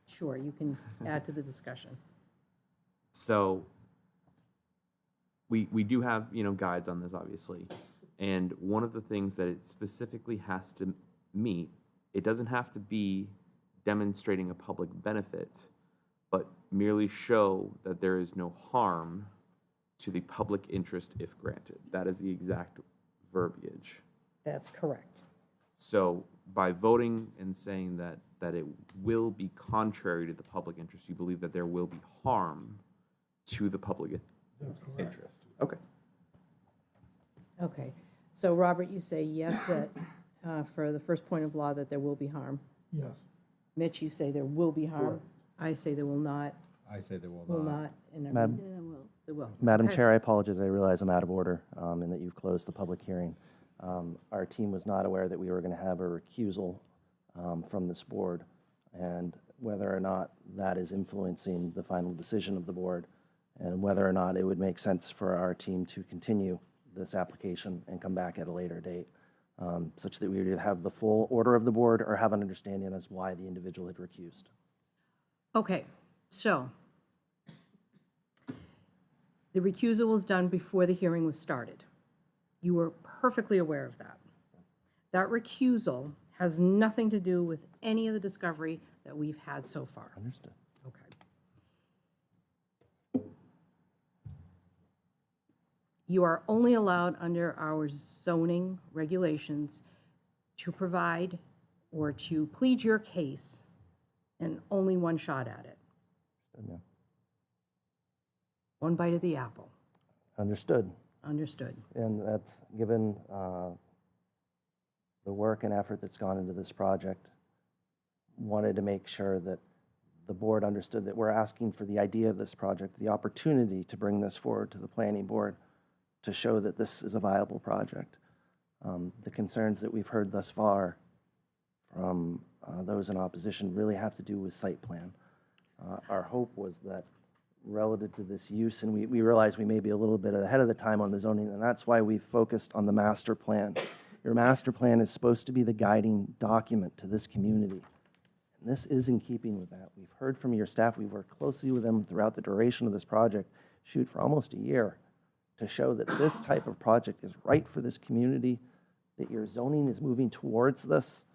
Sure, you can add to the discussion. So we do have, guides on this, obviously. And one of the things that it specifically has to meet, it doesn't have to be demonstrating a public benefit, but merely show that there is no harm to the public interest if granted. That is the exact verbiage. That's correct. So by voting and saying that it will be contrary to the public interest, you believe that there will be harm to the public interest. Okay. Okay. So Robert, you say yes that, for the first point of law, that there will be harm. Yes. Mitch, you say there will be harm. I say there will not. I say there will Not. And Madam- there will. Madam Okay. Chair, I apologize. I realize I'm out of order and that you've closed the public hearing. Our team was not aware that we were going to have a recusal from this board, and whether or not that is influencing the final decision of the board, and whether or not it would make sense for our team to continue this application and come back at a later date, such that we would have the full order of the board or have an understanding as why the individual had recused. Okay, so the recusal was done before the hearing was started. You were perfectly aware of that. That recusal has nothing to do with any of the discovery that we've had so far. Understood. Okay. You are only allowed under our zoning regulations to provide or to plead your case and only one shot at it. Understood, One bite of the apple. Understood. Understood. And that's given the work and effort that's gone into this project. Wanted to make sure that the board understood that we're asking for the idea of this project, the opportunity to bring this forward to the planning board to show that this is a viable project. The concerns that we've heard thus far from those in opposition really have to do with site plan. Our hope was that relative to this use, and we realize we may be a little bit ahead of the time on the zoning, and that's why we focused on the master plan. Your master plan is supposed to be the guiding document to this community. And this is in keeping with that. We've heard from your staff, we've worked closely with them throughout the duration of this project, shoot for almost a year, to show that this type of project is right for this community, that your zoning is moving towards this.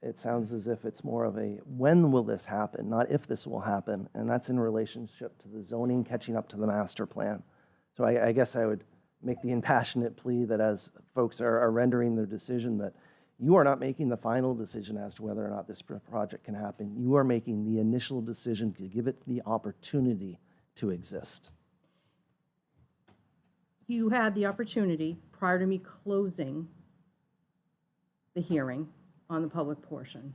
It sounds as if it's more of a when will this happen, not if this will happen, and that's in relationship to the zoning catching up to the master plan. So I guess I would make the impassionate plea that as folks are rendering their decision, that you are not making the final decision as to whether or not this project can happen. You are making the initial decision to give it the opportunity to exist. You had the opportunity, prior to me closing the hearing on the public portion,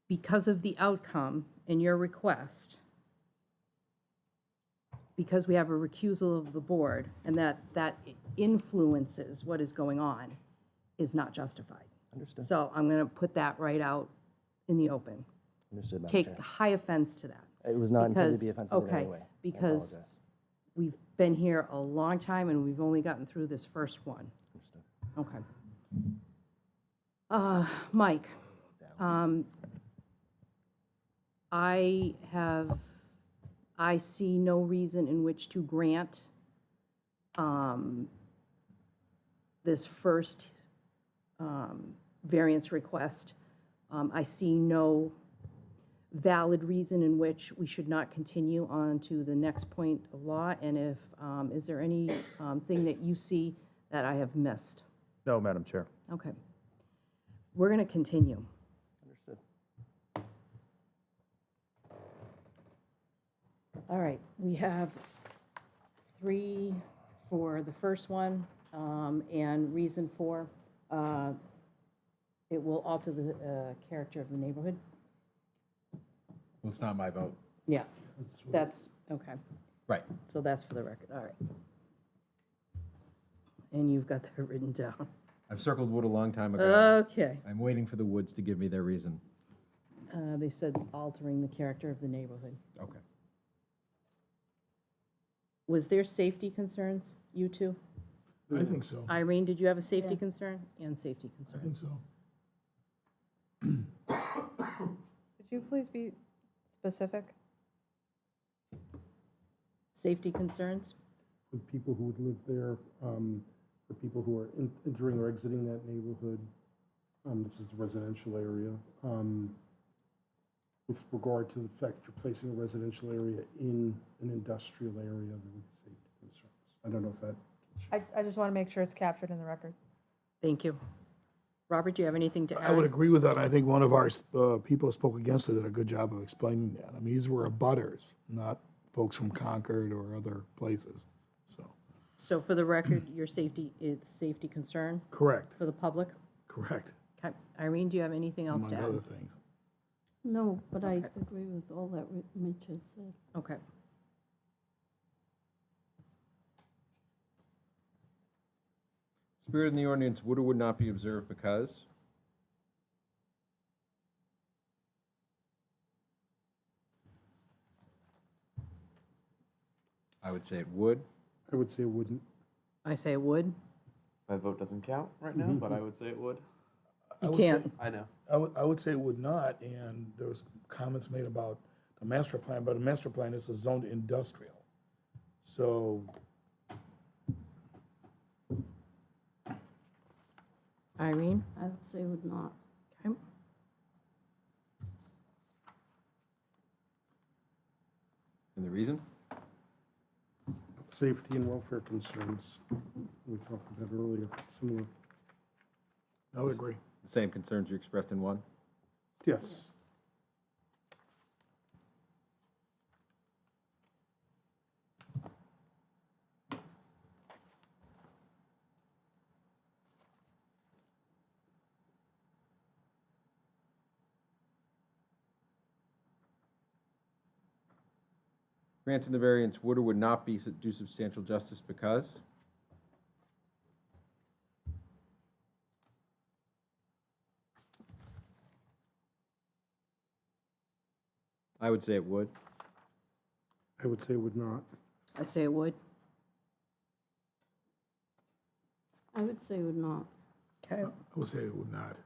because of the outcome in your request, because we have a recusal of the board, and that influences what is going on, is not justified. Understood. So I'm going to put that right out in the open. Understood, Madam Take Chair. high offense to that. It was not intended to be Because- offensive in any okay, way. I because apologize. we've been here a long time and we've only gotten through this first one. Okay. Mike, I see no reason in which to grant this first variance request. I see no valid reason in which we should not continue on to the next point of law. And if, is there any thing that you see that I have missed? No, Madam Chair. Okay. We're going to continue. Understood. All right, we have 3 for the first one, and reason for, it will alter the character of the neighborhood. Well, it's not my vote. Yeah, that's, okay. Right. So that's for the record, all right. And you've got that written down. I've circled wood a long time ago. Okay. I'm waiting for the woods to give me their reason. They said altering the character of the neighborhood. Okay. Was there safety concerns, you two? I think so. Irene, did you have a safety concern? And safety I think concerns? so. Could you please be specific? Safety concerns? For people who would live there, for people who are entering or exiting that neighborhood. This is the residential area. With regard to the fact that you're placing a residential area in an industrial area, there would be safety concerns. I don't know if that. I just want to make sure it's captured in the record. Thank you. Robert, do you have anything to add? I would agree with that. I think one of our people who spoke against it did a good job of explaining that. I mean, these were abutters, not folks from Concord or other places, so. So for the record, your safety, it's safety concern Correct, for the public? correct, Okay. Irene, do you have anything else among to add? other things. No, but I agree with all that Mitch had said. Okay. Spirit in the ordinance would or would not be observed because? I would say it would. I would say it wouldn't. I say it would. My vote doesn't count right now, but I would say it would. You I would say- can't. I know. I would say it would not, and there was comments made about the master plan, but a master plan is a zoned industrial. So, Irene? I would say would not. Okay. And the reason? Safety and welfare concerns. We talked about earlier, similar. I would agree. The same concerns you expressed in one? Yes. Granting the variance would or would not be do substantial justice because? I would say it would. I would say would not. I say it would. I would say would not. Okay. I would say it would not.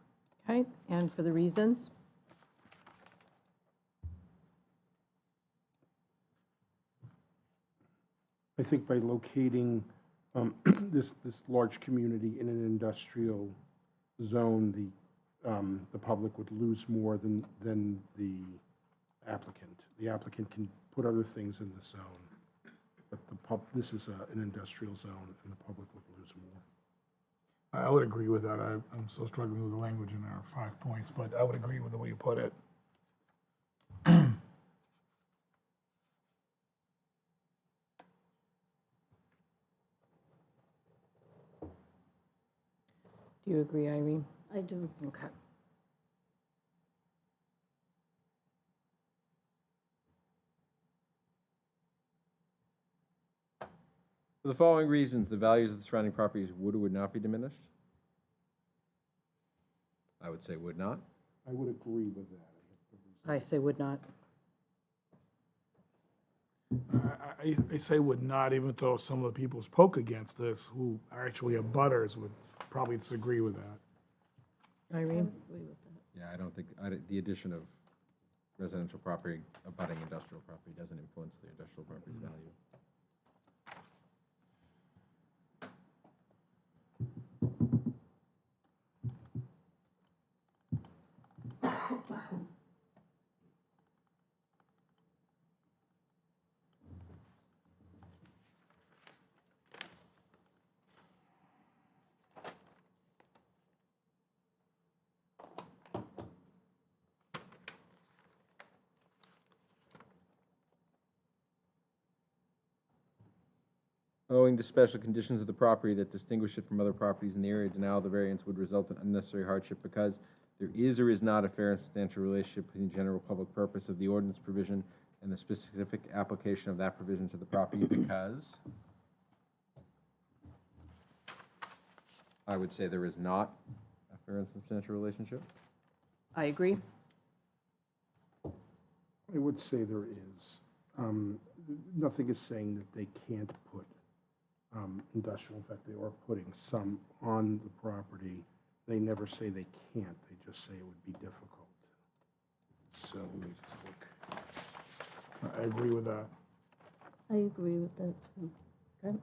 Okay, and for the reasons? I think by locating this large community in an industrial zone, the public would lose more than the applicant. The applicant can put other things in the zone, but this is an industrial zone, and the public would lose more. I would agree with that. I'm still struggling with the language in our 5 points, but I would agree with the way you put it. Do you agree, Irene? I do. Okay. For the following reasons, the values of the surrounding properties would or would not be diminished? I would say would not. I would agree with that. I say would not. I say would not, even though some of the people who spoke against this, who are actually abutters, would probably disagree with that. Irene? Yeah, I don't think, the addition of residential property abutting industrial property doesn't influence the industrial property's value. Owing to special conditions of the property that distinguish it from other properties in the area, denial of the variance would result in unnecessary hardship because there is or is not a fair and substantial relationship between the general public purpose of the ordinance provision and the specific application of that provision to the property because I would say there is not a fair and substantial relationship. I agree. I would say there is. nothing is saying that they can't put industrial. In fact, they are putting some on the property. They never say they can't, they just say it would be difficult. So let me just look. I agree with that. I agree with that too. Okay.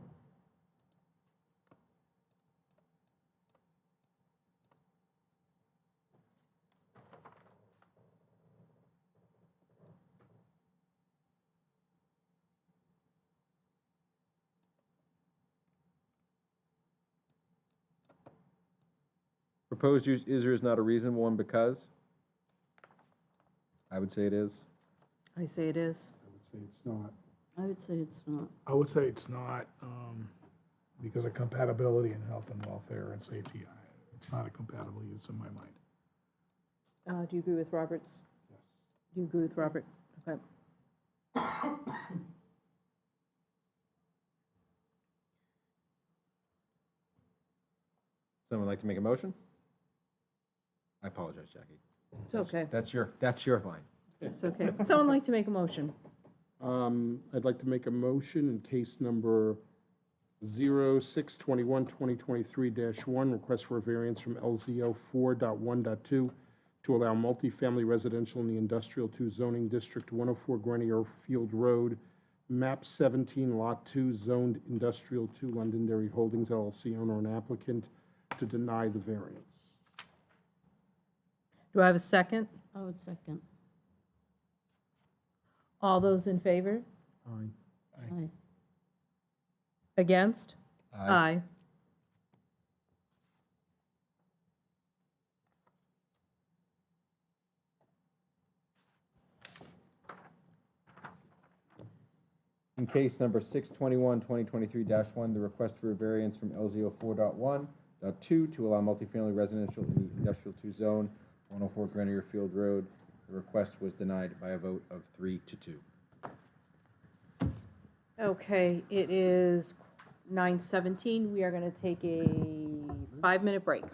Proposed use is or is not a reasonable one because? I would say it is. I say it is. I would say it's not. I would say it's not. I would say it's not, because of compatibility in health and welfare and safety. It's not a compatible use in my mind. Do you agree with Robert's? Do you agree with Robert? Okay. Someone like to make a motion? I apologize, Jackie. It's okay. That's your line. It's okay. Someone like to make a motion? I'd like to make a motion in case number 0621-2023-1, request for a variance from LZO 4.1.2 to allow multifamily residential in the Industrial 2 zoning district, 104 Grenier Field Road, map 17, lot 2, zoned Industrial 2, Londonderry Holdings LLC, owner and applicant, to deny the variance. Do I have a second? I would second. All those in favor? Aye. Aye. Against? Aye. In case number 621-2023-1, the request for a variance from LZO 4.1.2 to allow multifamily residential in the Industrial 2 zone, 104 Grenier Field Road. The request was denied by a vote of 3-2. Okay, it is 9:17. We are going to take a 5-minute break.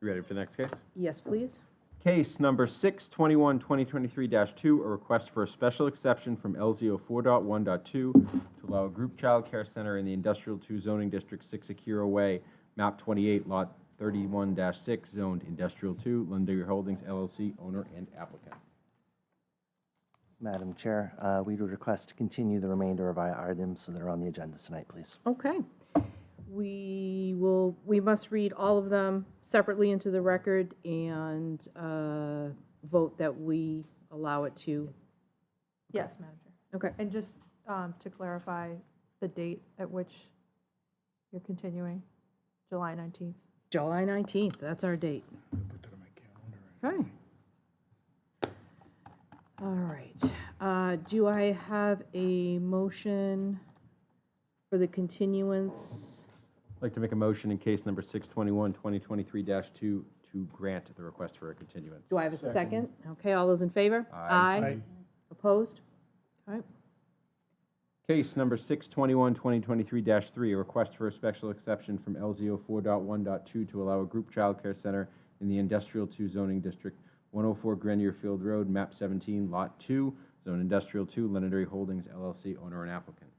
You ready for the next case? Yes, please. Case number 621-2023-2, a request for a special exception from LZO 4.1.2 to allow a group child care center in the Industrial 2 zoning district, 6 Akira Way, map 28, lot 31-6, zoned Industrial 2, Londonderry Holdings LLC, owner and applicant. Madam Chair, we would request to continue the remainder of our items that are on the agenda tonight, please. Okay. We must read all of them separately into the record and vote that we allow it to. Yes, Madam Chair. Okay. And just to clarify the date at which you're continuing, July 19th. July 19th, that's our date. Okay. All right. Do I have a motion for the continuance? I'd like to make a motion in case number 621-2023-2 to grant the request for a continuance. Do I have a second? Okay, all those in favor? Aye. Opposed? Okay. Case number 621-2023-3, a request for a special exception from LZO 4.1.2 to allow a group child care center in the Industrial 2 zoning district, 104 Grenier Field Road, map 17, lot 2, zone Industrial 2, Londonderry Holdings LLC, owner and applicant.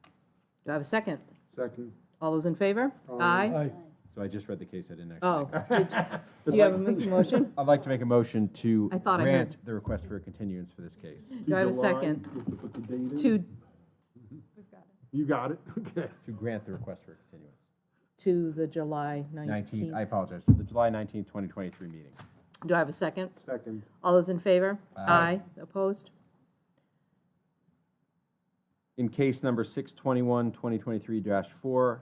Do I have a second? Second. All those in favor? Aye. So I just read the case, I didn't actually. Oh, do you have a motion? I'd like to make a motion to I thought I heard. grant the request for a continuance for this case. Do I have a second? To, You got it, okay. To grant the request for a continuance. to the July 19th, I 19th. apologize, for the July 19th, 2023 meeting. Do I have a second? Second. All those in favor? Aye. Opposed? In case number 621-2023-4,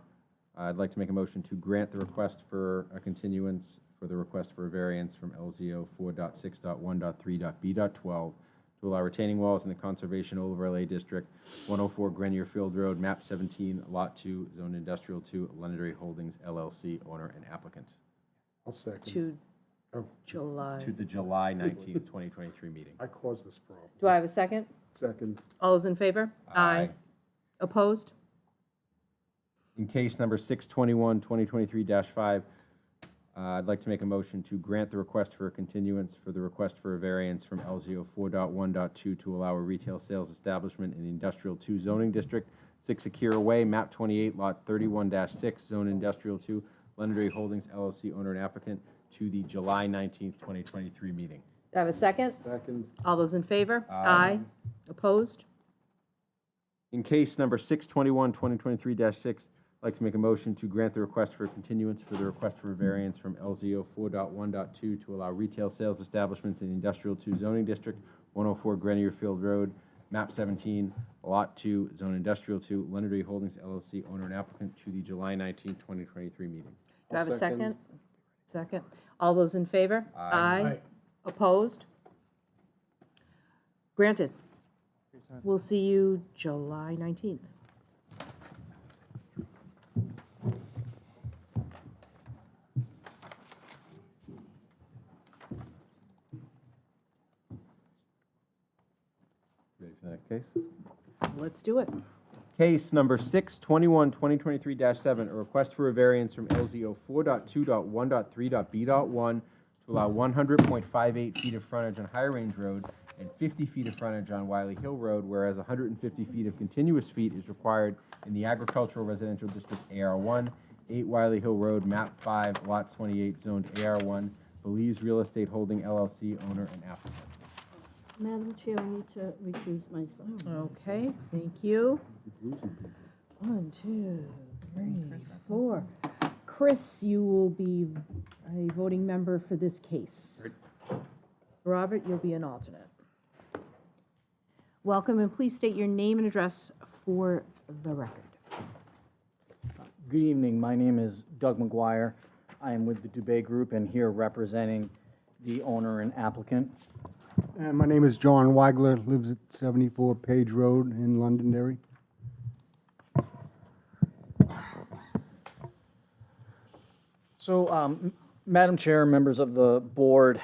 I'd like to make a motion to grant the request for a continuance for the request for a variance from LZO 4.6.1.3.b.12 to allow retaining walls in the Conservation Overlay District, 104 Grenier Field Road, map 17, lot 2, zone Industrial 2, Londonderry Holdings LLC, owner and applicant. I'll second. To Oh, July. To the July 19th, 2023 meeting. I caused this problem. Do I have a second? Second. All those in favor? Aye. Opposed? In case number 621-2023-5, I'd like to make a motion to grant the request for a continuance for the request for a variance from LZO 4.1.2 to allow a retail sales establishment in the Industrial 2 zoning district, 6 Akira Way, map 28, lot 31-6, zone Industrial 2, Londonderry Holdings LLC, owner and applicant, to the July 19th, 2023 meeting. Do I have a second? Second. All those in favor? Aye. Opposed? In case number 621-2023-6, I'd like to make a motion to grant the request for a continuance for the request for a variance from LZO 4.1.2 to allow retail sales establishments in the Industrial 2 zoning district, 104 Grenier Field Road, map 17, lot 2, zone Industrial 2, Londonderry Holdings LLC, owner and applicant, to the July 19, 2023 meeting. Do I have a second? Second. All those in favor? Aye. Opposed? Granted. We'll see you July 19th. Ready for the next case? Let's do it. Case number 621-2023-7, a request for a variance from LZO 4.2.1.3.b.1 to allow 100.58 feet of frontage on High Range Road and 50 feet of frontage on Wiley Hill Road, whereas 150 feet of continuous feet is required in the Agricultural Residential District AR1, 8 Wiley Hill Road, map 5, lot 28, zoned AR1, Belize Real Estate Holding LLC, owner and applicant. Madam Chair, I need to recuse myself. Okay, thank you. 1, 2, 3, 4. Chris, you will be a voting member for this case. Robert, you'll be an alternate. Welcome, and please state your name and address for the record. Good evening. My name is Doug McGuire. I am with the Dubé Group and here representing the owner and applicant. And my name is John Weigler, lives at 74 Page Road in Londonderry. So, Madam Chair, members of the board,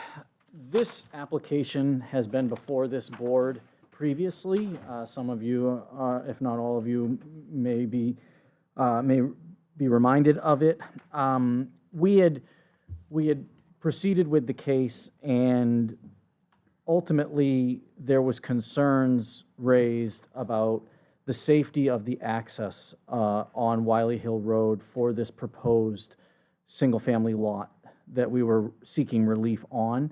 this application has been before this board previously. Some of you, if not all of you, may be reminded of it. We had proceeded with the case, and ultimately, there was concerns raised about the safety of the access on Wiley Hill Road for this proposed single-family lot that we were seeking relief on.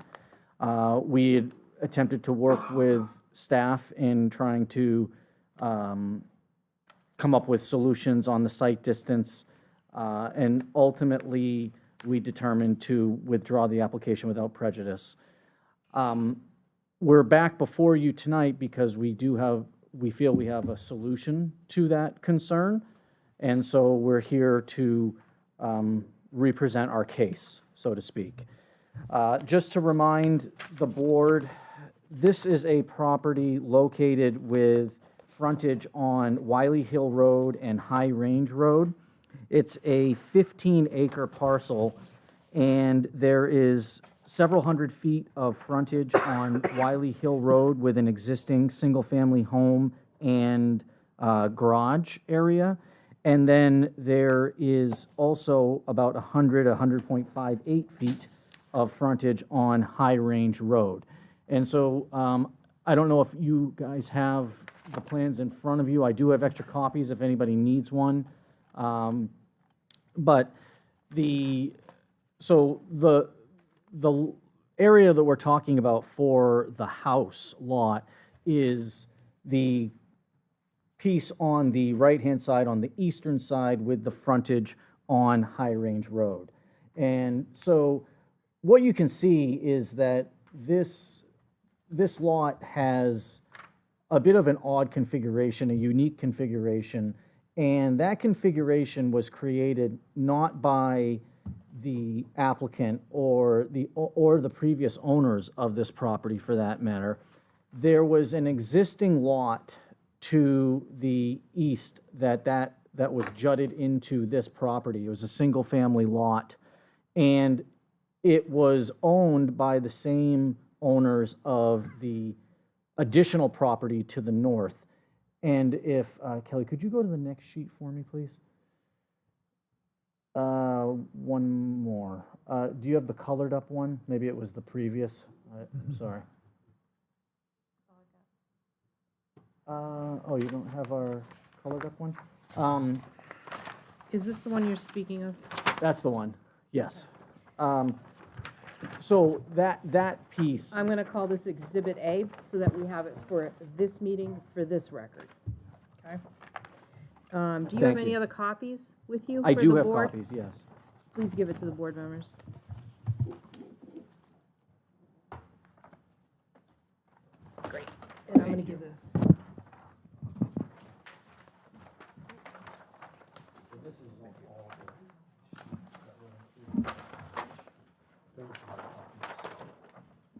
We had attempted to work with staff in trying to come up with solutions on the site distance, and ultimately, we determined to withdraw the application without prejudice. We're back before you tonight because we feel we have a solution to that concern, and so we're here to represent our case, so to speak. Just to remind the board, this is a property located with frontage on Wiley Hill Road and High Range Road. It's a 15-acre parcel, and there is several hundred feet of frontage on Wiley Hill Road with an existing single-family home and garage area. And then there is also about 100.58 feet of frontage on High Range Road. And so I don't know if you guys have the plans in front of you. I do have extra copies if anybody needs one. But the area that we're talking about for the house lot is the piece on the right-hand side, on the eastern side, with the frontage on High Range Road. And so what you can see is that this lot has a bit of an odd configuration, a unique configuration, and that configuration was created not by the applicant or the previous owners of this property, for that matter. There was an existing lot to the east that was jutted into this property. It was a single-family lot, and it was owned by the same owners of the additional property to the north. And if, Kelly, could you go to the next sheet for me, please? One more. Do you have the colored up one? Maybe it was the previous. I'm sorry. Oh, you don't have our colored up one? Is this the one you're speaking of? That's the one, yes. So that piece, I'm going to call this Exhibit A so that we have it for this meeting, for this record. Okay? Do you have Thank any you. other copies with you I for do the have board? copies, yes. Please give it to the board members. Great. And I'm going to give this.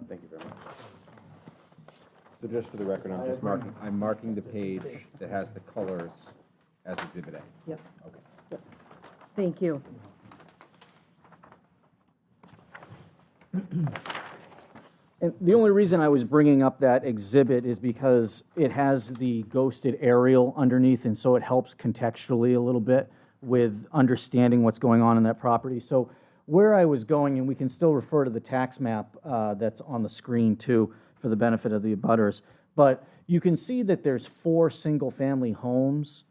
Thank you very much. So just for the record, I'm marking the page that has the colors as Exhibit A. Yep. Okay. Thank you. And the only reason I was bringing up that exhibit is because it has the ghosted aerial underneath, and so it helps contextually a little bit with understanding what's going on in that property. So where I was going, and we can still refer to the tax map that's on the screen too for the benefit of the abutters, but you can see that there's 4 single-family homes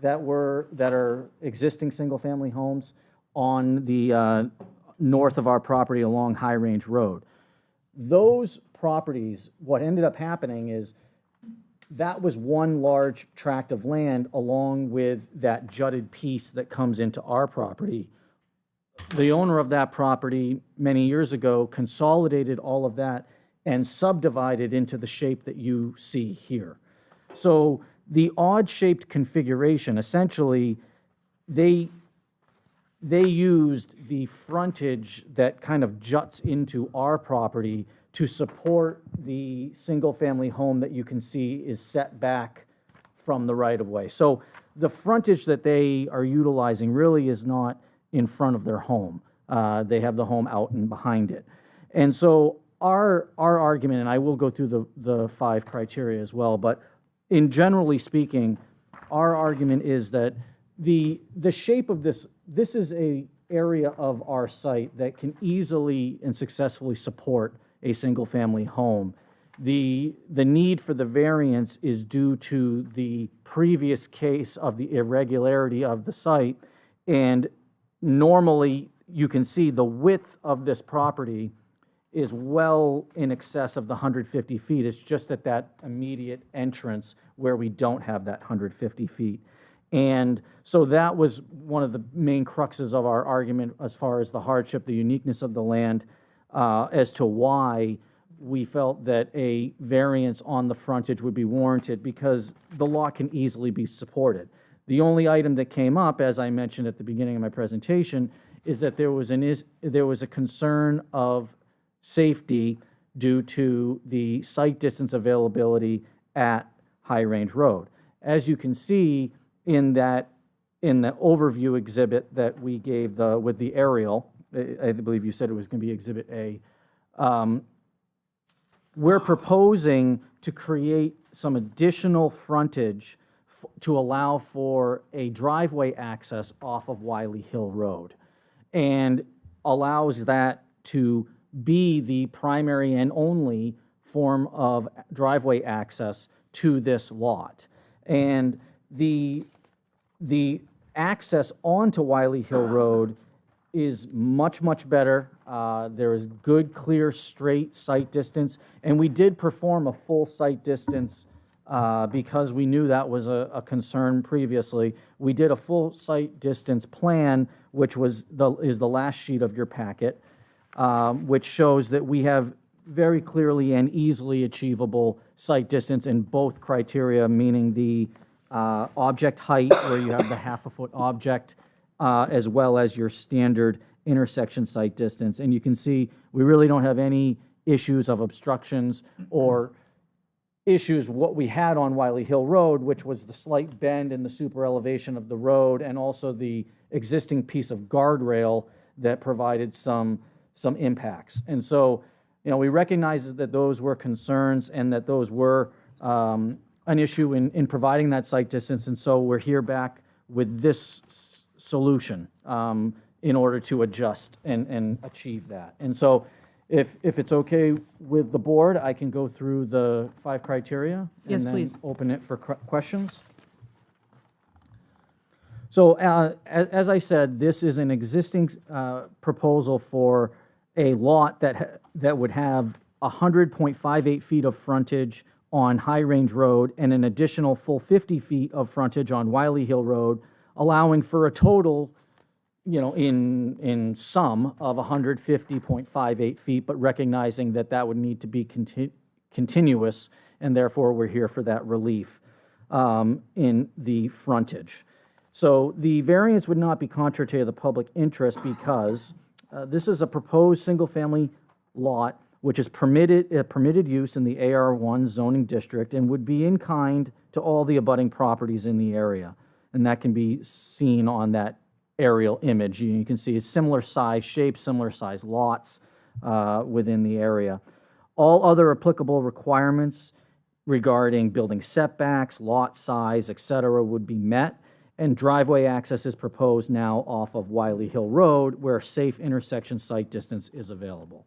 that are existing single-family homes on the north of our property along High Range Road. Those properties, what ended up happening is that was one large tract of land along with that jutted piece that comes into our property. The owner of that property many years ago consolidated all of that and subdivided into the shape that you see here. So the odd-shaped configuration, essentially, they used the frontage that kind of juts into our property to support the single-family home that you can see is set back from the right-of-way. So the frontage that they are utilizing really is not in front of their home. They have the home out and behind it. And so our argument, and I will go through the 5 criteria as well, but in generally speaking, our argument is that the shape of this is a area of our site that can easily and successfully support a single-family home. The need for the variance is due to the previous case of the irregularity of the site. And normally, you can see the width of this property is well in excess of the 150 feet. It's just at that immediate entrance where we don't have that 150 feet. And so that was one of the main cruxes of our argument as far as the hardship, the uniqueness of the land, as to why we felt that a variance on the frontage would be warranted, because the lot can easily be supported. The only item that came up, as I mentioned at the beginning of my presentation, is that there was a concern of safety due to the site distance availability at High Range Road. As you can see in the overview exhibit that we gave with the aerial, I believe you said it was going to be Exhibit A, we're proposing to create some additional frontage to allow for a driveway access off of Wiley Hill Road, and allows that to be the primary and only form of driveway access to this lot. And the access onto Wiley Hill Road is much, much better. There is good, clear, straight sight distance, and we did perform a full sight distance because we knew that was a concern previously. We did a full sight distance plan, which is the last sheet of your packet, which shows that we have very clearly and easily achievable sight distance in both criteria, meaning the object height, where you have the half-a-foot object, as well as your standard intersection sight distance. And you can see we really don't have any issues of obstructions or issues what we had on Wiley Hill Road, which was the slight bend in the super elevation of the road, and also the existing piece of guardrail that provided some impacts. And so, we recognize that those were concerns and that those were an issue in providing that sight distance. And so we're here back with this solution in order to adjust and achieve that. And so if it's okay with the board, I can go through the 5 criteria. Yes, and please. then open it for questions. So as I said, this is an existing proposal for a lot that would have 100.58 feet of frontage on High Range Road and an additional full 50 feet of frontage on Wiley Hill Road, allowing for a total, in sum of 150.58 feet, but recognizing that would need to be continuous, and therefore we're here for that relief in the frontage. So the variance would not be contrary to the public interest because this is a proposed single-family lot which is permitted use in the AR1 zoning district and would be in kind to all the abutting properties in the area. And that can be seen on that aerial image. You can see it's similar size shapes, similar size lots within the area. All other applicable requirements regarding building setbacks, lot size, etc., would be met, and driveway access is proposed now off of Wiley Hill Road, where safe intersection sight distance is available.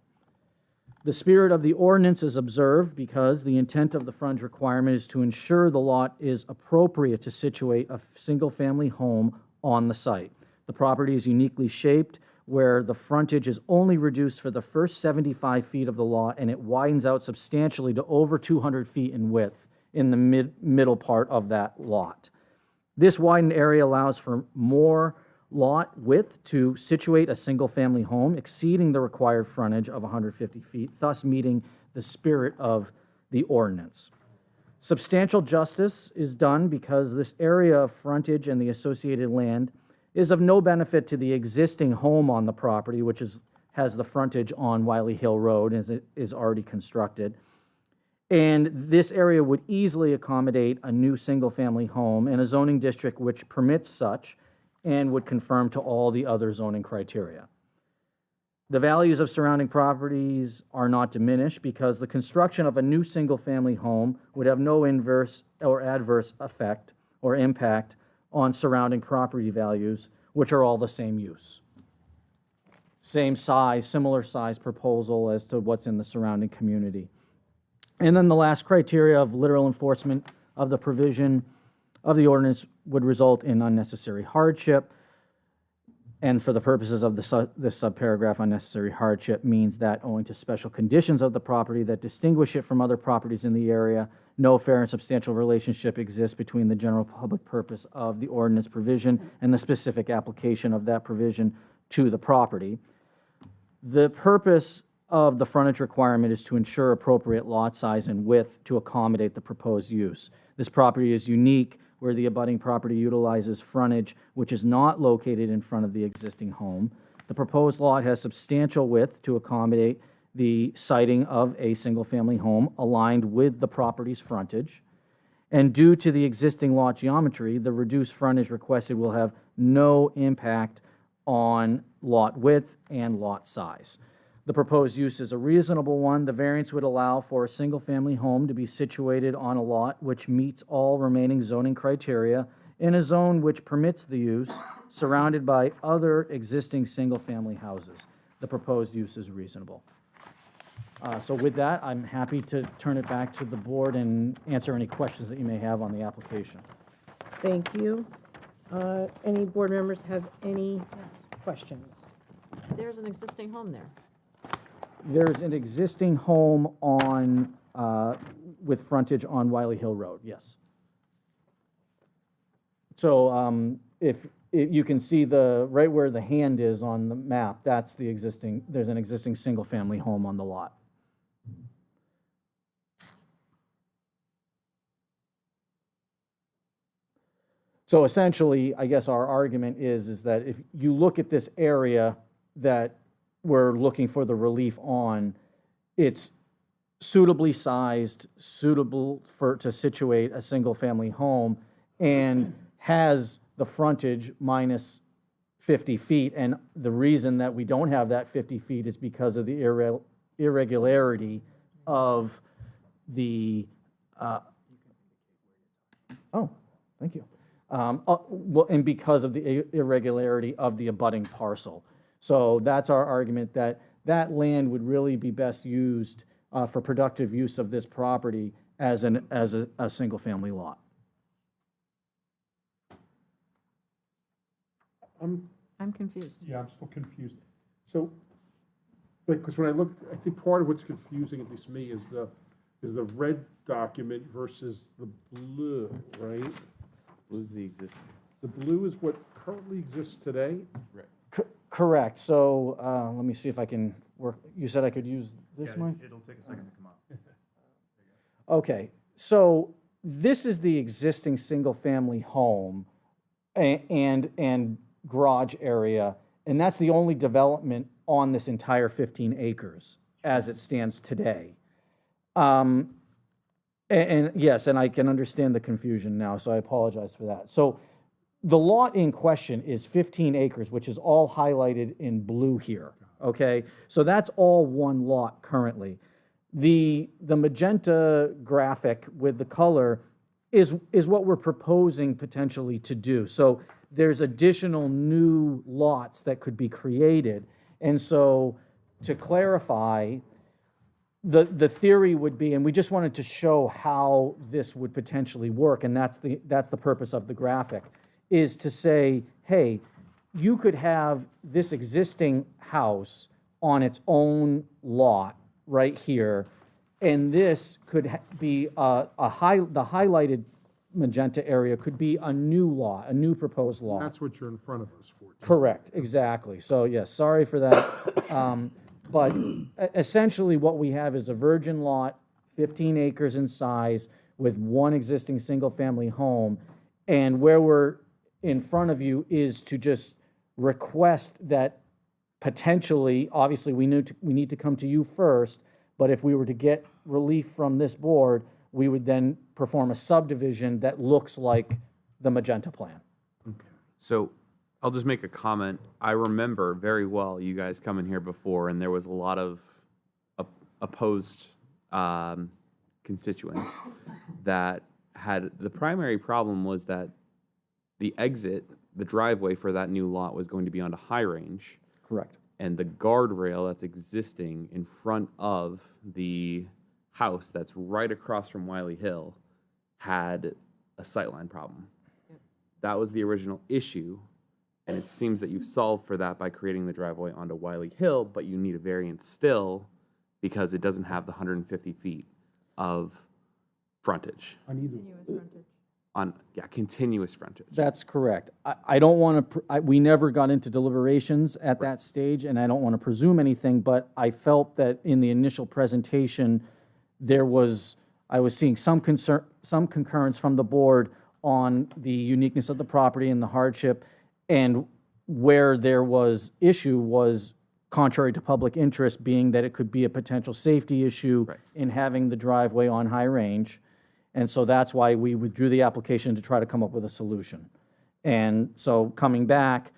The spirit of the ordinance is observed because the intent of the frontage requirement is to ensure the lot is appropriate to situate a single-family home on the site. The property is uniquely shaped, where the frontage is only reduced for the first 75 feet of the lot, and it widens out substantially to over 200 feet in width in the middle part of that lot. This widened area allows for more lot width to situate a single-family home, exceeding the required frontage of 150 feet, thus meeting the spirit of the ordinance. Substantial justice is done because this area of frontage and the associated land is of no benefit to the existing home on the property, which has the frontage on Wiley Hill Road as it is already constructed. And this area would easily accommodate a new single-family home in a zoning district which permits such and would conform to all the other zoning criteria. The values of surrounding properties are not diminished because the construction of a new single-family home would have no inverse or adverse effect or impact on surrounding property values, which are all the same use. same size, similar size proposal as to what's in the surrounding community. And then the last criteria of literal enforcement of the provision of the ordinance would result in unnecessary hardship. And for the purposes of this subparagraph, unnecessary hardship means that owing to special conditions of the property that distinguish it from other properties in the area, no fair and substantial relationship exists between the general public purpose of the ordinance provision and the specific application of that provision to the property. The purpose of the frontage requirement is to ensure appropriate lot size and width to accommodate the proposed use. This property is unique where the abutting property utilizes frontage which is not located in front of the existing home. The proposed lot has substantial width to accommodate the siting of a single-family home aligned with the property's frontage. And due to the existing lot geometry, the reduced frontage requested will have no impact on lot width and lot size. The proposed use is a reasonable one. The variance would allow for a single-family home to be situated on a lot which meets all remaining zoning criteria in a zone which permits the use, surrounded by other existing single-family houses. The proposed use is reasonable. So with that, I'm happy to turn it back to the board and answer any questions that you may have on the application. Thank you. Any board members have any questions? There's an existing home there. There's an existing home on, with frontage on Wiley Hill Road, yes. So if you can see right where the hand is on the map, that's the existing, there's an existing single-family home on the lot. So essentially, I guess our argument is that if you look at this area that we're looking for the relief on, it's suitably sized, suitable to situate a single-family home, and has the frontage minus 50 feet. And the reason that we don't have that 50 feet is because of the irregularity of the, oh, thank you. Well, and because of the irregularity of the abutting parcel. So that's our argument, that that land would really be best used for productive use of this property as a single-family lot. I'm confused. Yeah, I'm still confused. So, because when I look, I think part of what's confusing, at least me, is the red document versus the blue, right? Blue's the existing. The blue is what currently exists today? Right. Correct. So let me see if I can work. You said I could use this mic? It'll take a second to come up. Okay. So this is the existing single-family home and garage area, and that's the only development on this entire 15 acres as it stands today. And yes, and I can understand the confusion now, so I apologize for that. So the lot in question is 15 acres, which is all highlighted in blue here, okay? So that's all one lot currently. The magenta graphic with the color is what we're proposing potentially to do. So there's additional new lots that could be created. And so to clarify, the theory would be, and we just wanted to show how this would potentially work, and that's the purpose of the graphic, is to say, hey, you could have this existing house on its own lot right here, and this could be the highlighted magenta area could be a new lot, a new proposed lot. That's what you're in front of us for. Correct, exactly. So yes, sorry for that. But essentially what we have is a virgin lot, 15 acres in size, with one existing single-family home. And where we're in front of you is to just request that potentially, obviously we need to come to you first, but if we were to get relief from this board, we would then perform a subdivision that looks like the magenta plan. So I'll just make a comment. I remember very well you guys coming here before, and there was a lot of opposed constituents that had, the primary problem was that the exit, the driveway for that new lot was going to be onto High Range. Correct. And the guardrail that's existing in front of the house that's right across from Wiley Hill had a sightline problem. That was the original issue, and it seems that you've solved for that by creating the driveway onto Wiley Hill, but you need a variance still because it doesn't have the 150 feet of frontage. On either. Continuous frontage. That's correct. I don't want to, we never got into deliberations at that stage, and I don't want to presume anything, but I felt that in the initial presentation, I was seeing some concurrence from the board on the uniqueness of the property and the hardship, and where there was issue was contrary to public interest, being that it could be a potential safety issue in having the driveway on High Range. And so that's why we withdrew the application to try to come up with a solution. And so coming back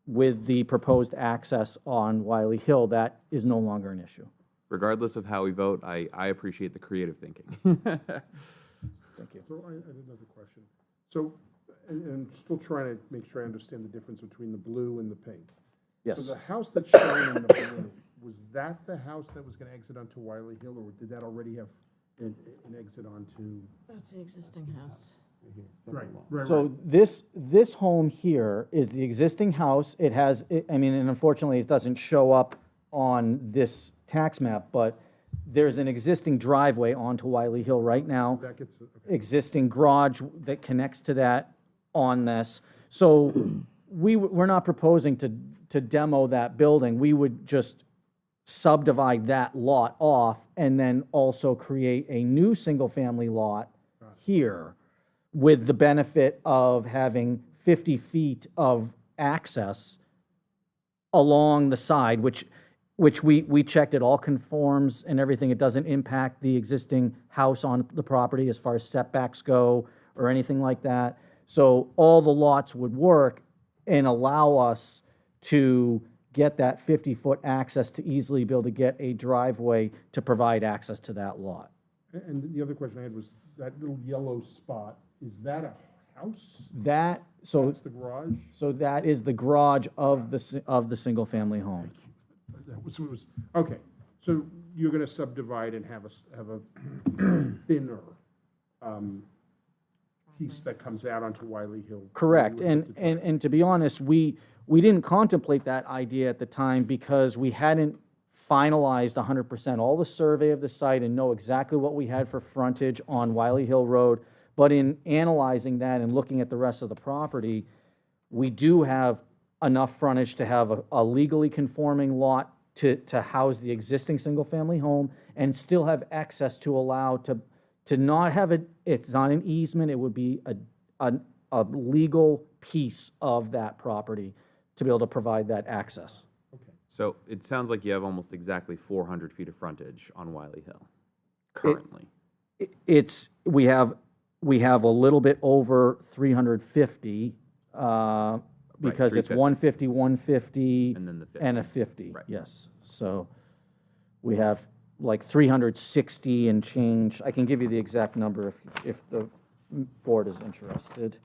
with the proposed access on Wiley Hill, that is no longer an issue. Regardless of how we vote, I appreciate the creative thinking. Thank you. So I have another question. So, and I'm still trying to make sure I understand the difference between the blue and the pink. Yes. So the house that's shown in the blue, was that the house that was going to exit onto Wiley Hill, or did that already have an exit onto? That's the existing house. Right. So this home here is the existing house. It has, and unfortunately, it doesn't show up on this tax map, but there's an existing driveway onto Wiley Hill right now. That gets, Existing garage that connects to that on this. So we're not proposing to demo that building. We would just subdivide that lot off and then also create a new single-family lot here with the benefit of having 50 feet of access along the side, which we checked, it all conforms and everything. It doesn't impact the existing house on the property as far as setbacks go or anything like that. So all the lots would work and allow us to get that 50-foot access to easily be able to get a driveway to provide access to that lot. and the other question I had was, that little yellow spot, is that a house? That's the garage? So that is the garage of the single-family home. So it was, okay, so you're going to subdivide and have a thinner piece that comes out onto Wiley Hill. Correct, and to be honest, we didn't contemplate that idea at the time because we hadn't finalized 100% all the survey of the site and know exactly what we had for frontage on Wiley Hill Road. But in analyzing that and looking at the rest of the property, we do have enough frontage to have a legally conforming lot to house the existing single-family home and still have access to allow to not have it's not an easement, it would be a legal piece of that property to be able to provide that access. So it sounds like you have almost exactly 400 feet of frontage on Wiley Hill currently. We have a little bit over 350 because it's 150, 150, And then the 50. and a 50. Right. Yes. So we have like 360 and change. I can give you the exact number if the board is interested.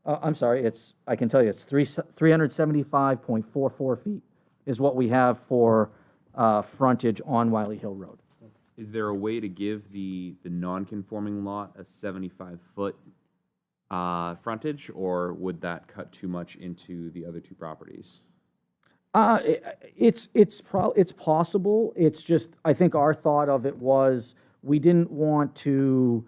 I'm sorry, I can tell you, it's 375.44 feet is what we have for frontage on Wiley Hill Road. Is there a way to give the non-conforming lot a 75-foot frontage, or would that cut too much into the other two properties? It's possible. It's just, I think our thought of it was, we didn't want to,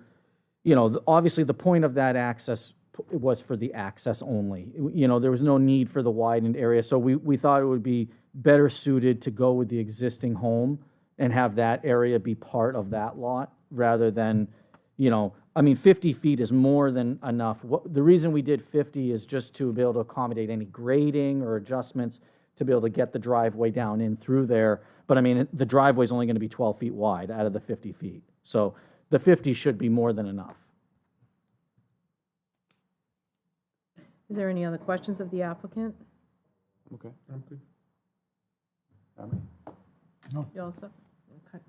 obviously the point of that access was for the access only. There was no need for the widened area, so we thought it would be better suited to go with the existing home and have that area be part of that lot, rather than, 50 feet is more than enough. The reason we did 50 is just to be able to accommodate any grading or adjustments to be able to get the driveway down in through there. But the driveway's only going to be 12 feet wide out of the 50 feet. So the 50 should be more than enough. Is there any other questions of the applicant? Okay. I'm good. You all set? Okay.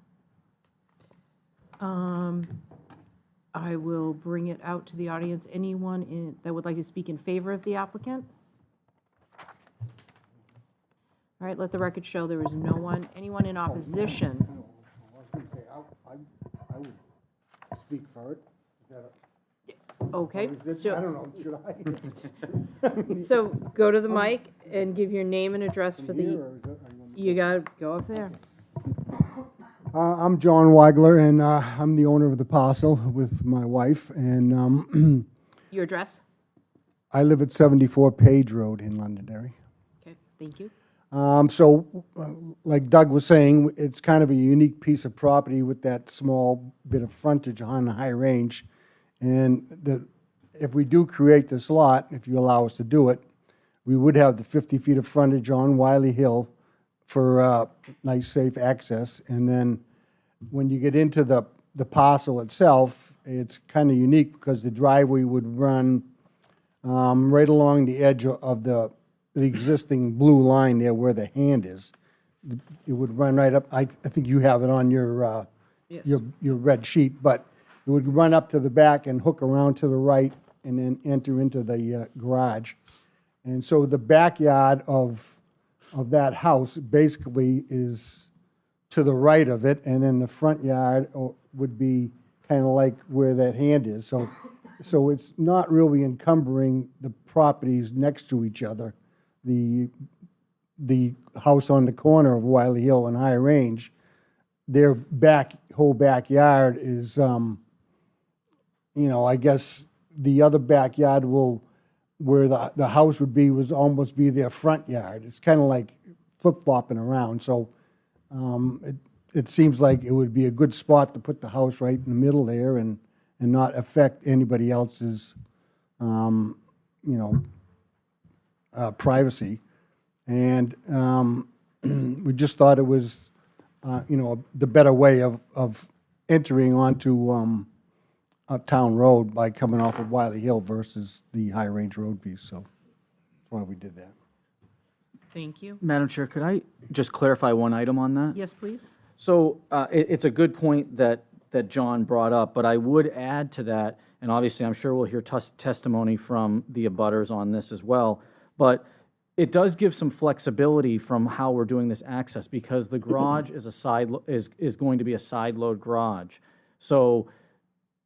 I will bring it out to the audience. Anyone that would like to speak in favor of the applicant? All right, right, let the record show there is no one. Anyone in opposition? I would speak for it. Is that Okay, I so, don't know, should I? so go to the mic and give your name and address for the, you gotta go up there. I'm John Weigler, and I'm the owner of the parcel with my wife, and Your address? I live at 74 Page Road in Londonderry. Okay, thank you. Like Doug was saying, it's kind of a unique piece of property with that small bit of frontage on the High Range. And if we do create this lot, if you allow us to do it, we would have the 50 feet of frontage on Wiley Hill for nice, safe access. And then when you get into the parcel itself, it's kind of unique because the driveway would run right along the edge of the existing blue line there where the hand is. It would run right up, I think you have it on your, Yes. your red sheet, but it would run up to the back and hook around to the right and then enter into the garage. And so the backyard of that house basically is to the right of it, and then the front yard would be kind of like where that hand is. So it's not really encumbering the properties next to each other. The house on the corner of Wiley Hill and High Range, their whole backyard is, I guess the other backyard where the house would be, was almost be their front yard. It's kind of like flip-flopping around. So it seems like it would be a good spot to put the house right in the middle there and not affect anybody else's, privacy. And we just thought it was, the better way of entering onto a town road by coming off of Wiley Hill versus the High Range Road piece. So that's why we did that. Thank you. Madam Chair, could I just clarify one item on that? Yes, please. So it's a good point that John brought up, but I would add to that, and obviously I'm sure we'll hear testimony from the abutters on this as well, but it does give some flexibility from how we're doing this access, because the garage is going to be a side load garage. So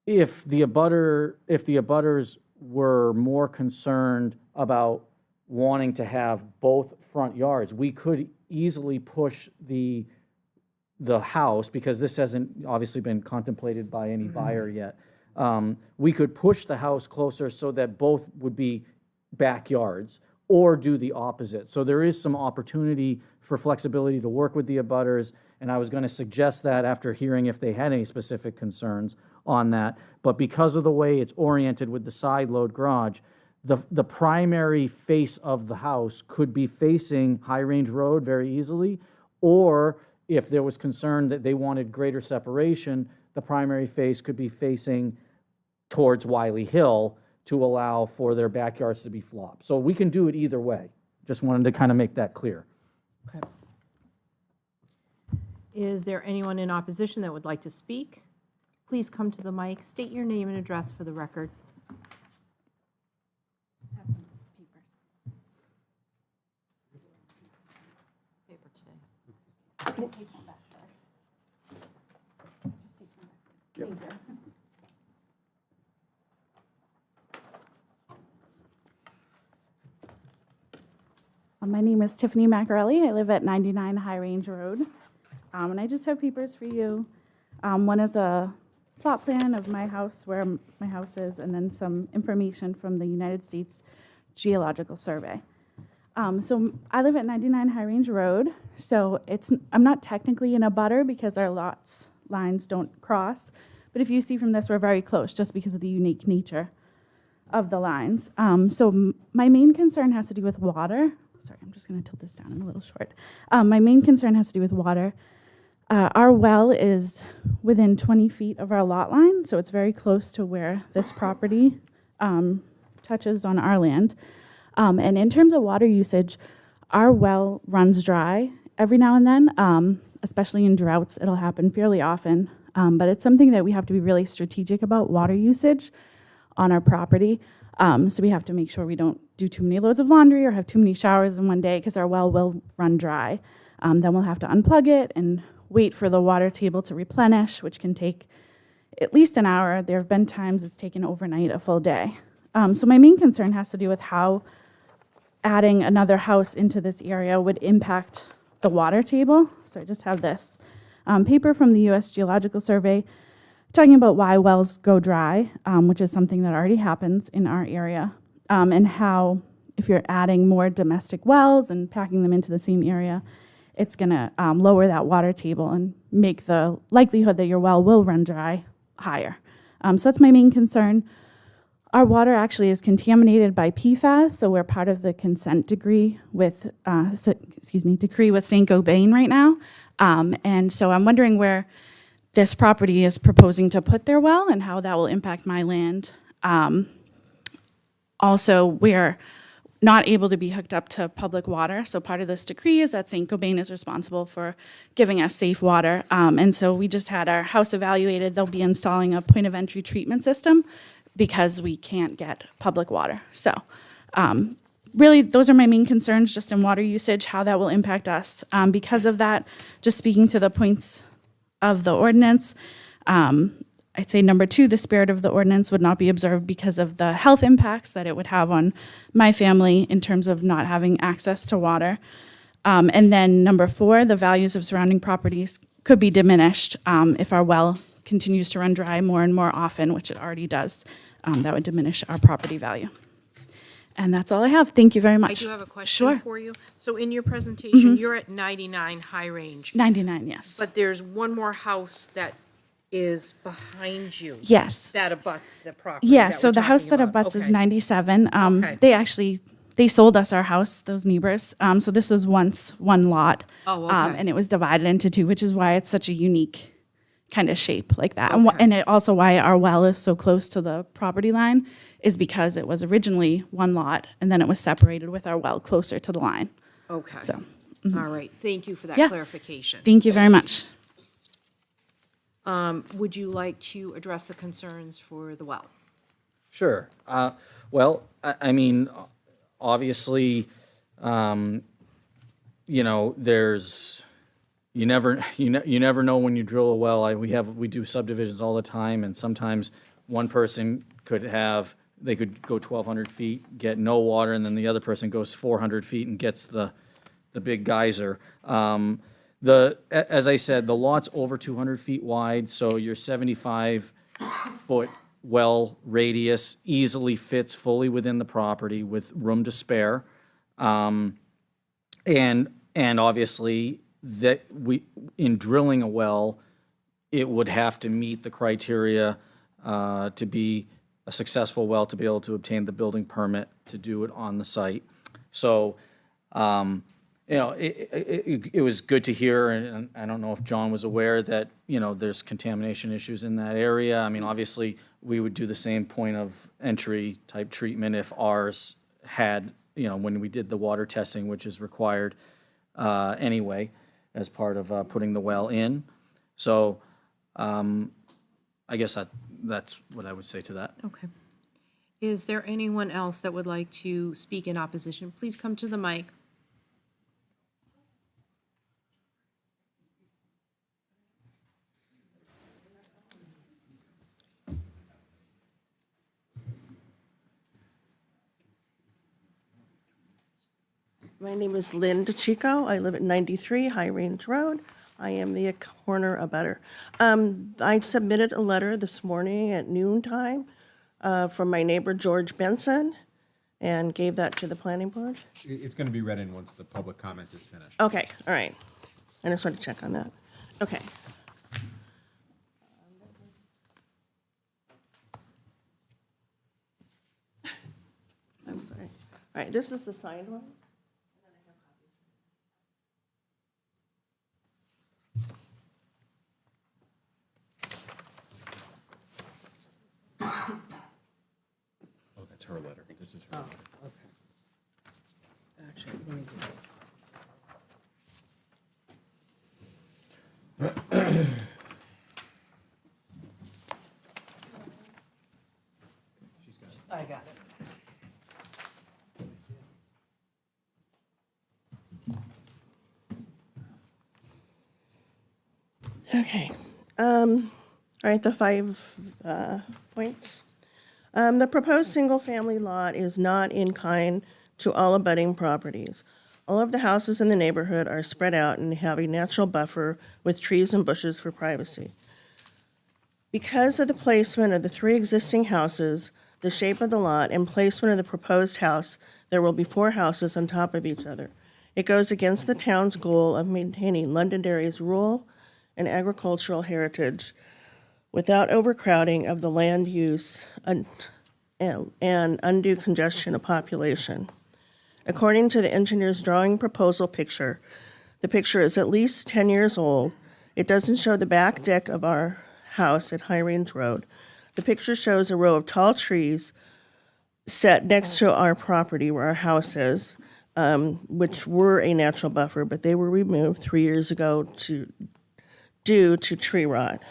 if the abutters were more concerned about wanting to have both front yards, we could easily push the house, because this hasn't obviously been contemplated by any buyer yet. We could push the house closer so that both would be backyards, or do the opposite. So there is some opportunity for flexibility to work with the abutters, and I was going to suggest that after hearing if they had any specific concerns on that. But because of the way it's oriented with the side load garage, the primary face of the house could be facing High Range Road very easily, or if there was concern that they wanted greater separation, the primary face could be facing towards Wiley Hill to allow for their backyards to be flopped. So we can do it either way. Just wanted to kind of make that clear. Okay. Is there anyone in opposition that would like to speak? Please come to the mic, state your name and address for the record. Paper today. My name is Tiffany Macarelli. I live at 99 High Range Road. And I just have papers for you. One is a plot plan of my house, where my house is, and then some information from the United States Geological Survey. So I live at 99 High Range Road, so I'm not technically in a butter because our lines don't cross. But if you see from this, we're very close just because of the unique nature of the lines. So my main concern has to do with water. Sorry, I'm just going to tilt this down. I'm a little short. My main concern has to do with water. Our well is within 20 feet of our lot line, so it's very close to where this property touches on our land. And in terms of water usage, our well runs dry every now and then, especially in droughts. It'll happen fairly often, but it's something that we have to be really strategic about, water usage on our property. So we have to make sure we don't do too many loads of laundry or have too many showers in one day because our well will run dry. Then we'll have to unplug it and wait for the water table to replenish, which can take at least an hour. There have been times it's taken overnight, a full day. So my main concern has to do with how adding another house into this area would impact the water table. So I just have this paper from the U.S. Geological Survey talking about why wells go dry, which is something that already happens in our area, and how if you're adding more domestic wells and packing them into the same area, it's going to lower that water table and make the likelihood that your well will run dry higher. So that's my main concern. Our water actually is contaminated by PFAS, so we're part of the consent decree with Saint-Gobain right now. And so I'm wondering where this property is proposing to put their well and how that will impact my land. Also, we're not able to be hooked up to public water. So part of this decree is that Saint-Gobain is responsible for giving us safe water. And so we just had our house evaluated. They'll be installing a point of entry treatment system because we can't get public water. So really, those are my main concerns just in water usage, how that will impact us. Because of that, just speaking to the points of the ordinance, I'd say number 2, the spirit of the ordinance would not be observed because of the health impacts that it would have on my family in terms of not having access to water. And then number 4, the values of surrounding properties could be diminished if our well continues to run dry more and more often, which it already does. That would diminish our property value. And that's all I have. Thank you very much. I do have a question Sure. for you. So in your presentation, you're at 99 High Range. 99, yes. But there's one more house that is behind you. Yes. That abuts the property. Yeah, that so we're the house talking that about. abuts is Okay. 97. Okay. They sold us our house, those neighbors. So this was once one lot. Oh, okay. And it was divided into 2, which is why it's such a unique kind of shape like that. And, Okay. and it also why our well is so close to the property line is because it was originally one lot and then it was separated with our well closer to the line. Okay. So, All right. Thank you for that Yeah. clarification. thank you very much. Would you like to address the concerns for the well? Sure. Well, I mean, obviously, there's, you never know when you drill a well. We do subdivisions all the time, and sometimes one person they could go 1,200 feet, get no water, and then the other person goes 400 feet and gets the big geyser. As I said, the lot's over 200 feet wide, so your 75-foot well radius easily fits fully within the property with room to spare. And obviously, in drilling a well, it would have to meet the criteria to be a successful well, to be able to obtain the building permit to do it on the site. So, it was good to hear, and I don't know if John was aware that, there's contamination issues in that area. I mean, obviously, we would do the same point of entry type treatment if ours had, when we did the water testing, which is required anyway, as part of putting the well in. So I guess that's what I would say to that. Okay. Is there anyone else that would like to speak in opposition? Please come to the mic. My name is Lynn DeChico. I live at 93 High Range Road. I am the corner abutter. I submitted a letter this morning at noontime from my neighbor George Benson and gave that to the planning board. It's going to be read in once the public comment is finished. Okay, all right. I just wanted to check on that. Okay. I'm sorry. All right, this is the signed one. Oh, that's her letter. This is her letter. Okay. Actually, let me do I got it. Okay. All right, the 5 points. The proposed single-family lot is not in kind to all abutting properties. All of the houses in the neighborhood are spread out and have a natural buffer with trees and bushes for privacy. Because of the placement of the 3 existing houses, the shape of the lot, and placement of the proposed house, there will be 4 houses on top of each other. It goes against the town's goal of maintaining Londonderry's rural and agricultural heritage without overcrowding of the land use and undue congestion of population. According to the engineer's drawing proposal picture, the picture is at least 10 years old. It doesn't show the back deck of our house at High Range Road. The picture shows a row of tall trees set next to our property where our house is, which were a natural buffer, but they were removed 3 years ago due to tree rot.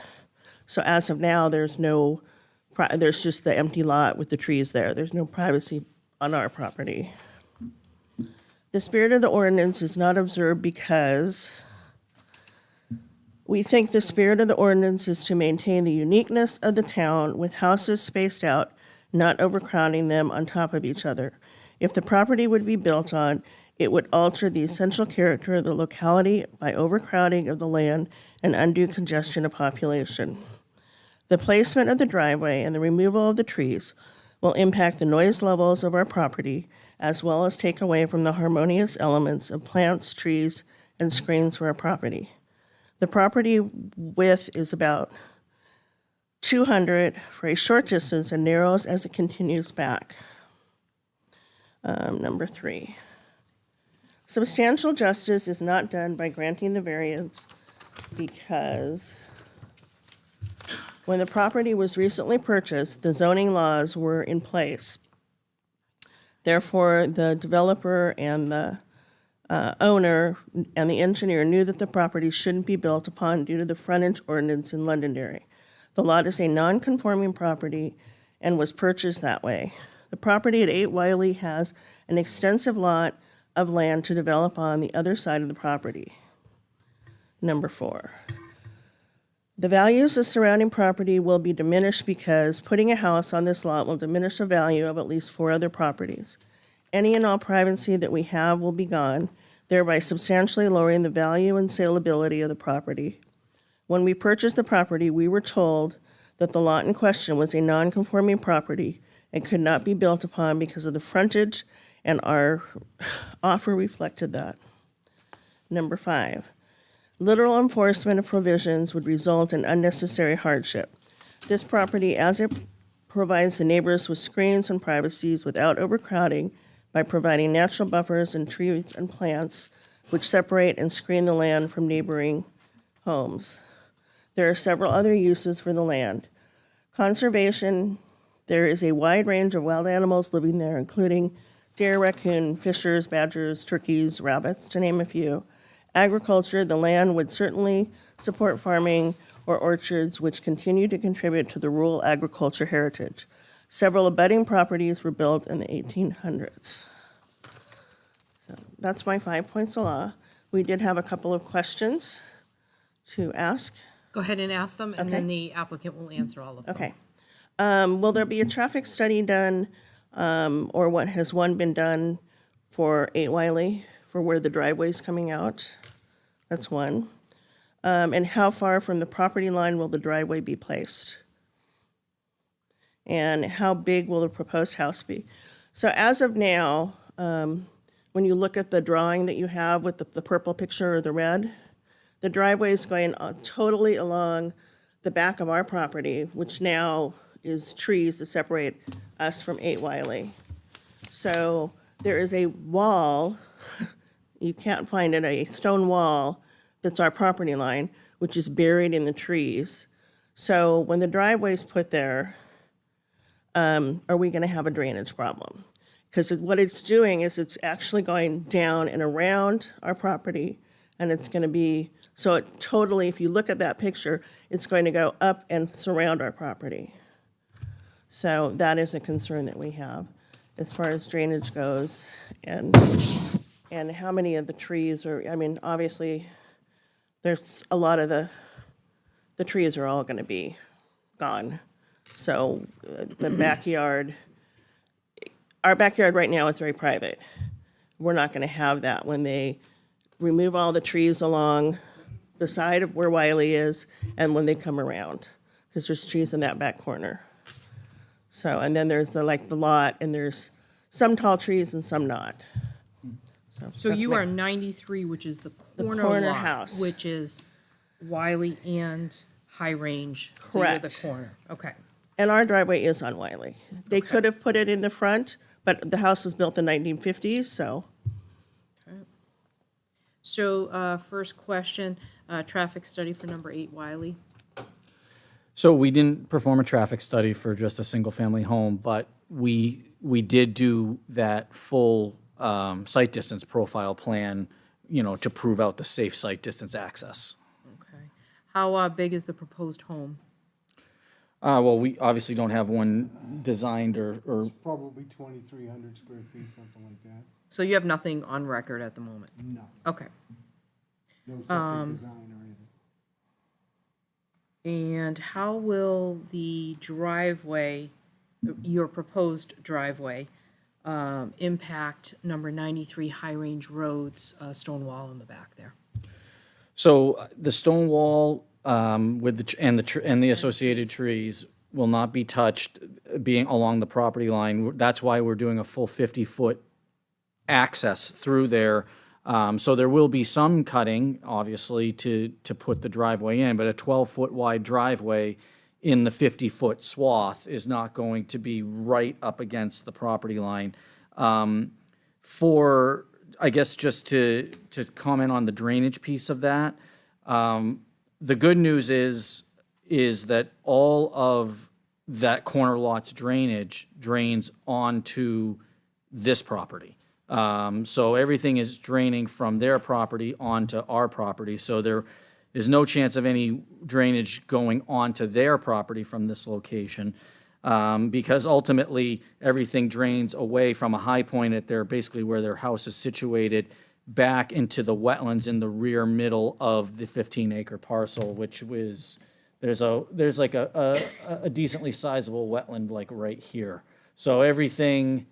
So as of now, there's just the empty lot with the trees there. There's no privacy on our property. The spirit of the ordinance is not observed because we think the spirit of the ordinance is to maintain the uniqueness of the town with houses spaced out, not overcrowding them on top of each other. If the property would be built on, it would alter the essential character of the locality by overcrowding of the land and undue congestion of population. The placement of the driveway and the removal of the trees will impact the noise levels of our property, as well as take away from the harmonious elements of plants, trees, and screens for our property. The property width is about 200 for a short distance and narrows as it continues back. Number 3. Substantial justice is not done by granting the variance because when the property was recently purchased, the zoning laws were in place. Therefore, the developer and the owner and the engineer knew that the property shouldn't be built upon due to the frontage ordinance in Londonderry. The lot is a non-conforming property and was purchased that way. The property at 8 Wiley has an extensive lot of land to develop on the other side of the property. Number 4. The values of surrounding property will be diminished because putting a house on this lot will diminish the value of at least 4 other properties. Any and all privacy that we have will be gone, thereby substantially lowering the value and saleability of the property. When we purchased the property, we were told that the lot in question was a non-conforming property and could not be built upon because of the frontage, and our offer reflected that. Number 5. Literal enforcement of provisions would result in unnecessary hardship. This property, as it provides the neighbors with screens and privacies without overcrowding by providing natural buffers and trees and plants which separate and screen the land from neighboring homes. There are several other uses for the land. Conservation, there is a wide range of wild animals living there, including deer, raccoon, fishers, badgers, turkeys, rabbits, to name a few. Agriculture, the land would certainly support farming or orchards, which continue to contribute to the rural agriculture heritage. Several abutting properties were built in the 1800s. So that's my 5 points of law. We did have a couple of questions to ask. Go ahead and ask them, and Okay. then the applicant will answer all of them. Okay. Will there be a traffic study done, or what has one been done for 8 Wiley, for where the driveway's coming out? That's one. And how far from the property line will the driveway be placed? And how big will the proposed house be? So as of now, when you look at the drawing that you have with the purple picture or the red, the driveway is going totally along the back of our property, which now is trees that separate us from 8 Wiley. So there is a wall, you can't find it, a stone wall that's our property line, which is buried in the trees. So when the driveway's put there, are we gonna have a drainage problem? Because what it's doing is it's actually going down and around our property, and it's gonna be, so it totally, if you look at that picture, it's going to go up and surround our property. So that is a concern that we have as far as drainage goes, and how many of the trees are, I mean, obviously, there's a lot of the the trees are all gonna be gone. So the backyard, our backyard right now is very private. We're not gonna have that when they remove all the trees along the side of where Wiley is and when they come around, because there's trees in that back corner. So, and then there's the lot, and there's some tall trees and some not. So that's you my- are 93, which is the corner corner lot, house. which is Wiley and High Range. So you're the Correct. corner, okay. And our driveway is on Wiley. They could have put it in the front, but the house was built in 1950s, so. So, first question, traffic study for number 8 Wiley. So we didn't perform a traffic study for just a single-family home, but we did do that full site distance profile plan, you know, to prove out the safe site distance access. Okay. How big is the proposed home? Well, we obviously don't have one designed or Probably 2,300 square feet, something like that. So you have nothing on record at the moment? No, Okay. no septic design or anything. And how will the driveway, your proposed driveway, impact number 93 High Range Road's stone wall in the back there? So the stone wall with and the associated trees will not be touched, being along the property line. That's why we're doing a full 50-foot access through there. So there will be some cutting, obviously, to put the driveway in, but a 12-foot wide driveway in the 50-foot swath is not going to be right up against the property line. I guess just to comment on the drainage piece of that, the good news is that all of that corner lot's drainage drains onto this property. So everything is draining from their property onto our property. So there is no chance of any drainage going onto their property from this location. Because ultimately, everything drains away from a high point at basically where their house is situated, back into the wetlands in the rear middle of the 15-acre parcel, which was, there's like a decently sizable wetland like right here. So everything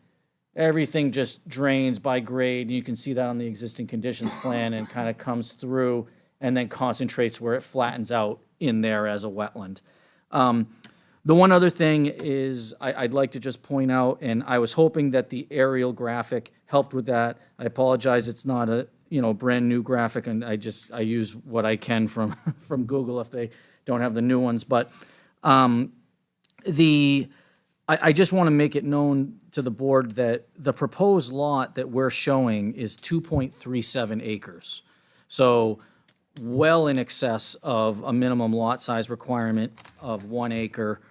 just drains by grade. You can see that on the existing conditions plan and kind of comes through and then concentrates where it flattens out in there as a wetland. The one other thing is I'd like to just point out, and I was hoping that the aerial graphic helped with that. I apologize, it's not a brand new graphic, and I use what I can from Google if they don't have the new ones. But I just want to make it known to the board that the proposed lot that we're showing is 2.37 acres. So well in excess of a minimum lot size requirement of 1 acre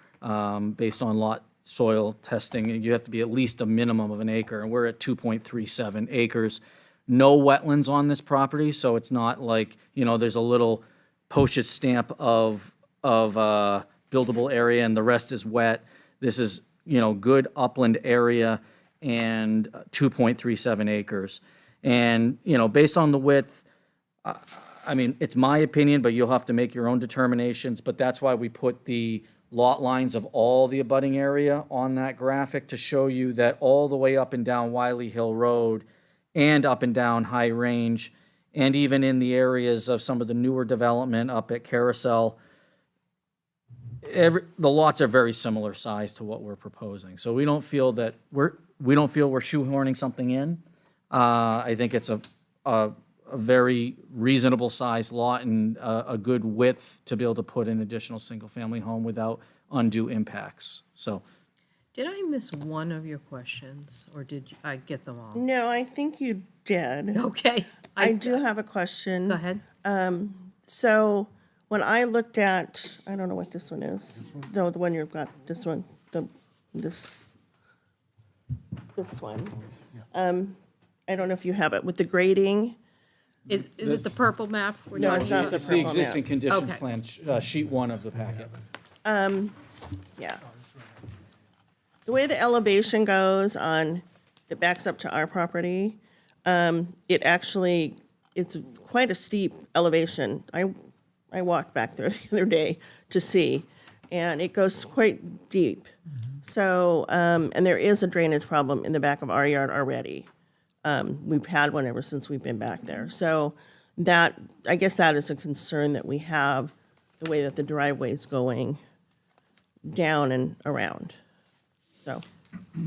based on lot soil testing. You have to be at least a minimum of an acre, and we're at 2.37 acres. No wetlands on this property, so it's not like, there's a little postage stamp of buildable area and the rest is wet. This is, good upland area and 2.37 acres. And, based on the width, it's my opinion, but you'll have to make your own determinations. But that's why we put the lot lines of all the abutting area on that graphic to show you that all the way up and down Wiley Hill Road and up and down High Range, and even in the areas of some of the newer development up at Carousel, the lots are very similar size to what we're proposing. So we don't feel we're shoehorning something in. I think it's a very reasonable sized lot and a good width to be able to put an additional single-family home without undue impacts. So, Did I miss one of your questions, or did I get them all? No, I think you did. Okay. I do have a question. Go ahead. So when I looked at, I don't know what this one is. No, the one you've got, this one, this one. I don't know if you have it, with the grading. Is it the purple map? we're No, talking it's not about? the it's the purple existing map. conditions Okay. plan, sheet 1 of the packet. Yeah. The way the elevation goes on, it backs up to our property, it's quite a steep elevation. I I walked back there the other day to see, and it goes quite deep. So, and there is a drainage problem in the back of our yard already. We've had one ever since we've been back there. So that, I guess that is a concern that we have, the way that the driveway is going down and around. So,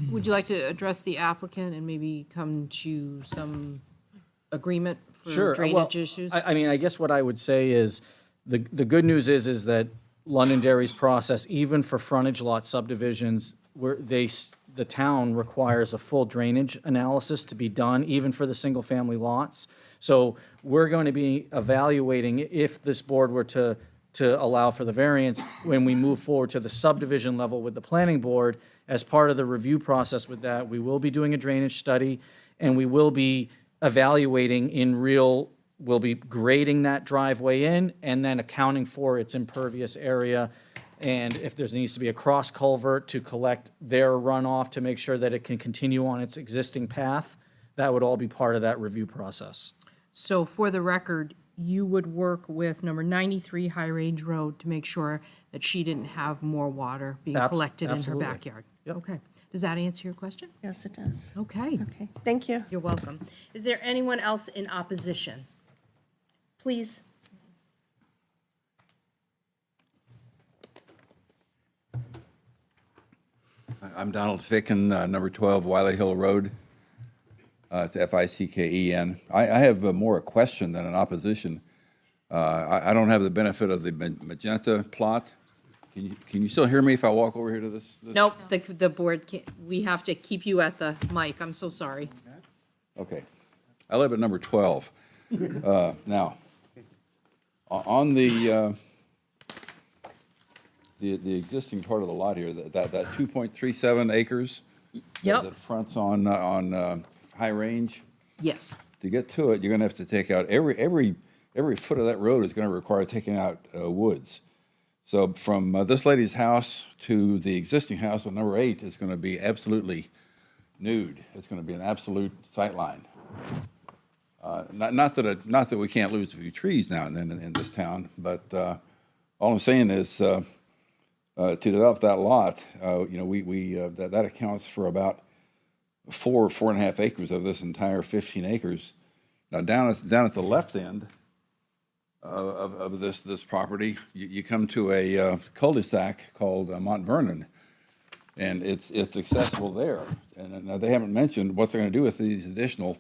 Would you like to address the applicant and maybe come to some agreement for Sure. drainage issues? I mean, I guess what I would say is, the good news is that Londonderry's process, even for frontage lot subdivisions, where the town requires a full drainage analysis to be done, even for the single-family lots. So we're going to be evaluating, if this board were to allow for the variance, when we move forward to the subdivision level with the planning board. As part of the review process with that, we will be doing a drainage study, and we will be evaluating we'll be grading that driveway in and then accounting for its impervious area. And if there needs to be a cross culvert to collect their runoff to make sure that it can continue on its existing path, that would all be part of that review process. So for the record, you would work with number 93 High Range Road to make sure that she didn't have more water being collected in her absolutely. backyard? Okay. Does that answer your question? yes, it does. Okay. Okay, thank you. You're welcome. Is there anyone else in opposition? Please. I'm Donald Ficken, number 12 Wiley Hill Road. It's Ficken. I have more a question than an opposition. I don't have the benefit of the magenta plot. Can you still hear me if I walk over here to this? Nope, the board can't, we have to keep you at the mic. I'm so sorry. Okay. I live at number 12. Now, on the existing part of the lot here, that 2.37 acres Yep. that fronts on High Range, Yes. to get to it, you're going to have to take out every foot of that road is going to require taking out woods. So from this lady's house to the existing house on number 8 is going to be absolutely nude. It's going to be an absolute sight line. Not that we can't lose a few trees now and then in this town, but all I'm saying is to develop that lot, that accounts for about 4.5 acres of this entire 15 acres. Now down at the left end of this property, you come to a cul-de-sac called Mont Vernon, and it's accessible there. And now they haven't mentioned what they're going to do with these additional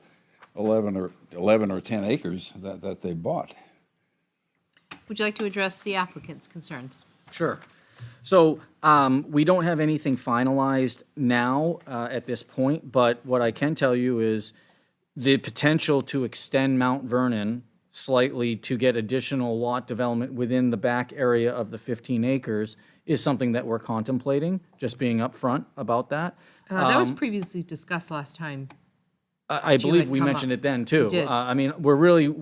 11 or 10 acres that they bought. Would you like to address the applicant's concerns? Sure. So we don't have anything finalized now at this point, but what I can tell you is the potential to extend Mount Vernon slightly to get additional lot development within the back area of the 15 acres is something that we're contemplating, just being upfront about that. That was previously discussed last time. I that you believe had we come mentioned up. it then, too. We did. I mean,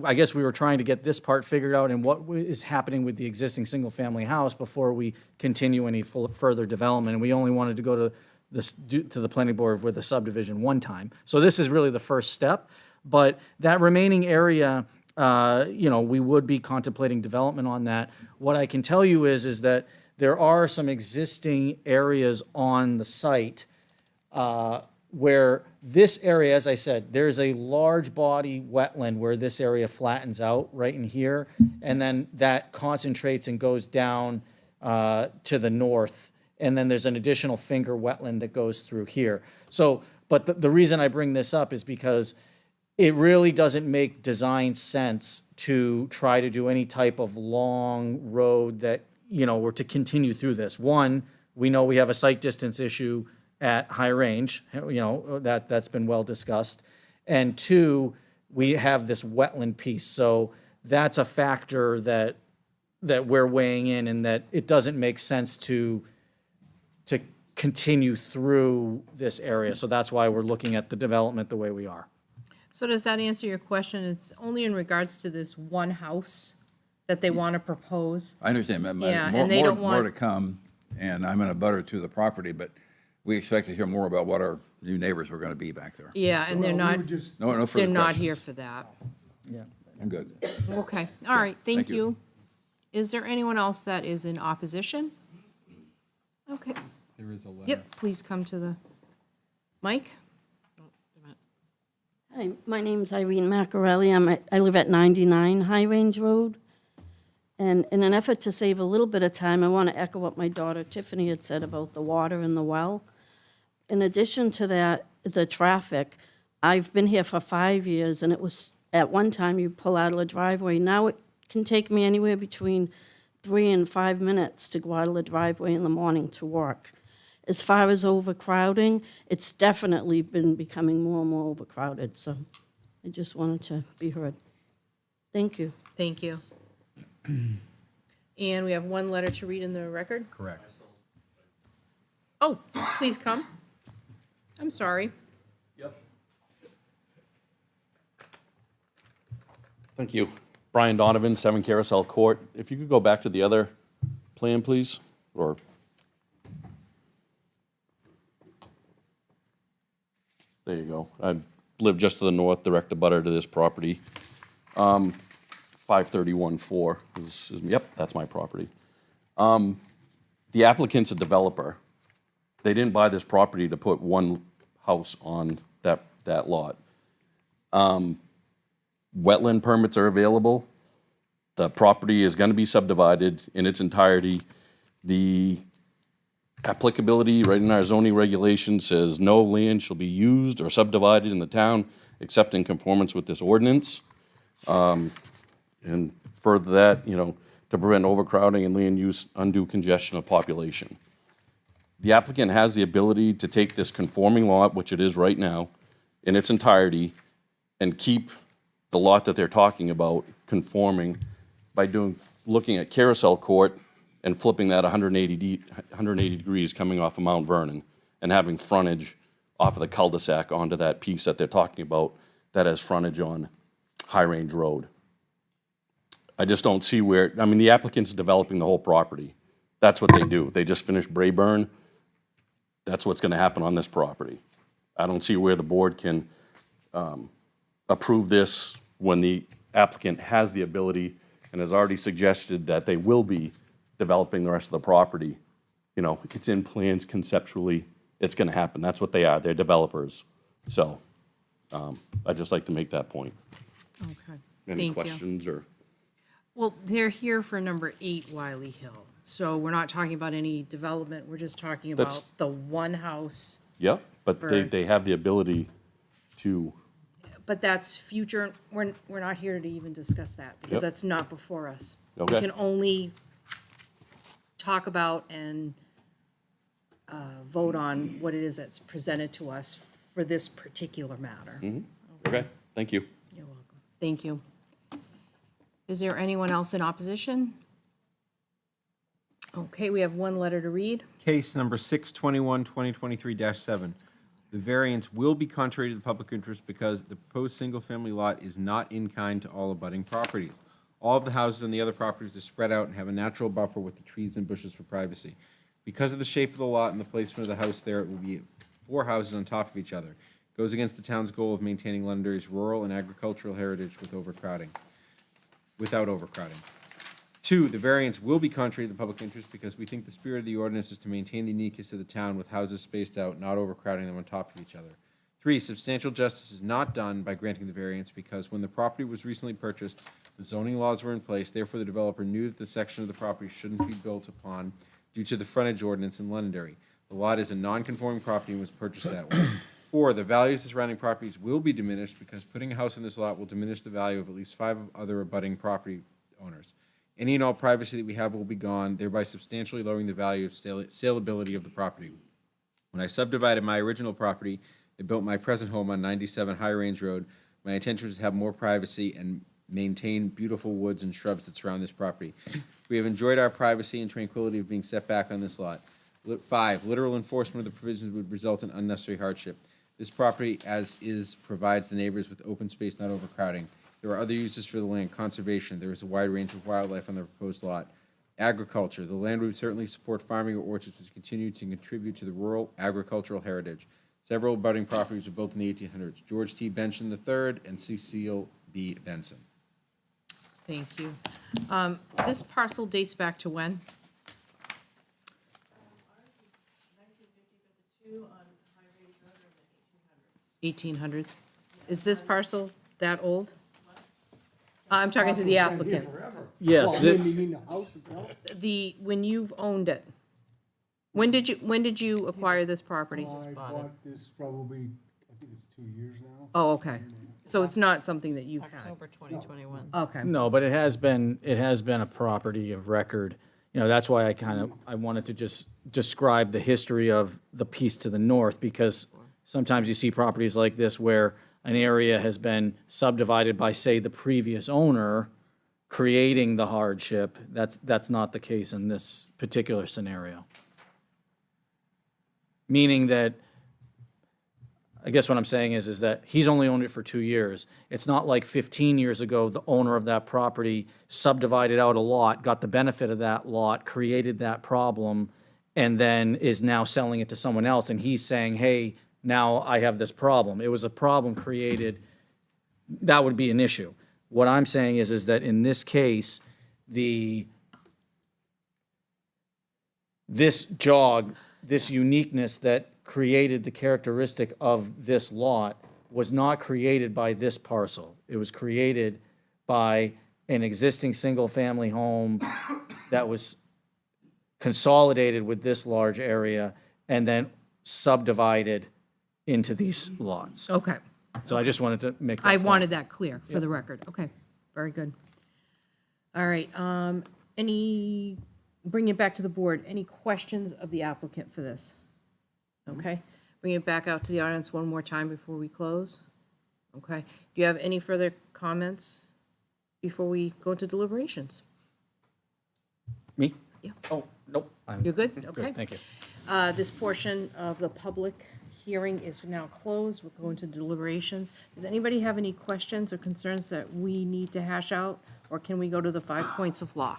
I guess we were trying to get this part figured out and what is happening with the existing single-family house before we continue any further development. And we only wanted to go to the planning board with a subdivision one time. So this is really the first step. But that remaining area, we would be contemplating development on that. What I can tell you is that there are some existing areas on the site where this area, as I said, there's a large body wetland where this area flattens out right in here, and then that concentrates and goes down to the north, and then there's an additional finger wetland that goes through here. So, but the reason I bring this up is because it really doesn't make design sense to try to do any type of long road that, were to continue through this. One, we know we have a site distance issue at High Range, that's been well discussed. And two, we have this wetland piece. So that's a factor that we're weighing in, and that it doesn't make sense to continue through this area. So that's why we're looking at the development the way we are. So does that answer your question? It's only in regards to this one house that they want to propose? I understand. Yeah, and they don't More want- to come, and I'm in a butter to the property, but we expect to hear more about what our new neighbors were going to be back there. Yeah, and they're not, No further they're not questions. here for that. I'm good. Okay, all right, thank Thank you. you. Is there anyone else that is in opposition? Okay. There is a letter. Yep, please come to the mic. Hi, my name's Irene Macarelli. I live at 99 High Range Road. And in an effort to save a little bit of time, I want to echo what my daughter Tiffany had said about the water in the well. In addition to that, the traffic, I've been here for 5 years, and it was, at one time, you pull out of the driveway. Now it can take me anywhere between 3 and 5 minutes to go out of the driveway in the morning to work. As far as overcrowding, it's definitely been becoming more and more overcrowded, so I just wanted to be heard. Thank you. Thank you. And we have one letter to read in the record. Correct. Oh, please come. I'm sorry. Thank you. Brian Donovan, 7 Carousel Court. If you could go back to the other plan, please, or... There you go. I live just to the north, direct abutter to this property. 531-4 yep, that's my property. The applicant's a developer. They didn't buy this property to put one house on that lot. Wetland permits are available. The property is going to be subdivided in its entirety. The applicability right in our zoning regulation says no land shall be used or subdivided in the town except in conformance with this ordinance. And further that, to prevent overcrowding and land use undue congestion of population. The applicant has the ability to take this conforming lot, which it is right now, in its entirety, and keep the lot that they're talking about conforming by looking at Carousel Court and flipping that 180 degrees coming off of Mount Vernon and having frontage off of the cul-de-sac onto that piece that they're talking about that has frontage on High Range Road. I just don't see where, the applicant's developing the whole property. That's what they do. They just finished Brayburn. That's what's going to happen on this property. I don't see where the board can approve this when the applicant has the ability and has already suggested that they will be developing the rest of the property. It's in plans conceptually. It's going to happen. That's what they are. They're developers. So I'd just like to make that point. Okay. Any Thank you. questions or? Well, they're here for number 8 Wiley Hill. So we're not talking about any development. We're just talking about That's- the one house. Yep, but For- they have the ability to, But that's future, we're not here to even discuss that because Yep. that's not before us. Okay. We can only talk about and vote on what it is that's presented to us for this particular matter. okay, thank you. You're welcome. Thank you. Is there anyone else in opposition? Okay, we have one letter to read. Case number 621, 2023-7. The variance will be contrary to the public interest because the proposed single-family lot is not in kind to all abutting properties. All of the houses on the other properties are spread out and have a natural buffer with the trees and bushes for privacy. Because of the shape of the lot and the placement of the house there, it will be 4 houses on top of each other. It goes against the town's goal of maintaining Londonderry's rural and agricultural heritage without overcrowding. 2, the variance will be contrary to the public interest because we think the spirit of the ordinance is to maintain the uniqueness of the town with houses spaced out, not overcrowding them on top of each other. 3, substantial justice is not done by granting the variance because when the property was recently purchased, the zoning laws were in place, therefore the developer knew that the section of the property shouldn't be built upon due to the frontage ordinance in Londonderry. The lot is a non-conforming property and was purchased that way. 4, the values of surrounding properties will be diminished because putting a house in this lot will diminish the value of at least 5 other abutting property owners. Any and all privacy that we have will be gone, thereby substantially lowering the value of saleability of the property. When I subdivided my original property and built my present home on 97 High Range Road, my intention was to have more privacy and maintain beautiful woods and shrubs that surround this property. We have enjoyed our privacy and tranquility of being set back on this lot. 5, literal enforcement of the provisions would result in unnecessary hardship. This property, as is, provides the neighbors with open space, not overcrowding. There are other uses for the land, conservation, there is a wide range of wildlife on the proposed lot. Agriculture, the land would certainly support farming or orchards which continue to contribute to the rural agricultural heritage. Several abutting properties were built in the 1800s. George T. Benson III and Cecile B. Benson. Thank you. This parcel dates back to when? 1800s. Is this parcel that old? I'm talking to the applicant. Yes, Well, the- you mean the house itself? When you've owned it, when did you acquire this property? I bought this probably, I think it's 2 years now. Oh, okay. So it's not something that you've had? October 2021. Okay. No, but it has been a property of record. You know, that's why I wanted to just describe the history of the piece to the north, because sometimes you see properties like this where an area has been subdivided by, say, the previous owner, creating the hardship. That's not the case in this particular scenario. Meaning that, I guess what I'm saying is that he's only owned it for 2 years. It's not like 15 years ago, the owner of that property subdivided out a lot, got the benefit of that lot, created that problem, and then is now selling it to someone else, and he's saying, hey, now I have this problem. It was a problem created, that would be an issue. What I'm saying is that in this case, this jog, this uniqueness that created the characteristic of this lot was not created by this parcel. It was created by an existing single-family home that was consolidated with this large area and then subdivided into these lots. Okay. So I just wanted to make that I point. wanted that clear for Yep. the record. Okay, very good. All right, bring it back to the board. Any questions of the applicant for this? Okay, bring it back out to the audience one more time before we close. Okay, do you have any further comments before we go into deliberations? Me? Yeah. Oh, nope. You're good? Okay. Thank you. This portion of the public hearing is now closed. We're going to deliberations. Does anybody have any questions or concerns that we need to hash out? Or can we go to the 5 points of law?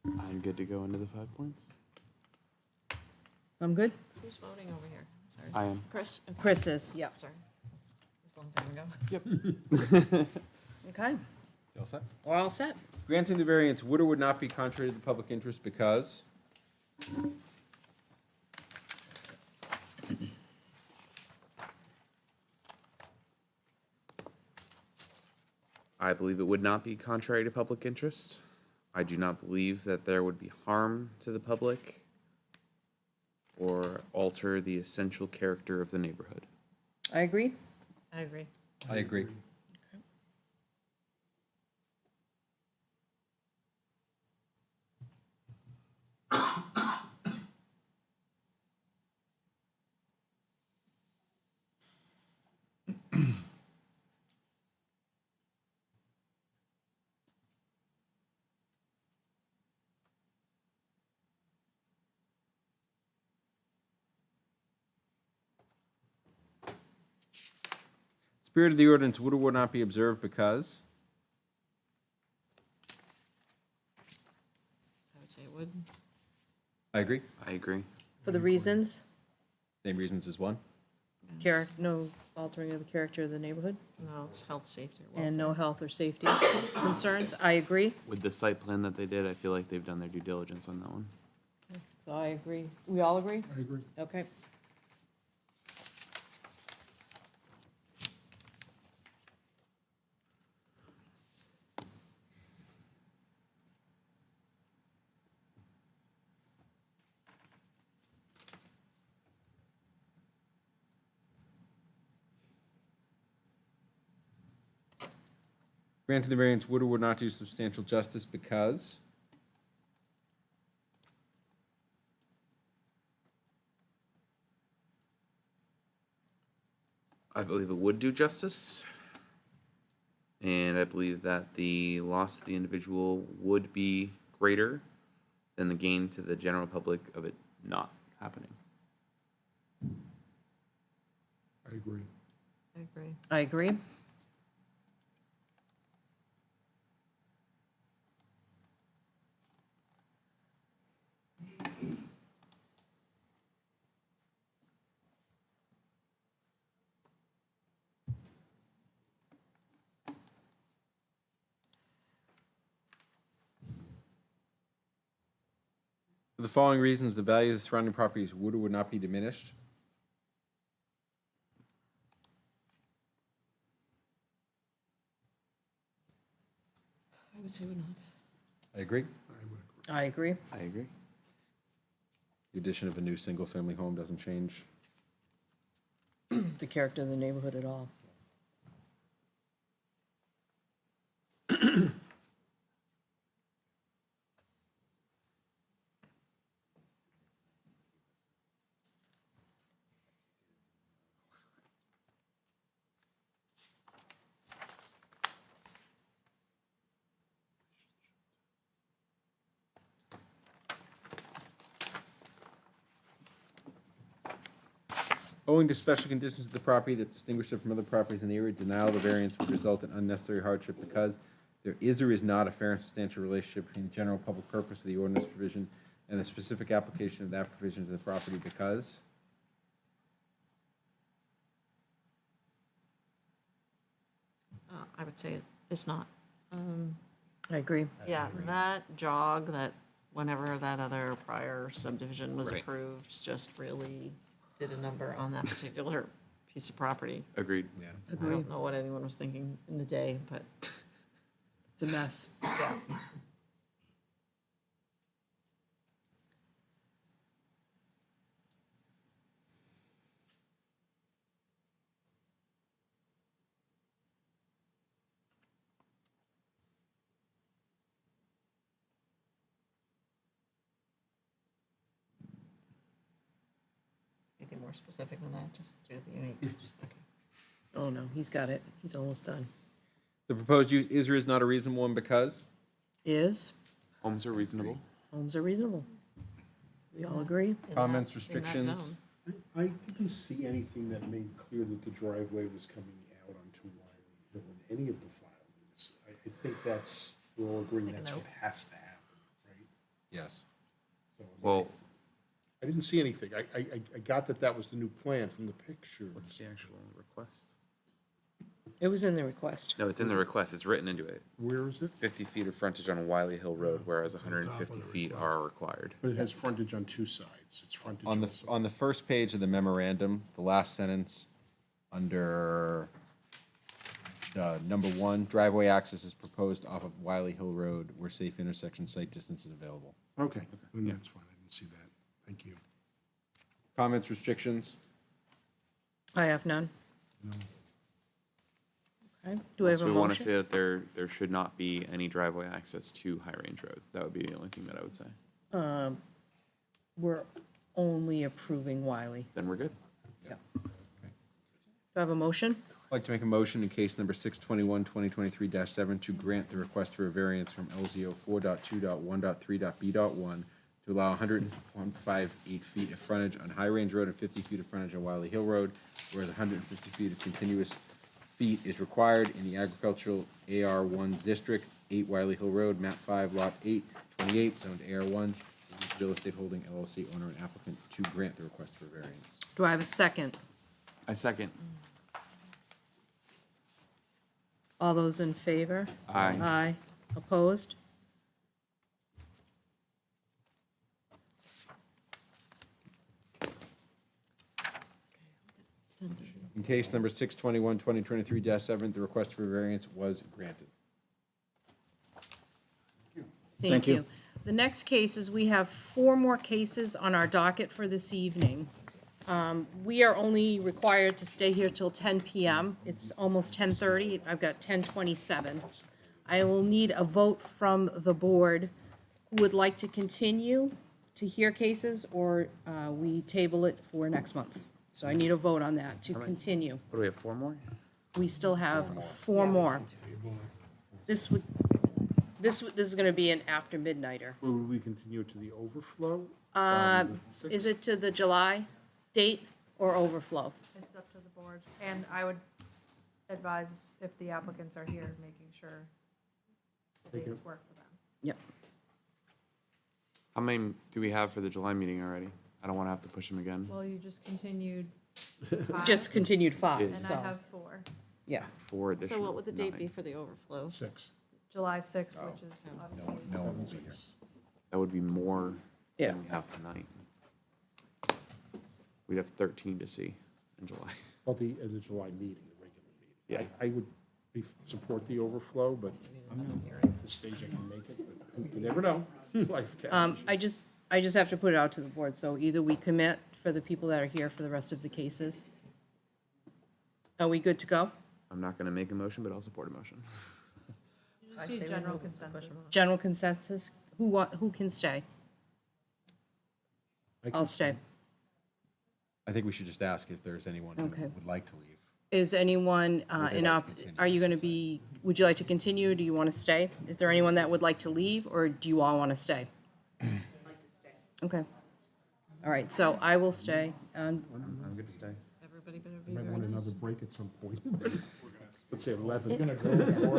I'm good to go into the 5 points. I'm good? Who's voting over here? Sorry. I am. Chris? Okay. Chris is, yep. Sorry. It was a long time ago. Yep. Okay, You all set? we're all set. Granting the variance would or would not be contrary to the public interest because I believe it would not be contrary to public interest. I do not believe that there would be harm to the public or alter the essential character of the neighborhood. I agree. I agree. I agree. Spirit of the ordinance would or would not be observed because I would say it would. I agree. I agree. For the reasons, Same reasons as one. no altering of the character of the neighborhood, No, it's health, safety, or and welfare. no health or safety concerns. I agree. With the site plan that they did, I feel like they've done their due diligence on that one. So I agree. We all agree? I agree. Okay. Granting the variance would or would not do substantial justice because I believe it would do justice. And I believe that the loss to the individual would be greater than the gain to the general public of it not happening. I agree. I agree. I agree. For the following reasons, the value of the surrounding properties would or would not be diminished. I would say we're not. I agree. I agree. I agree. The addition of a new single-family home doesn't change. The character of the neighborhood at all. Owing to special conditions of the property that distinguish it from other properties in the area, denial of the variance would result in unnecessary hardship because there is or is not a fair and substantial relationship between the general public purpose of the ordinance provision and the specific application of that provision to the property because I would say it's not. I agree. Yeah, that jog, that whenever that other prior subdivision was Right. approved, just really did a number on that particular piece of property. Agreed. yeah. I don't know what anyone was thinking in the day, but It's a mess. yeah. Anything more specific than that, just do the unique. Okay. Oh, no, he's got it. He's almost done. The proposed use is or is not a reasonable one because Is, Homes are reasonable. homes are reasonable. We all agree? In that- comments, in that restrictions. zone. I didn't see anything that made clear that the driveway was coming out onto Wiley Hill in any of the filings. I think that's, we're all agreeing Make a that's note. what has to happen, right? Yes. So, Well, I didn't see anything. I got that that was the new plan from the pictures. what's the actual request? It was in the request. No, it's in the request. It's written into it. Where is it? 50 feet of frontage on Wiley Hill Road, whereas 150 feet are required. But it has frontage on two sides. It's frontage On the, also. on the first page of the memorandum, the last sentence, under number 1, driveway access is proposed off of Wiley Hill Road where safe intersection site distance is available. Okay, then that's fine. I didn't see that. Thank you. Comments, restrictions? I have none. Okay, do we have So a we want to say motion? that there should not be any driveway access to High Range Road. That would be the only thing that I would say. We're only approving Wiley. Then we're good. Do I have a motion? I'd like to make a motion in case number 621, 2023-7 to grant the request for a variance from LZO 4.2.1.3.b.1 to allow 158 feet of frontage on High Range Road and 50 feet of frontage on Wiley Hill Road, whereas 150 feet of continuous feet is required in the agricultural AR1 district, 8 Wiley Hill Road, map 5, lot 828, zoned AR1. This is Real Estate Holding LLC owner and applicant to grant the request for variance. Do I have a second? I second. All those in favor? Aye. Aye. Opposed? In case number 621, 2023-7, the request for variance was granted. Thank you. The next case is, we have 4 more cases on our docket for this evening. We are only required to stay here till 10 PM. It's almost 10:30. I've got 10:27. I will need a vote from the board who would like to continue to hear cases, or we table it for next month. So I need a vote on that, to continue. What do we have, 4 more? We still have 4 more. This is gonna be an after midnighter. Will we continue it to the overflow? Is it to the July date or overflow? It's up to the board. And I would advise, if the applicants are here, making sure the dates work for them. Yep. How many do we have for the July meeting already? I don't want to have to push them again. Well, you just continued Just continued 5, and I so, have 4. yeah. 4 additional. So what would the date 9. be for the overflow? 6th. July 6th, which is obviously. No one will be here. That would be more Yeah. than we have tonight. We'd have 13 to see in July. Well, the July meeting, the regular meeting. Yeah. I would support the overflow, but at this stage I can make it, but you never know. Life catches. I just have to put it out to the board, so either we commit for the people that are here for the rest of the cases. Are we good to go? I'm not going to make a motion, but I'll support a motion. I say general consensus. General consensus, who can stay? I'll stay. I think we should just ask if there's anyone who Okay. would like to leave. Is anyone are you going to be, would you like to continue? Do you want to stay? Is there anyone that would like to leave, or do you all want to stay? I'd like to stay. Okay. All right, so I will stay. I'm good to stay. Everybody better be Might very want another nice. break at some point. Let's say 11.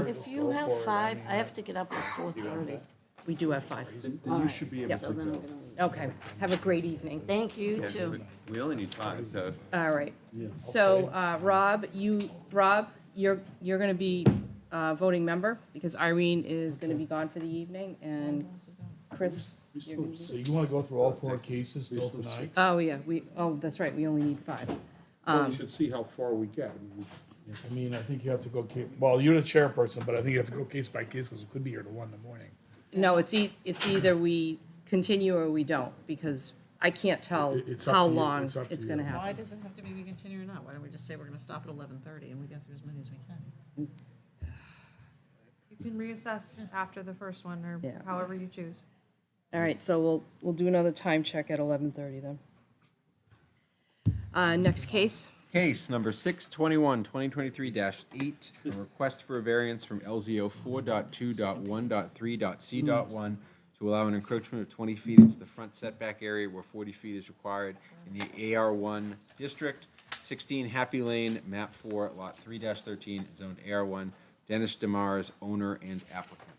If you have 5, I have to get up at 4:30. We do have 5. You should be able So to then I'm go. gonna leave. Okay, have a great evening. Thank you, too. We only need 5, so All right. So, Rob, you're going to be voting member because Irene is going to be gone for the evening, and Chris, you're going to So be. you wanna go through all 4 cases still tonight? Oh, yeah, that's right, we only need 5. Well, you should see how far we get. I mean, I think you have to go, well, you're the chairperson, but I think you have to go case by case, because it could be here to 1 in the morning. No, it's either we continue or we don't, because I can't tell It's up how to you. long It's up to it's you. going to Why happen. does it have to be we continue or not? Why don't we just say we're gonna stop at 11:30 and we get through as many as we can? You can reassess after the first one, or Yeah. however you choose. All right, so we'll do another time check at 11:30 then. Next case. Case number 621, 2023-8, a request for a variance from LZO 4.2.1.3.c.1 to allow an encroachment of 20 feet into the front setback area where 40 feet is required in the AR1 district, 16 Happy Lane, map 4, lot 3-13, zoned AR1. Dennis Demars, owner and applicant.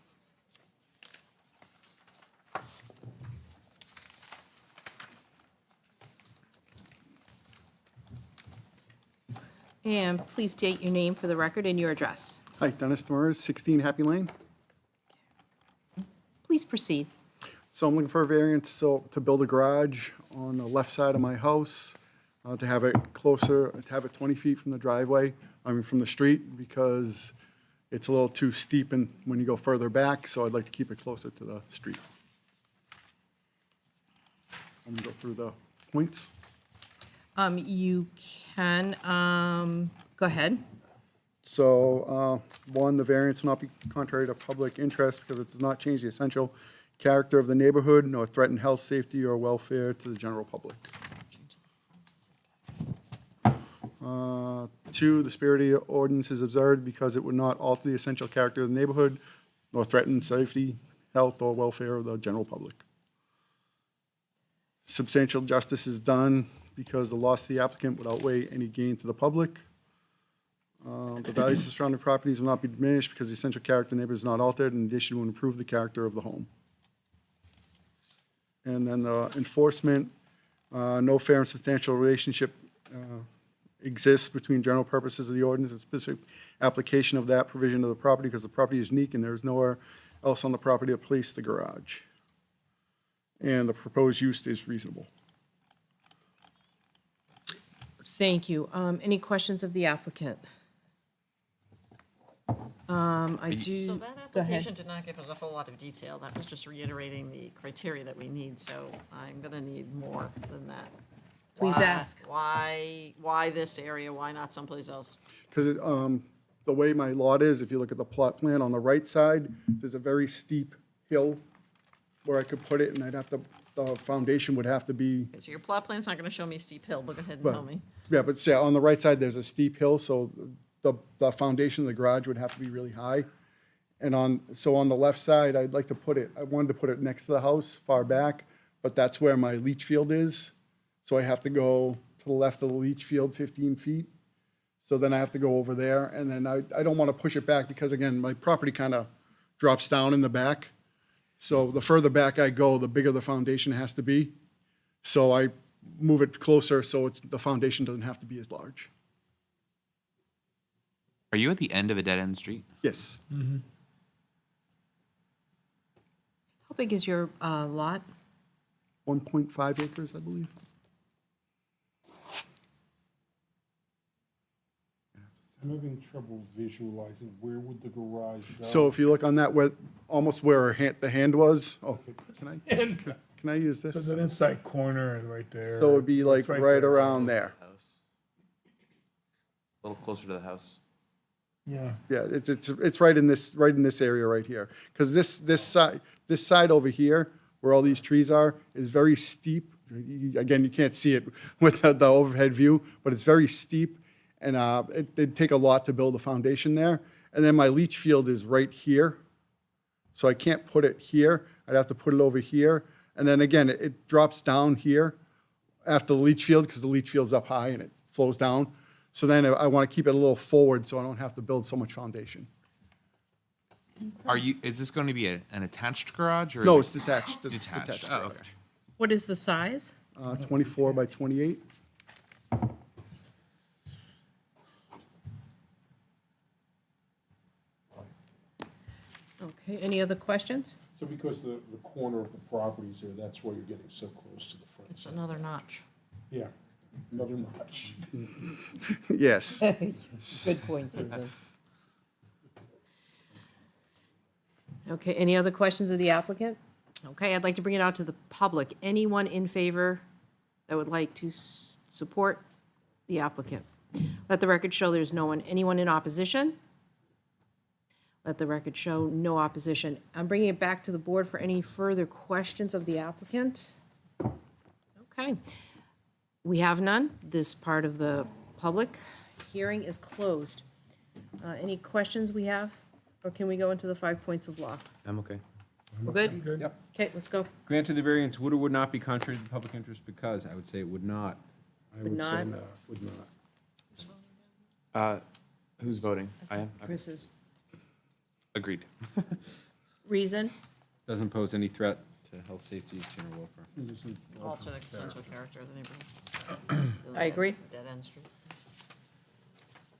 And please state your name for the record and your address. Hi, Dennis Demers, 16 Happy Lane. Please proceed. So I'm looking for a variance to build a garage on the left side of my house, to have it closer, to have it 20 feet from the driveway, from the street, because it's a little too steep and when you go further back, so I'd like to keep it closer to the street. I'm gonna go through the points. You can, go ahead. So, one, the variance will not be contrary to public interest because it does not change the essential character of the neighborhood nor threaten health, safety, or welfare to the general public. Two, the spirit of the ordinance is observed because it would not alter the essential character of the neighborhood nor threaten safety, health, or welfare of the general public. Substantial justice is done because the loss to the applicant would outweigh any gain to the public. The values of surrounding properties will not be diminished because the essential character of the neighborhood is not altered. In addition, will improve the character of the home. And then the enforcement, no fair and substantial relationship exists between general purposes of the ordinance and specific application of that provision of the property because the property is unique and there is nowhere else on the property to place the garage. And the proposed use is reasonable. Thank you. Any questions of the applicant? I do. So that Go ahead. application did not give us a whole lot of detail. That was just reiterating the criteria that we need, so I'm gonna need more than that. Please Why- ask. Why this area? Why not someplace else? Because the way my lot is, if you look at the plot plan on the right side, there's a very steep hill where I could put it, and I'd have to, the foundation would have to be, So your plot plan's not gonna show me a steep hill, but go ahead and But- tell me. yeah, but say, on the right side, there's a steep hill, so the foundation of the garage would have to be really high. And on the left side, I'd like to put it, I wanted to put it next to the house, far back, but that's where my leach field is. So I have to go to the left of the leach field 15 feet. So then I have to go over there, and then I don't want to push it back because, again, my property kind of drops down in the back. So the further back I go, the bigger the foundation has to be. So I move it closer so the foundation doesn't have to be as large. Are you at the end of a dead-end street? Yes. How big is your lot? 1.5 acres, I believe. I'm having trouble visualizing, where would the garage go? So if you look on that, where, almost where the hand was, oh, can I use this? So that inside corner is right there. So it'd be like It's right right there. around there. A little closer to the house. Yeah. Yeah, it's right in this area right here. Because this side over here, where all these trees are, is very steep. Again, you can't see it with the overhead view, but it's very steep. And it'd take a lot to build a foundation there. And then my leach field is right here. So I can't put it here. I'd have to put it over here. And then again, it drops down here after the leach field, because the leach field's up high and it flows down. So then I want to keep it a little forward so I don't have to build so much foundation. Is this going to be an attached garage or? No, is it's detached. Detached. Oh, okay. What is the size? 24 by 28. Okay, any other questions? So because the corner of the property's there, that's why you're getting so close to the front. It's another notch. Yeah, another notch. Yes. Good point, Susan. Okay, any other questions of the applicant? Okay, I'd like to bring it out to the public. Anyone in favor that would like to support the applicant? Let the record show there's no one. Anyone in opposition? Let the record show no opposition. I'm bringing it back to the board for any further questions of the applicant. Okay. We have none. This part of the public hearing is closed. Any questions we have? Or can we go into the 5 points of law? I'm okay. We're good? Yep. Okay, let's go. Granted, the variance would or would not be contrary to the public interest because, I would say it would not. I Would would say not. no, would not. Who's voting? I am? Okay. Chris is. Agreed. Reason? Doesn't pose any threat to health, safety, general welfare. Alter the essential character of the neighborhood. I agree. Dead-end street.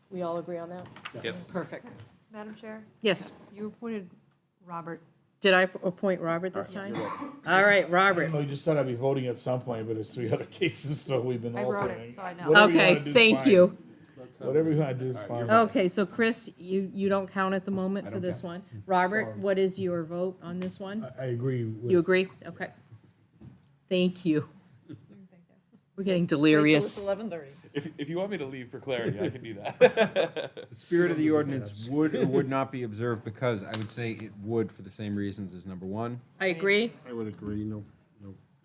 We all agree on that? Yep. Perfect. Madam Chair? Yes. You appointed Robert. Did I appoint Robert this time? All right, Robert. No, you just said I'd be voting at some point, but it's 3 other cases, so we've been I wrote alternating. it, so I know. Whatever you Okay, wanna do is thank fine. you. Whatever you want to do is fine. Okay, so Chris, you don't count at the moment for this one. Robert, what is your vote on this one? I agree with. You agree? Okay. Thank you. We're getting Wait till delirious. it's 11:30. If you want me to leave for clarity, I can do that. The spirit of the ordinance would or would not be observed because I would say it would for the same reasons as number one. I agree. I would agree, no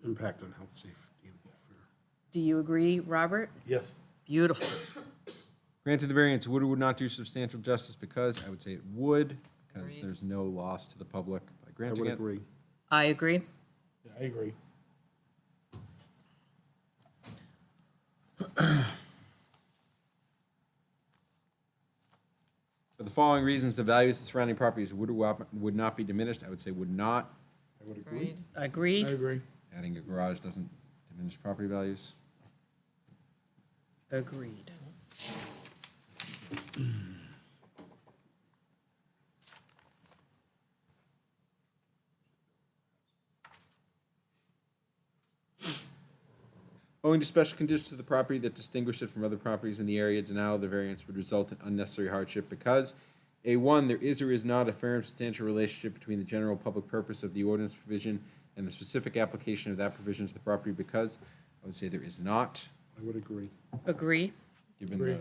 impact on health, safety, and welfare. Do you agree, Robert? Yes. Beautiful. Granted, the variance would or would not do substantial justice because I would say it would because there's no loss to the public by I granting would it. agree. I agree. Yeah, I agree. For the following reasons, the values of the surrounding properties would or would not be diminished. I would say would not. I would agree. Agreed. Agreed. I agree. Adding a garage doesn't diminish property values. Agreed. Owing to special conditions to the property that distinguish it from other properties in the area, denial of the variance would result in unnecessary hardship because A1, there is or is not a fair and substantial relationship between the general public purpose of the ordinance provision and the specific application of that provision to the property because I would say there is not, I would agree. Agree. given Agree.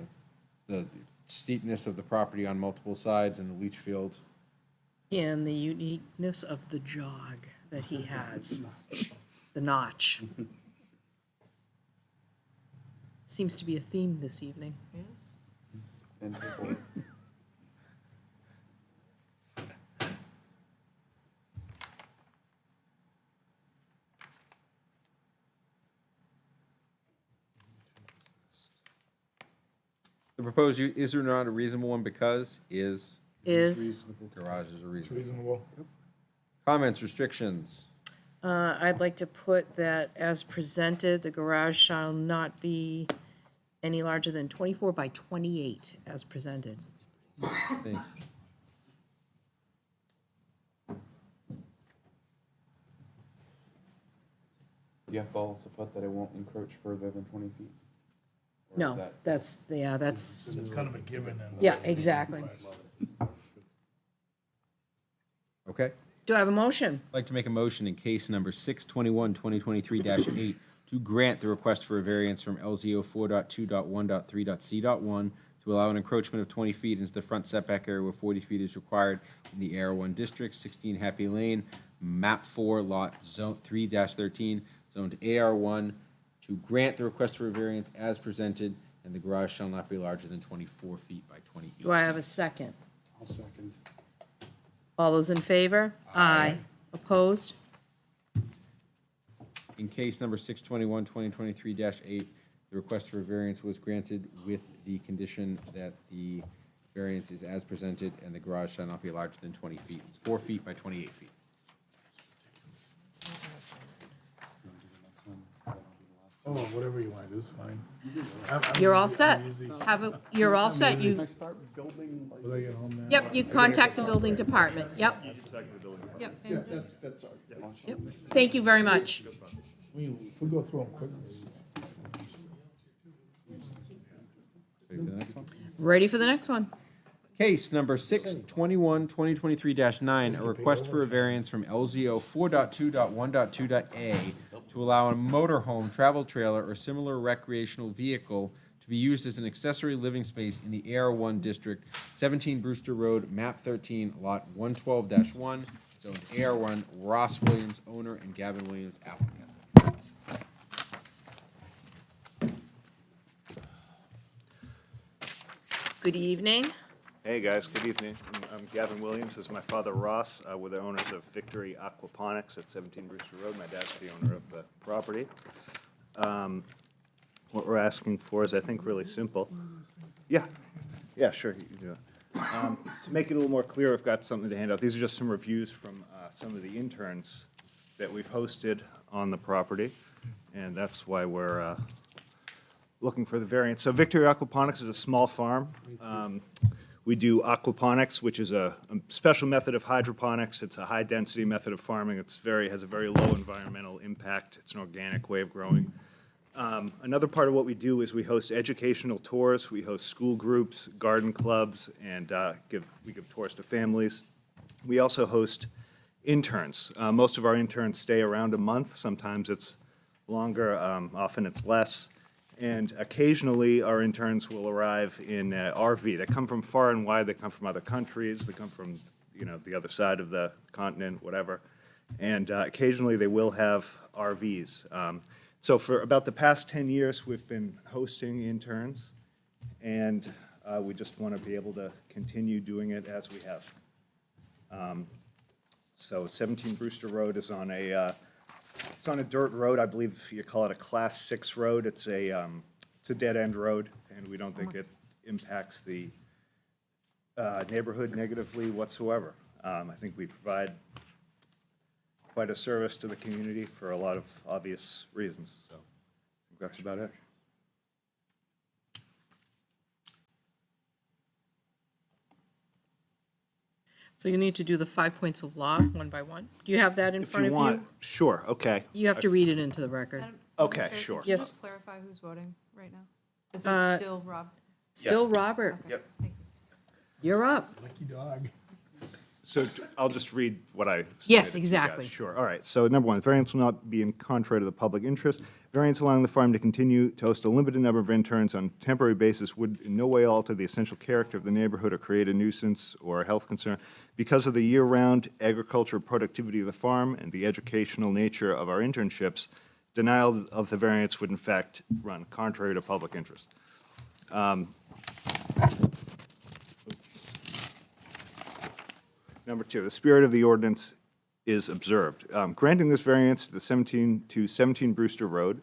the steepness of the property on multiple sides and the leach field. And the uniqueness of the jog that he has. The notch. Seems to be a theme this evening. Yes. The proposed use is or not a reasonable one because Is. reasonable. Garage is a It's reasonable. reasonable. Comments, restrictions. I'd like to put that as presented, the garage shall not be any larger than 24 by 28 as presented. Okay. Do you have to also put that it won't encroach further than 20 feet? Or is No, that- that's, It's kind of a given. in the- yeah, exactly. Okay. Do I have a motion? I'd like to make a motion in case number 621, 2023-8, to grant the request for a variance from LZO 4.2.1.3.c.1 to allow an encroachment of 20 feet into the front setback area where 40 feet is required in the AR1 district, 16 Happy Lane, map 4, lot zone 3-13, zoned AR1, to grant the request for a variance as presented, and the garage shall not be larger than 24 feet by 28 feet. Do I have a second? I'll second. All those in favor? Aye. Opposed? In case number 621, 2023-8, the request for a variance was granted with the condition that the variance is as presented and the garage shall not be larger than 20 feet, 4 feet by 28 feet. Oh, whatever you want to do is fine. You're all set. I'm easy. You're all set. Can You, I start building? like- Will I get home now? yep, you contact the building department. Yep. Yep, Yeah, and just, that's all right. Yep. Thank you very much. If we go through them quick. Ready for the next one? Ready for the next one? Case number 621, 2023-9, a request for a variance from LZO 4.2.1.2.a to allow a motorhome, travel trailer, or similar recreational vehicle to be used as an accessory living space in the AR1 district, 17 Brewster Road, map 13, lot 112-1, zoned AR1, Ross Williams, owner, and Gavin Williams, applicant. Good evening. Hey, guys, good evening. I'm Gavin Williams. This is my father, Ross. We're the owners of Victory Aquaponics at 17 Brewster Road. My dad's the owner of the property. What we're asking for is, I think, really simple. Yeah, sure, you can do it. To make it a little more clear, I've got something to hand out. These are just some reviews from some of the interns that we've hosted on the property, and that's why we're looking for the variance. So Victory Aquaponics is a small farm. We do aquaponics, which is a special method of hydroponics. It's a high-density method of farming. Has a very low environmental impact. It's an organic way of growing. Another part of what we do is we host educational tours. We host school groups, garden clubs, and we give tours to families. We also host interns. Most of our interns stay around a month. Sometimes it's longer, often it's less. And occasionally, our interns will arrive in RV. They come from far and wide. They come from other countries. They come from, the other side of the continent, whatever. And occasionally, they will have RVs. So for about the past 10 years, we've been hosting interns, and we just want to be able to continue doing it as we have. So 17 Brewster Road is on a dirt road. I believe you call it a Class 6 road. It's a dead-end road, and we don't think it impacts the neighborhood negatively whatsoever. I think we provide quite a service to the community for a lot of obvious reasons, so I think that's about it. So you need to do the 5 points of law one by one. Do you have that in If front you of want, you? sure, okay. You have to read it into the record. Madam Okay, Chair, could sure. you Yes. just clarify who's voting right now? Is Uh, it still Rob? Still Robert. Yep. You're up. Lucky dog. So I'll just read what I. Yes, submitted to you guys. exactly. Sure, all right. So number one, variance will not be in contrary to the public interest. Variance allowing the farm to continue to host a limited number of interns on a temporary basis would in no way alter the essential character of the neighborhood or create a nuisance or a health concern. Because of the year-round agricultural productivity of the farm and the educational nature of our internships, denial of the variance would in fact run contrary to public interest. Number two, the spirit of the ordinance is observed. Granting this variance to 17 Brewster Road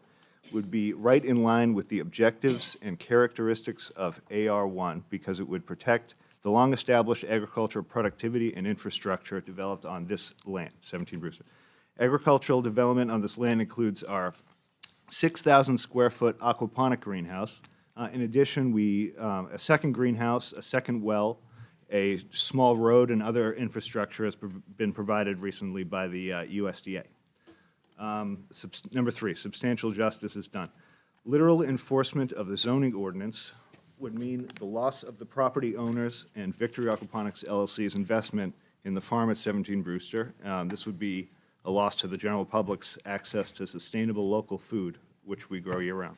would be right in line with the objectives and characteristics of AR1 because it would protect the long-established agricultural productivity and infrastructure developed on this land, 17 Brewster. Agricultural development on this land includes our 6,000 square foot aquaponic greenhouse. In addition, a second greenhouse, a second well, a small road and other infrastructure has been provided recently by the USDA. Number 3, substantial justice is done. Literal enforcement of the zoning ordinance would mean the loss of the property owners and Victory Aquaponics LLC's investment in the farm at 17 Brewster. This would be a loss to the general public's access to sustainable local food, which we grow year-round.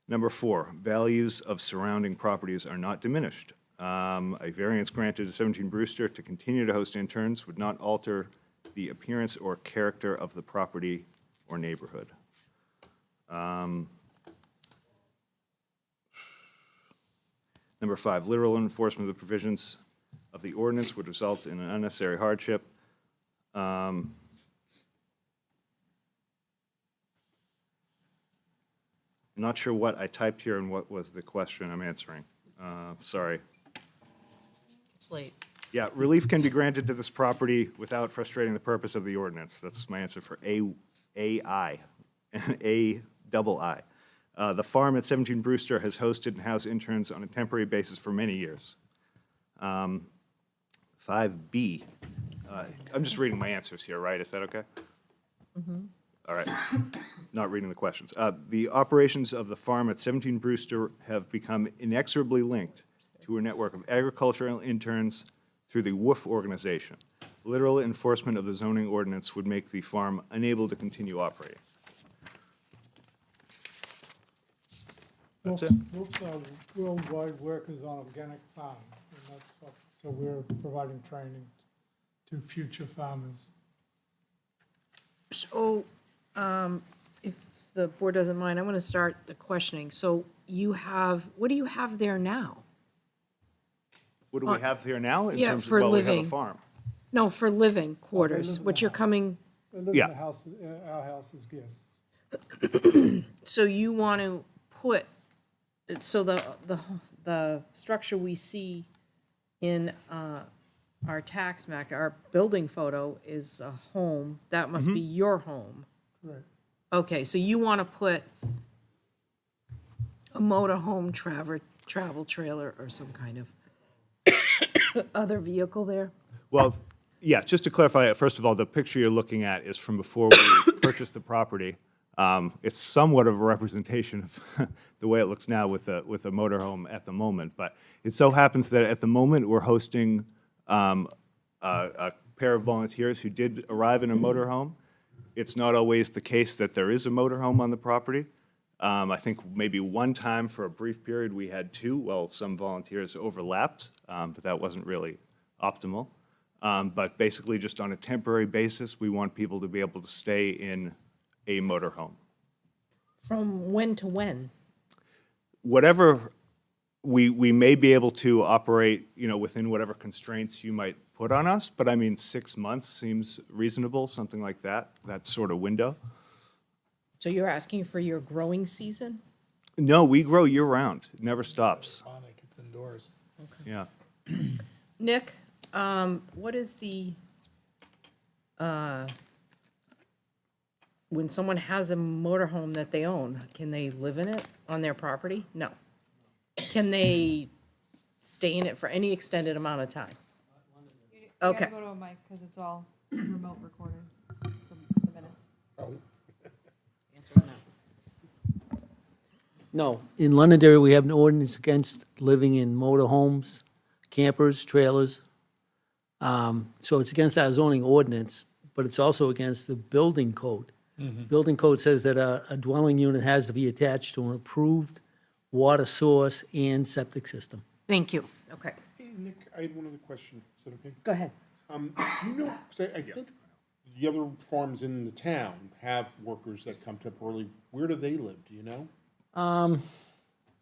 Number 4, values of surrounding properties are not diminished. A variance granted to 17 Brewster to continue to host interns would not alter the appearance or character of the property or neighborhood. Number 5, literal enforcement of the provisions of the ordinance would result in an unnecessary hardship. I'm not sure what I typed here and what was the question I'm answering. Sorry. It's late. Yeah, relief can be granted to this property without frustrating the purpose of the ordinance. That's my answer for AI, A-double-I. The farm at 17 Brewster has hosted and housed interns on a temporary basis for many years. 5B, I'm just reading my answers here, right? Is that okay? All right, not reading the questions. The operations of the farm at 17 Brewster have become inexorably linked to a network of agricultural interns through the WOOF organization. Literal enforcement of the zoning ordinance would make the farm unable to continue operating. That's it. Worldwide workers on organic farms, and that's what, so we're providing training to future farmers. So, if the board doesn't mind, I'm going to start the questioning. So you have, what do you have there now? What do we have here now in Yeah, terms of, for well, we have living. a farm? No, for living quarters, which you're coming, They live Yeah. in the house, our house as guests. so you want to put, so the structure we see in our tax map, our building photo is a home, that must be your home. Correct. Okay, so you want to put a motorhome, travel trailer, or some kind of other vehicle there? Well, yeah, just to clarify, first of all, the picture you're looking at is from before we purchased the property. It's somewhat of a representation of the way it looks now with a motorhome at the moment. But it so happens that at the moment, we're hosting a pair of volunteers who did arrive in a motorhome. It's not always the case that there is a motorhome on the property. I think maybe one time for a brief period, we had 2. Well, some volunteers overlapped, but that wasn't really optimal. But basically, just on a temporary basis, we want people to be able to stay in a motorhome. From when to when? Whatever, we may be able to operate, within whatever constraints you might put on us, but I mean, 6 months seems reasonable, something like that sort of window. So you're asking for your growing season? No, we grow year-round. It never stops. It's indoors. Yeah. Nick, what is the, when someone has a motorhome that they own, can they live in it on their property? No. Can they stay in it for any extended amount of time? Okay. Go to a mic, because it's all remote recorded, the minutes. No, in Londonderry, we have an ordinance against living in motorhomes, campers, trailers. So it's against our zoning ordinance, but it's also against the building code. Building code says that a dwelling unit has to be attached to an approved water source and septic system. Thank you. Okay. Hey, Nick, I had one other question. Is that okay? Go ahead. You know, 'cause I think the other farms in the town have workers that come temporarily. Where do they live? Do you know? Well,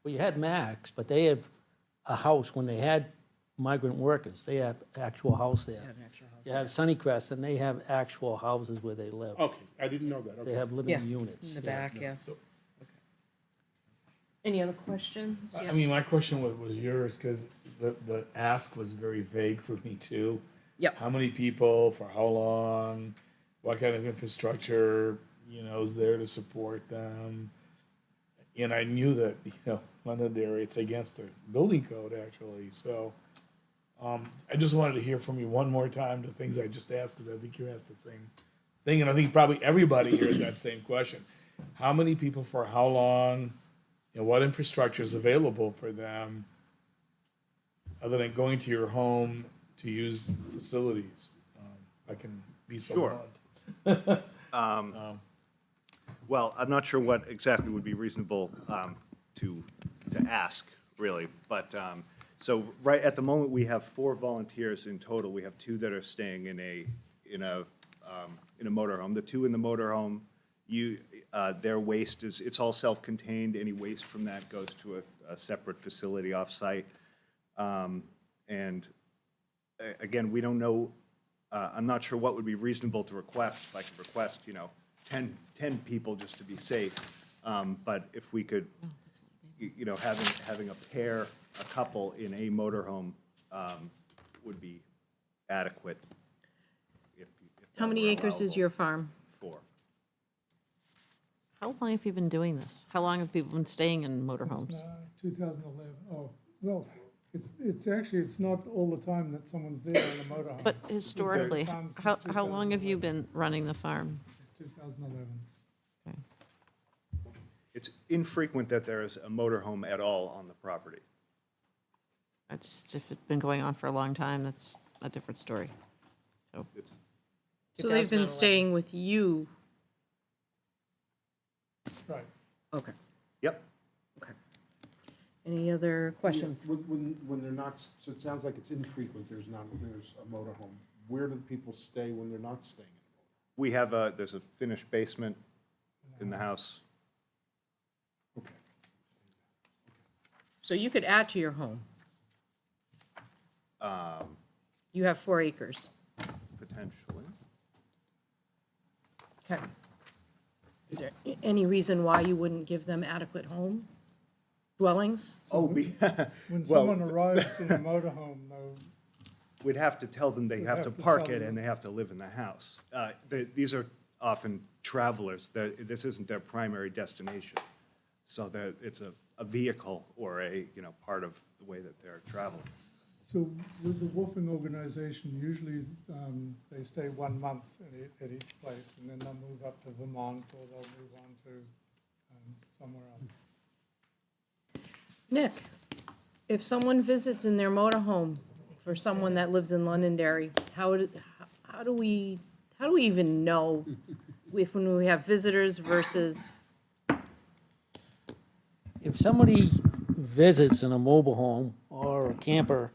you had Max, but they have a house, when they had migrant workers, they have actual house there. You have Sunnycrest, and they have actual houses where they live. Okay, I didn't know that. They Okay. have living Yeah, units. in the back, yeah. Any other questions? I mean, my question was yours, because the ask was very vague for me too. Yep. How many people, for how long, what kind of infrastructure, is there to support them? And I knew that, Londonderry, it's against the building code, actually, so I just wanted to hear from you one more time the things I just asked, because I think you asked the same thing, and I think probably everybody here has that same question. How many people for how long, and what infrastructure is available for them other than going to your home to use facilities? I can be so Sure. blunt. Well, I'm not sure what exactly would be reasonable to ask, really, but, so right at the moment, we have 4 volunteers in total. We have 2 that are staying in a motorhome. The 2 in the motorhome, their waste it's all self-contained. Any waste from that goes to a separate facility off-site. And again, we don't know, I'm not sure what would be reasonable to request. If I could request, 10 people just to be safe. But if we could, having a couple in a motorhome would be adequate. if How that many were acres is allowable. your farm? 4. How long have you been doing this? How long have people been staying in motorhomes? 2011. Oh, well, it's not all the time that someone's there in a motorhome. But historically, Farm since how long have you 2011. been running the farm? 2011. Okay. It's infrequent that there is a motorhome at all on the property. If it's been going on for a long time, that's a different story. So It's So they've been 2011. staying with you? Right. Okay, Yep. okay. Any other questions? When they're not, so it sounds like it's infrequent, there's a motorhome. Where do the people stay when they're not staying? We have there's a finished basement in the house. Okay. So you could add to your home. You have 4 acres. Potentially. Okay. Is there any reason why you wouldn't give them adequate home dwellings? Oh, When well, someone arrives in a motorhome, though, we'd have to tell them they We'd have have to to park tell it them. and they have to live in the house. These are often travelers. This isn't their primary destination. So it's a vehicle or part of the way that they're traveling. so with the woofing organization, usually they stay 1 month at each place, and then they'll move up to Vermont, or they'll move on to somewhere else. Nick, if someone visits in their motorhome for someone that lives in Londonderry, how do we even know if when we have visitors versus? If somebody visits in a mobile home or a camper,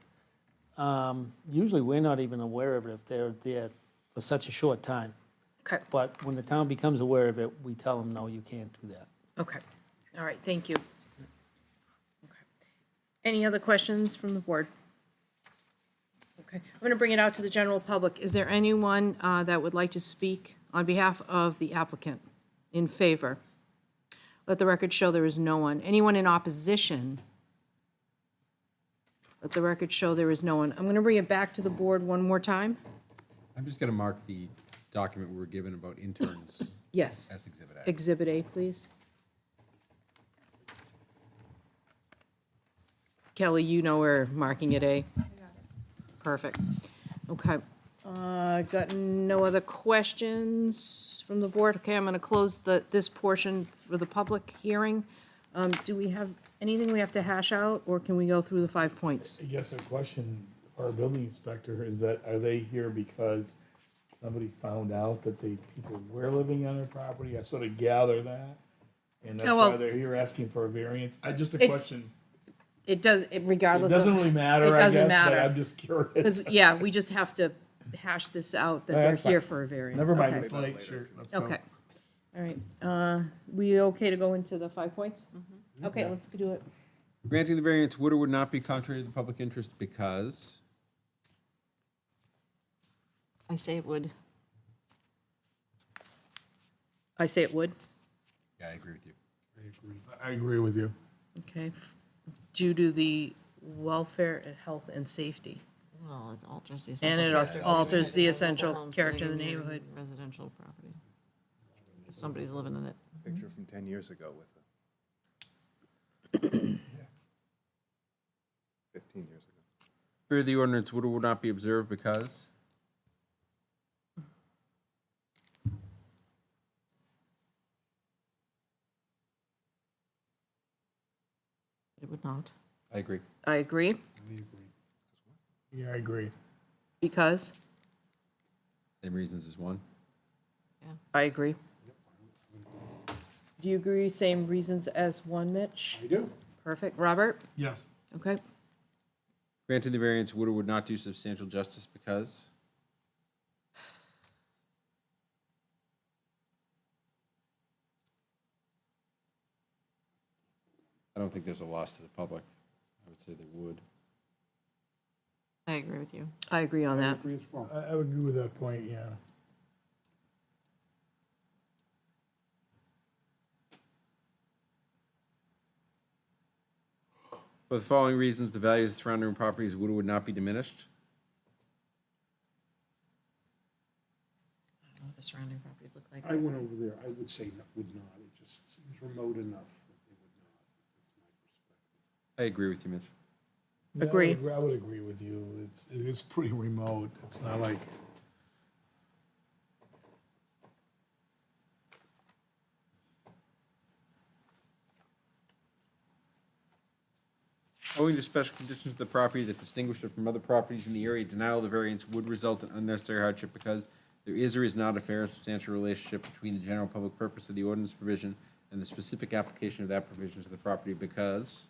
usually we're not even aware of it if they're there for such a short time. Okay, But when the town becomes aware of it, we tell them, no, you can't do that. okay, all right, thank you. Okay. Any other questions from the board? Okay, I'm going to bring it out to the general public. Is there anyone that would like to speak on behalf of the applicant in favor? Let the record show there is no one. Anyone in opposition? Let the record show there is no one. I'm going to bring it back to the board one more time. I'm just going to mark the document we were given about interns Yes. as Exhibit A. Exhibit A, please. Kelly, you know we're marking it A. Perfect. Okay. Got no other questions from the board? Okay, I'm going to close this portion for the public hearing. Do we have anything we have to hash out, or can we go through the 5 points? I guess a question for our building inspector is that, are they here because somebody found out that people were living on their property? I sort of gather that, and that's Oh, well, why they're here asking for a variance. Just a It- question. It does, regardless It of. doesn't really matter, It I doesn't guess, but matter. I'm just curious. Because, yeah, we just have to hash this out, that No, they're that's here fine. for a variance. Never mind, Okay. it's late, sure, let's go. Okay. All right. We okay to go into the 5 points? Okay, let's do it. Granting the variance would or would not be contrary to the public interest because I say it would. I say it would. Yeah, I agree with you. I agree with you. Okay. Due to the welfare, health, and safety. Well, it alters the And essential. it also character. alters the Mobile essential home character of the sitting in neighborhood. Residential property. If somebody's living in it. Picture from 10 years ago with 15 years ago. Spirit of the ordinance would or would not be observed because It would not. I agree. I agree, Yeah, I agree. because Same reasons as one. I agree. Do you agree, same reasons as one, Mitch? I do. Perfect. Robert? Yes. Okay. Granting the variance would or would not do substantial justice because? I don't think there's a loss to the public. I would say there would. I agree with you. I agree on that. Agree as well. I would agree with that point, yeah. For the following reasons, the values of surrounding properties would or would not be diminished. I don't know what the surrounding properties look like. I went over there, I would say would not, it just seems remote enough that they would not. I agree with you, Mitch. Yeah, Agree. I would agree with you. It's pretty remote. It's not like, Owing to special conditions of the property that distinguish it from other properties in the area, denial of the variance would result in unnecessary hardship because there is or is not a fair and substantial relationship between the general public purpose of the ordinance provision and the specific application of that provision to the property because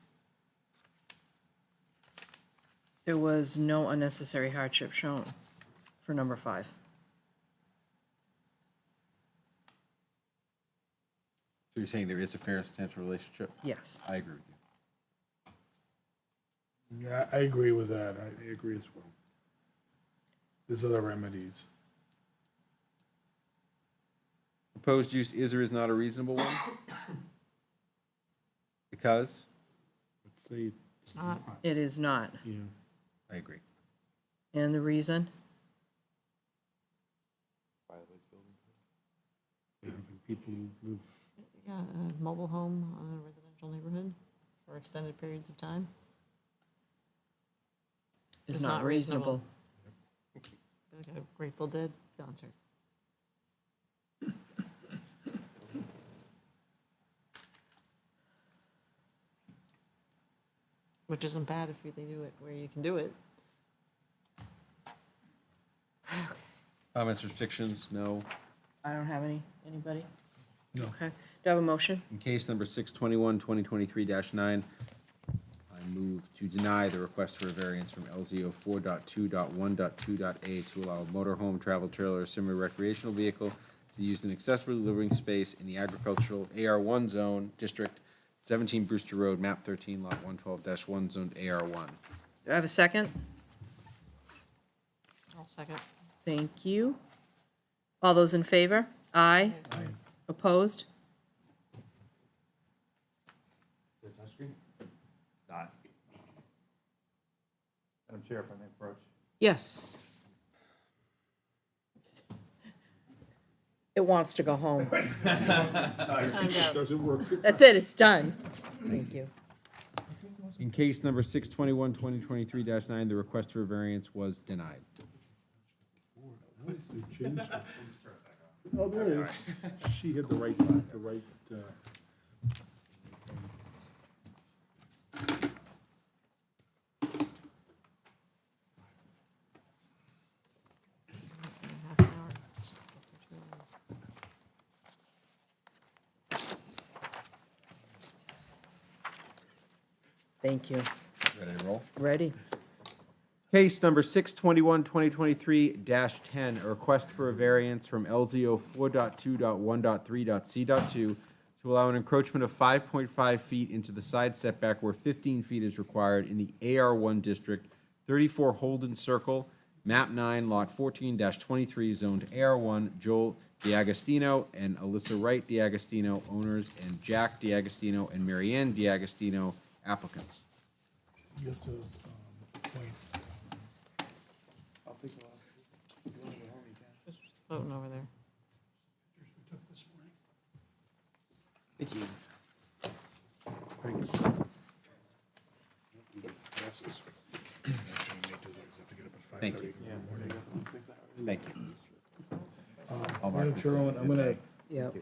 There was no unnecessary hardship shown for number 5. So you're saying there is a fair and substantial relationship? Yes. I agree with you. yeah, I agree with that. I agree as well. There's other remedies. Proposed use is or is not a reasonable one? Because? Let's say, It's not. It is not. yeah. I agree. And the reason? Having people who live, Yeah, a mobile home on a residential neighborhood for extended periods of time. Is It's not not reasonable. Like a Grateful Dead concert. Which isn't bad if they do it where you can do it. Comments, restrictions? No. I don't have any. Anybody? No. Okay. Do I have a motion? In case number 621, 2023-9, I move to deny the request for a variance from LZO 4.2.1.2.a to allow a motorhome, travel trailer, or similar recreational vehicle to use an accessible living space in the agricultural AR1 zone district, 17 Brewster Road, map 13, lot 112-1, zoned AR1. Do I have a second? I'll second. Thank you. All those in favor? Aye. Opposed? Not. Madam Chair, if I may approach. Yes. It wants to go home. Time's out. doesn't work. That's it, it's done. Thank you. In case number 621, 2023-9, the request for a variance was denied. They changed it. Oh, there it is. She had the right, Half an hour. Thank you. Ready to roll? Ready? Case number 621, 2023-10, a request for a variance from LZO 4.2.1.3.c.2 to allow an encroachment of 5.5 feet into the side setback where 15 feet is required in the AR1 district, 34 Holden Circle, map 9, lot 14-23, zoned AR1, Joel DiAgostino and Alyssa Wright DiAgostino, owners, and Jack DiAgostino and Marianne DiAgostino, applicants. You have to, point. I'll take a lot. Just floating over there. Thank you. Thanks. Thank you. Thank you. I'll mark Madam this Chairwoman, as I'm gonna, Yep.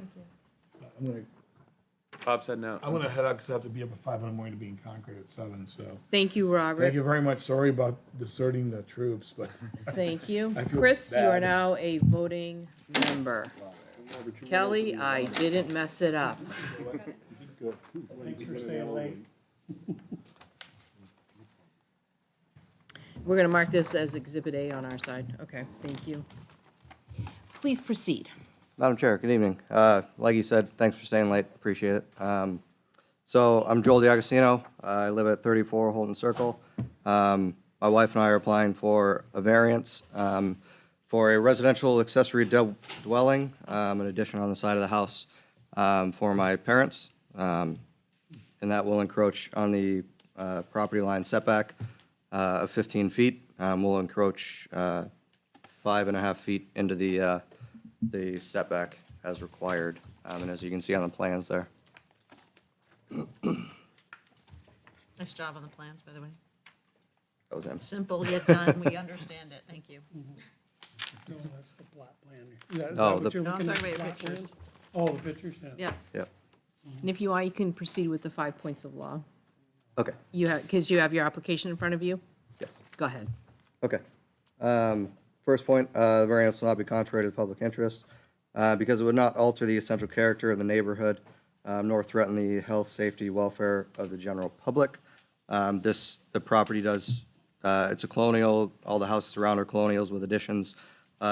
I'm gonna Bob's heading out. I'm gonna head out because I have to be up at 5 in the morning to be in Concord at 7, so. Thank you, Robert. Thank you very much. Sorry about deserting the troops, but. Thank you. I feel Chris, you are bad. now a voting member. Kelly, I didn't mess it up. Thanks for staying late. We're gonna mark this as Exhibit A on our side. Okay, thank you. Please proceed. Madam Chair, good evening. Like you said, thanks for staying late, appreciate it. So I'm Joel D'Agostino. I live at 34 Holton Circle. My wife and I are applying for a variance for a residential accessory dwelling, an addition on the side of the house for my parents. And that will encroach on the property line setback of 15 feet. Will encroach 5.5 feet into the setback as required, and as you can see on the plans there. Nice job on the plans, by the way. That was him. Simple yet done. We understand it. Thank you. No, that's the plot plan. Yeah, is Oh, that what the- you're No, I'm looking talking at, about your plot plan? pictures. Oh, the pictures, yeah. Yeah. Yep. And if you want, you can proceed with the 5 points of law. Okay. You have, because you have your application in front of you? Yes. Go ahead. Okay. First point, the variance will not be contrary to the public interest because it would not alter the essential character of the neighborhood nor threaten the health, safety, welfare of the general public. The property does, it's a colonial, all the houses around are colonials with additions,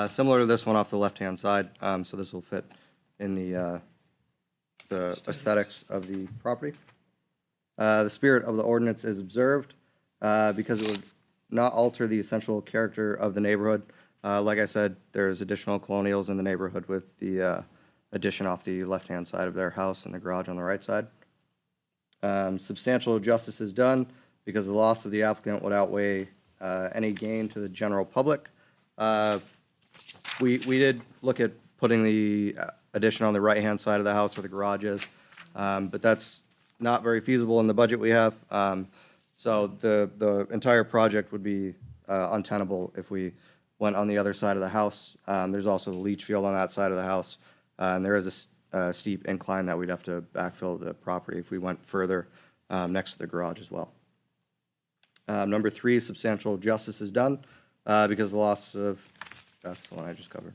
similar to this one off the left-hand side, so this will fit in the aesthetics of the property. The spirit of the ordinance is observed because it would not alter the essential character of the neighborhood. Like I said, there's additional colonials in the neighborhood with the addition off the left-hand side of their house and the garage on the right side. Substantial justice is done because the loss of the applicant would outweigh any gain to the general public. We did look at putting the addition on the right-hand side of the house where the garage is, but that's not very feasible in the budget we have. So the entire project would be untenable if we went on the other side of the house. There's also the leach field on that side of the house, and there is a steep incline that we'd have to backfill the property if we went further next to the garage as well. Number 3, substantial justice is done because the loss of, that's the one I just covered.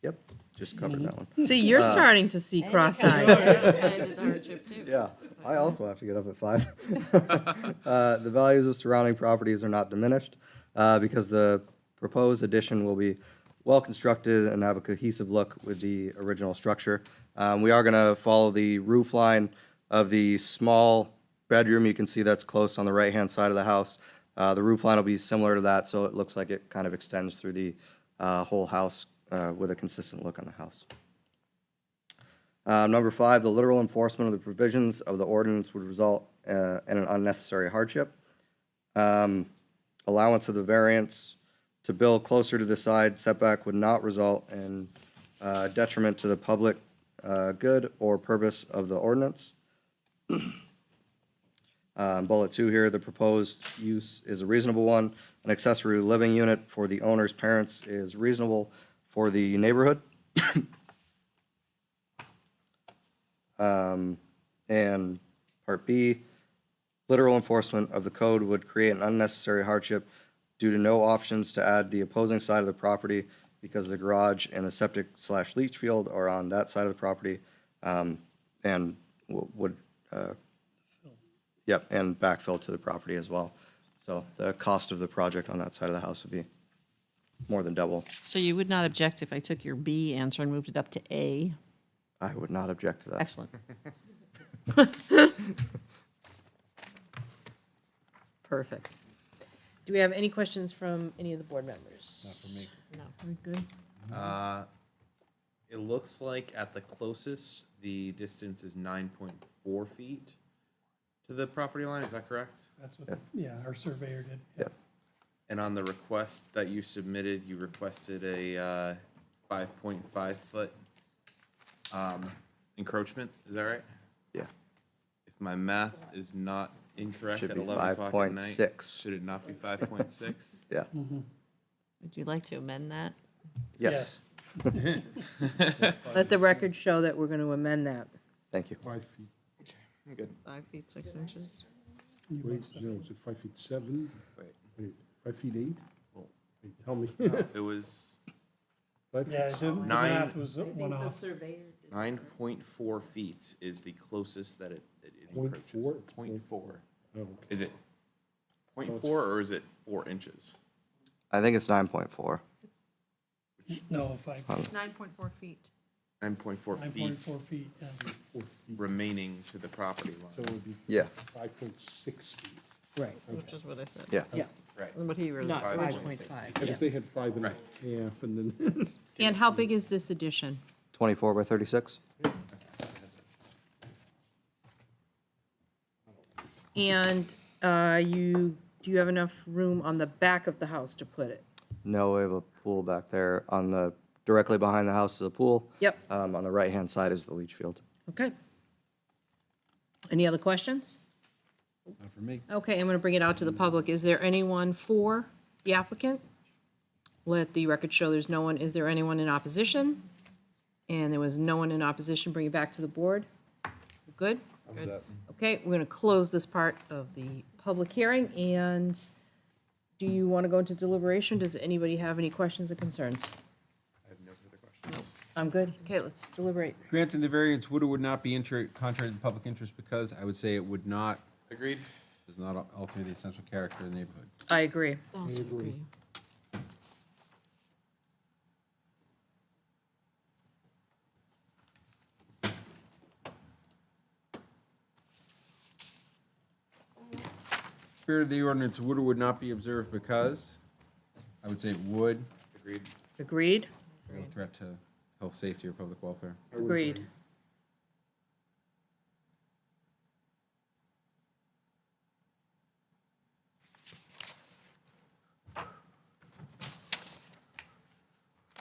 Yep, just covered that one. See, you're starting to see cross-eyed. I did the hardship too. Yeah, I also have to get up at 5. The values of surrounding properties are not diminished because the proposed addition will be well-constructed and have a cohesive look with the original structure. We are going to follow the roof line of the small bedroom. You can see that's close on the right-hand side of the house. The roof line will be similar to that, so it looks like it kind of extends through the whole house with a consistent look on the house. Number 5, the literal enforcement of the provisions of the ordinance would result in an unnecessary hardship. Allowance of the variance to build closer to the side setback would not result in detriment to the public good or purpose of the ordinance. Bullet 2 here, the proposed use is a reasonable one. An accessory living unit for the owner's parents is reasonable for the neighborhood. And part B, literal enforcement of the code would create an unnecessary hardship due to no options to add the opposing side of the property because the garage and the septic/leach field are on that side of the property, and would, yep, and backfill to the property as well. So the cost of the project on that side of the house would be more than double. So you would not object if I took your B answer and moved it up to A? I would not object to that. Excellent. Perfect. Do we have any questions from any of the board members? Not for me. No, we're good. It looks like at the closest, the distance is 9.4 feet to the property line, is that correct? That's what, yeah, our surveyor did. Yep. And on the request that you submitted, you requested a 5.5 foot encroachment, is that right? Yeah. If my math is not incorrect Should at be 11 o'clock at night. 5.6. Should it not be 5.6? Yeah. Would you like to amend that? Yes. Let the record show that we're going to amend that. Thank you. 5 feet. I'm good. 5 feet, 6 inches. Wait, no, is it 5 feet 7? Wait, 5 feet 8? Well, Wait, tell me. It was 5 Yeah, feet. the Nine- math was one off. 9.4 feet is the closest that it Point encroaches. four? 0.4. Oh, okay. Is it 0.4 or is it 4 inches? I think it's 9.4. No, 5, 9.4 feet. 9.4 feet 9.4 feet, yeah. 4 feet. remaining to the property So line. it would be Yeah. 5.6 feet. Right. Which is what I said. Yeah. Yeah, Right. And what he really. not 5.6. 5.5. I guess they had 5 and a half, and then And how big is this addition? 24 by 36? And do you have enough room on the back of the house to put it? No, we have a pool back there. Directly behind the house is a pool. Yep. On the right-hand side is the leach field. Okay. Any other questions? Not for me. Okay, I'm going to bring it out to the public. Is there anyone for the applicant? Let the record show there's no one. Is there anyone in opposition? And there was no one in opposition. Bring it back to the board. Good? Okay, we're going to close this part of the public hearing, and do you want to go into deliberation? Does anybody have any questions or concerns? I have no further questions. I'm good. Okay, let's deliberate. Granting the variance would or would not be contrary to the public interest because I would say it would not, Agreed? does not alter the essential character of the neighborhood. I agree. Also agree. Spirit of the ordinance would or would not be observed because I would say it would. Agreed? Agreed? No threat to health, safety, or public welfare. Agreed.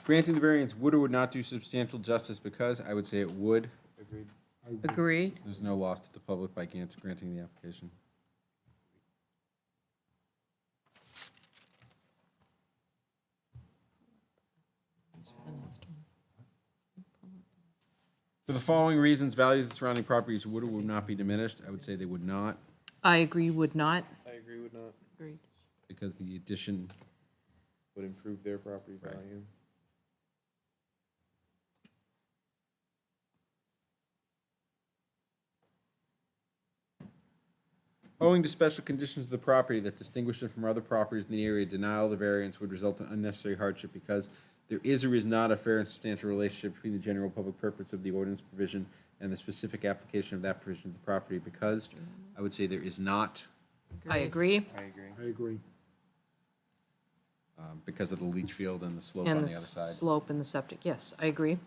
Granting the variance would or would not do substantial justice because I would say it would. Agreed? Agreed? There's no loss to the public by granting the application. For the following reasons, values of the surrounding properties would or would not be diminished. I would say they would not I agree, would not. I agree would not. Agreed. because the addition, Would improve their property Right. value. owing to special conditions of the property that distinguish it from other properties in the area, denial of the variance would result in unnecessary hardship because there is or is not a fair and substantial relationship between the general public purpose of the ordinance provision and the specific application of that provision of the property because I would say there is not I agree. I agree. I agree. because of the leach field and the slope on And the the other side. slope and the septic, yes, I agree.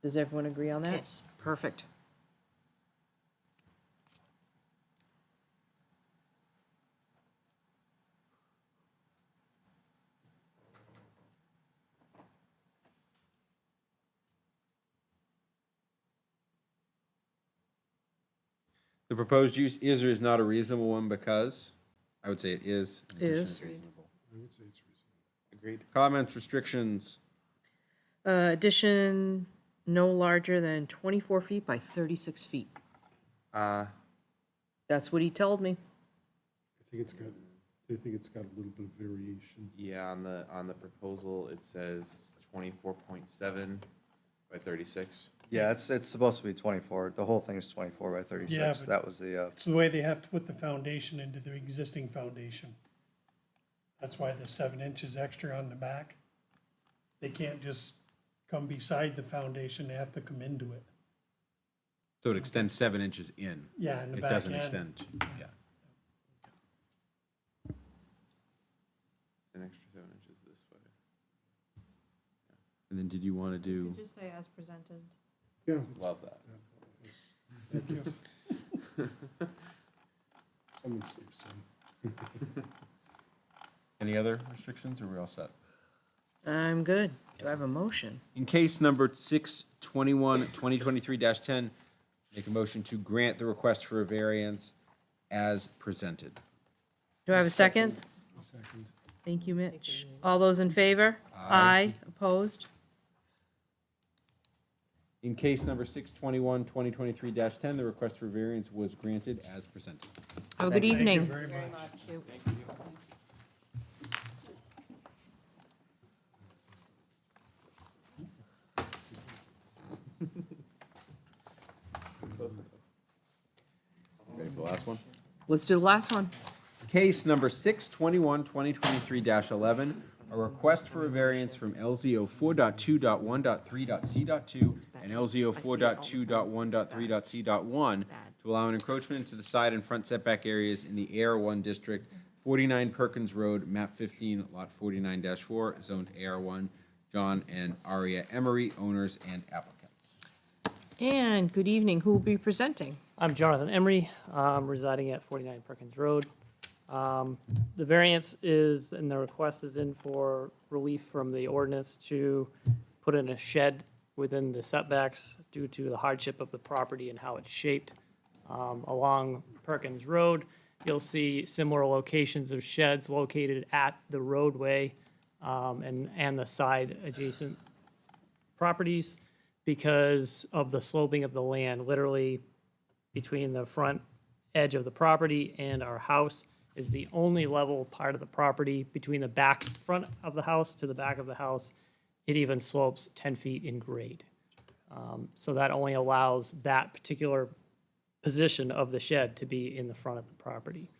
Does everyone agree on that? Yes. Perfect. The proposed use is or is not a reasonable one because I would say it is. In addition, Is. it's reasonable. I would say it's reasonable. Agreed? Comments, restrictions, Addition no larger than 24 feet by 36 feet. That's what he told me. I think it's got a little bit of variation. Yeah, on the proposal, it says 24.7 by 36. Yeah, it's supposed to be 24. The whole thing's 24 by 36. Yeah, but- That was the, It's the way they have to put the foundation into the existing foundation. That's why the 7 inches extra on the back. They can't just come beside the foundation, they have to come into it. so it extends 7 inches in. Yeah, in the It back doesn't end. extend, yeah. An extra 7 inches this way. And then did you want to do, Just say as presented. Yeah. Love that. Thank you. Someone sleep some. any other restrictions or are we all set? I'm good. Do I have a motion? In case number 621, 2023-10, make a motion to grant the request for a variance as presented. Do I have a second? Second. Thank you, Mitch. All those in favor? Aye. Opposed? In case number 621, 2023-10, the request for variance was granted as presented. Have a good evening. Very much. Ready for the last one? Let's do the last one. Case number 621, 2023-11, a request for a variance from LZO 4.2.1.3.c.2 and LZO 4.2.1.3.c.1 to allow an encroachment into the side and front setback areas in the AR1 district, 49 Perkins Road, map 15, lot 49-4, zoned AR1, John and Aria Emery, owners and applicants. And good evening. Who will be presenting? I'm Jonathan Emery, residing at 49 Perkins Road. The variance is, and the request is in for relief from the ordinance to put in a shed within the setbacks due to the hardship of the property and how it's shaped. Along Perkins Road, you'll see similar locations of sheds located at the roadway and the side adjacent properties because of the sloping of the land, literally between the front edge of the property and our house is the only level part of the property between the front of the house to the back of the house. It even slopes 10 feet in grade. So that only allows that particular position of the shed to be in the front of the property.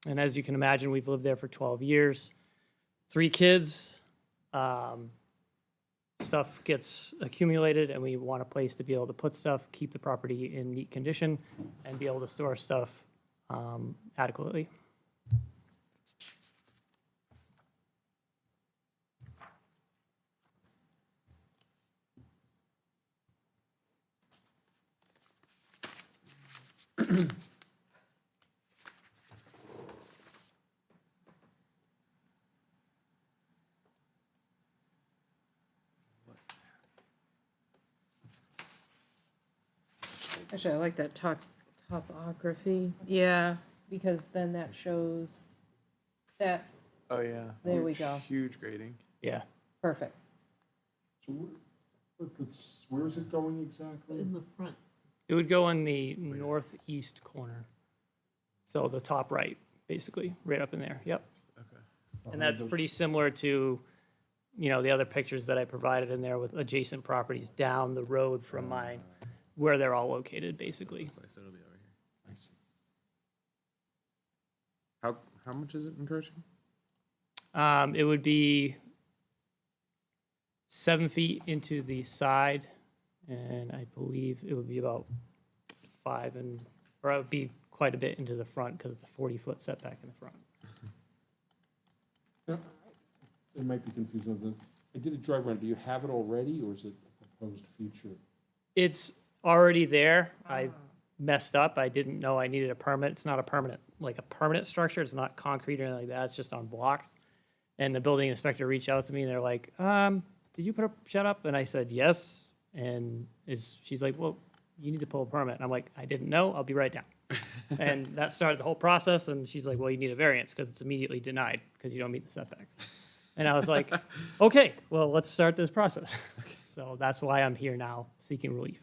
And as you can imagine, we've lived there for 12 years, 3 kids. Stuff gets accumulated and we want a place to be able to put stuff, keep the property in neat condition, and be able to store stuff adequately. Actually, I like that topography. Yeah, because then that shows that, Oh, yeah. there we go. Huge grading. Yeah. Perfect. So where is it going exactly? In the front. It would go in the northeast corner. So the top right, basically, right up in there, yep. And that's pretty similar to, the other pictures that I provided in there with adjacent properties down the road from mine, where they're all located, basically. So it'll be over here. Nice. How much is it encroaching? It would be 7 feet into the side, and I believe it would be about 5 or it would be quite a bit into the front because it's a 40-foot setback in the front. It might be confusing. I did a drive around. Do you have it already, or is it a proposed future? It's already there. I messed up. I didn't know I needed a permit. It's not a permanent structure. It's not concrete or anything like that. It's just on blocks. And the building inspector reached out to me and they're like, did you put a shed up? And I said, yes. And she's like, well, you need to pull a permit. And I'm like, I didn't know. I'll be right down. And that started the whole process. And she's like, well, you need a variance because it's immediately denied because you don't meet the setbacks. And I was like, okay, well, let's start this process. So that's why I'm here now, seeking relief.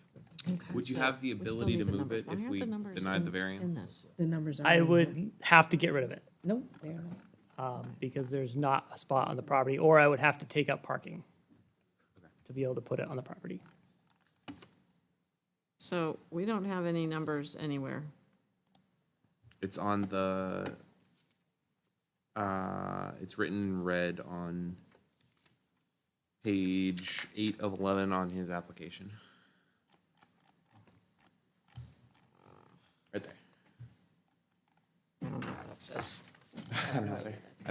Would you have the ability to move it if we denied the variance? The numbers are. I would have to get rid of it Nope, they're not. because there's not a spot on the property, or I would have to take up parking to be able to put it on the property. So we don't have any numbers anywhere. It's on the, it's written in red on page 8 of 11 on his application. Right there. I don't know what that says. I know it's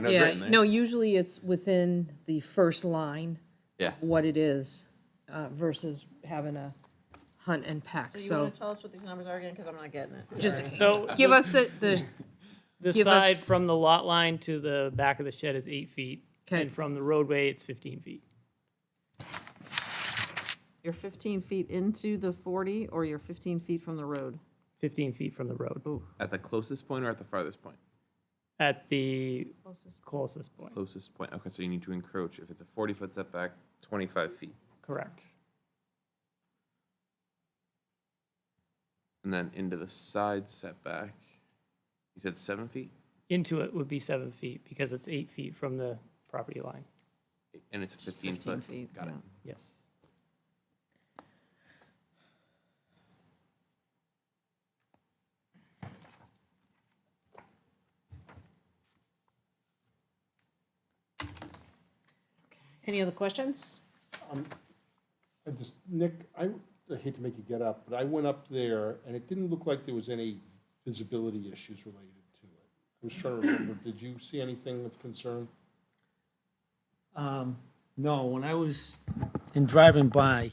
written there. No, usually it's within the first line. Yeah. What it is, versus having a hunt and peck, So you so want to tell us what these numbers are again? Because I'm not getting it. just So give us the The give side us- from the lot line to the back of the shed is 8 feet. Okay. And from the roadway, it's 15 feet. You're 15 feet into the 40, or you're 15 feet from the road? 15 feet from the road. At the closest point or at the farthest point? At the closest point. Closest point. Okay, so you need to encroach. If it's a 40-foot setback, 25 feet. Correct. And then into the side setback, you said 7 feet? Into it would be 7 feet because it's 8 feet from the property line. And it's a 15 15 foot? feet, Got it. yeah. Yes. Any other questions? Nick, I hate to make you get up, but I went up there and it didn't look like there was any visibility issues related to it. I was trying to remember, did you see anything of concern? No, when I was in driving by,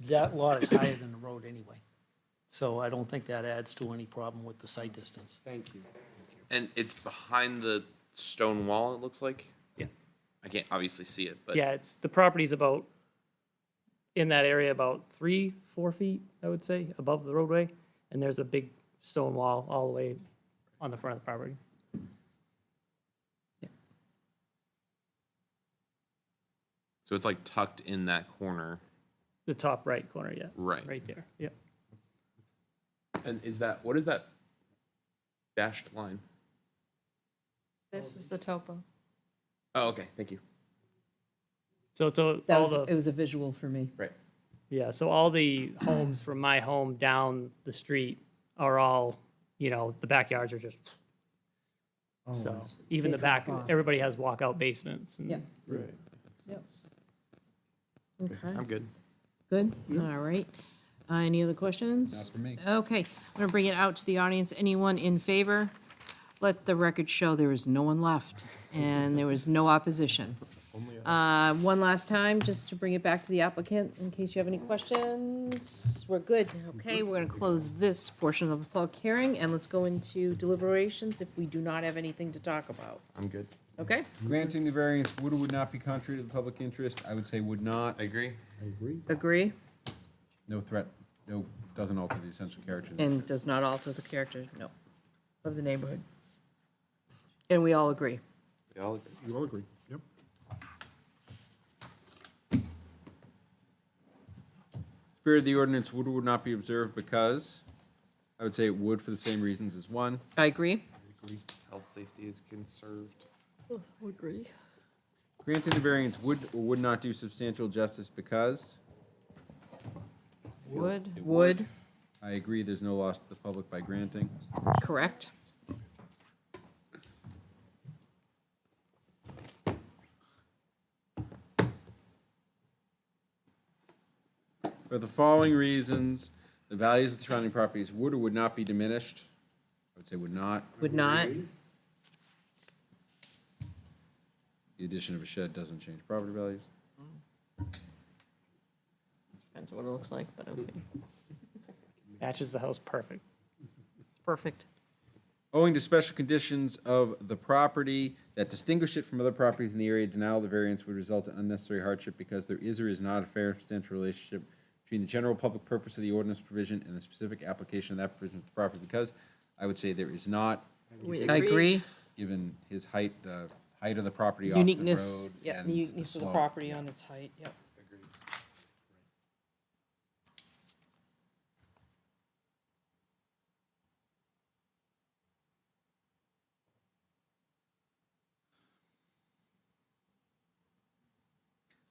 that lot is higher than the road anyway. So I don't think that adds to any problem with the sight distance. Thank you. And it's behind the stone wall, it looks like? Yeah. I can't obviously see it, but. Yeah, it's, the property's about, in that area, about 3-4 feet, I would say, above the roadway. And there's a big stone wall all the way on the front of the property. So it's like tucked in that corner. The top right corner, yeah. Right. Right there, yep. And what is that dashed line? This is the topo. Oh, okay, thank you. So it's all That was, the, it was a visual for me. Right. yeah, so all the homes from my home down the street are all, you know, the backyards are just, so even They the back, drop off. everybody has walkout basements. And Yep. Right. Yep. Okay, I'm good. good, all right. Any other questions? Not for me. Okay, I'm gonna bring it out to the audience. Anyone in favor? Let the record show there is no one left, and there was no opposition. One last time, just to bring it back to the applicant, in case you have any questions. We're good, okay, we're gonna close this portion of the public hearing, and let's go into deliberations if we do not have anything to talk about, I'm good. okay? Granting the variance would or would not be contrary to the public interest, I would say would not. I agree. I agree. Agree, No threat, no, doesn't alter the essential character. of the and does not alter the character, no, of the neighborhood. And we all agree. We all agree. You all agree? Yep. Spirit of the ordinance would or would not be observed because, I would say it would for the same reasons as one. I agree. Health safety is conserved. Agree. Granting the variance would or would not do substantial justice because, Would, I agree, there's no loss to the public by granting. correct. For the following reasons, the values of the surrounding properties would or would not be diminished. I would say would not. Would not, The addition of a shed doesn't change property values. Depends what it looks like, but okay. Matches the house perfect. Perfect. Owing to special conditions of the property that distinguish it from other properties in the area, denial of the variance would result in unnecessary hardship because there is or is not a fair substantial relationship between the general public purpose of the ordinance provision and the specific application of that provision to the property, because I would say there is not, We I agree. given his height, the height of the property off the road. Uniqueness, yeah, and uniqueness of the slope. property on its height, yep.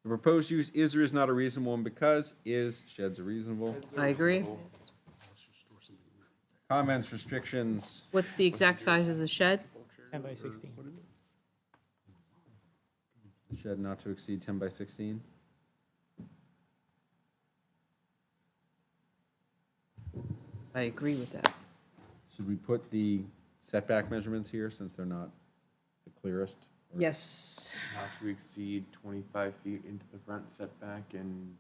The proposed use is or is not a reasonable one because is, sheds are reasonable. I agree. Comments, restrictions, What's the exact size of the shed? 10 by 16. shed not to exceed 10 by 16. I agree with that. Should we put the setback measurements here since they're not the clearest? Yes, Not to exceed 25 feet into the front setback and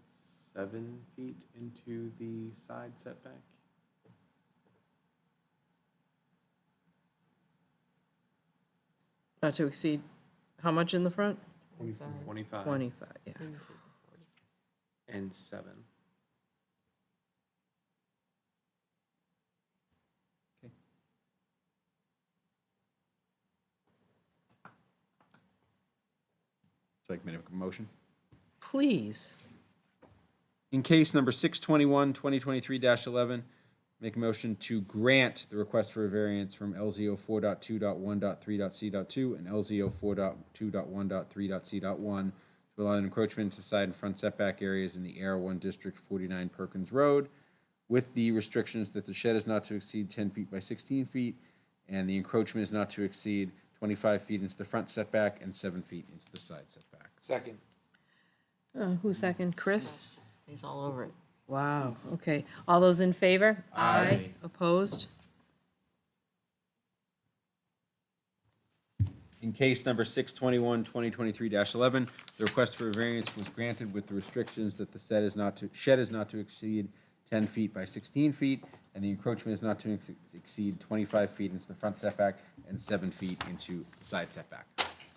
7 feet into the side setback. not to exceed, how much in the front? 25. 25, yeah. And 7. Would you like me to make a motion? please. In case number 621, 2023-11, make a motion to grant the request for a variance from LZO 4.2.1.3.c.2 and LZO 4.2.1.3.c.1 to allow an encroachment to side and front setback areas in the AR1 District 49 Perkins Road, with the restrictions that the shed is not to exceed 10 feet by 16 feet, and the encroachment is not to exceed 25 feet into the front setback and 7 feet into the side setback. Second. Who's second? Chris? He's all over it. Wow, okay. All those in favor? Aye. Opposed? In case number 621, 2023-11, the request for a variance was granted with the restrictions that the shed is not to exceed 10 feet by 16 feet, and the encroachment is not to exceed 25 feet into the front setback and 7 feet into the side setback.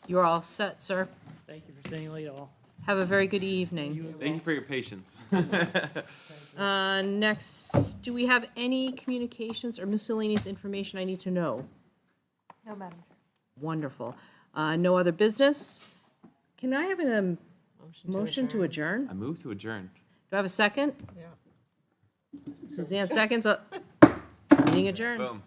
You're all set, sir. Thank you for staying late all. Have a very good evening. Thank you for your patience. Next, do we have any communications or miscellaneous information I need to know? No, Madam Chair. Wonderful. No other business? Can I have a motion to adjourn? I move to adjourn. Do I have a second? Yeah. Suzanne seconds. Meeting adjourned. Boom.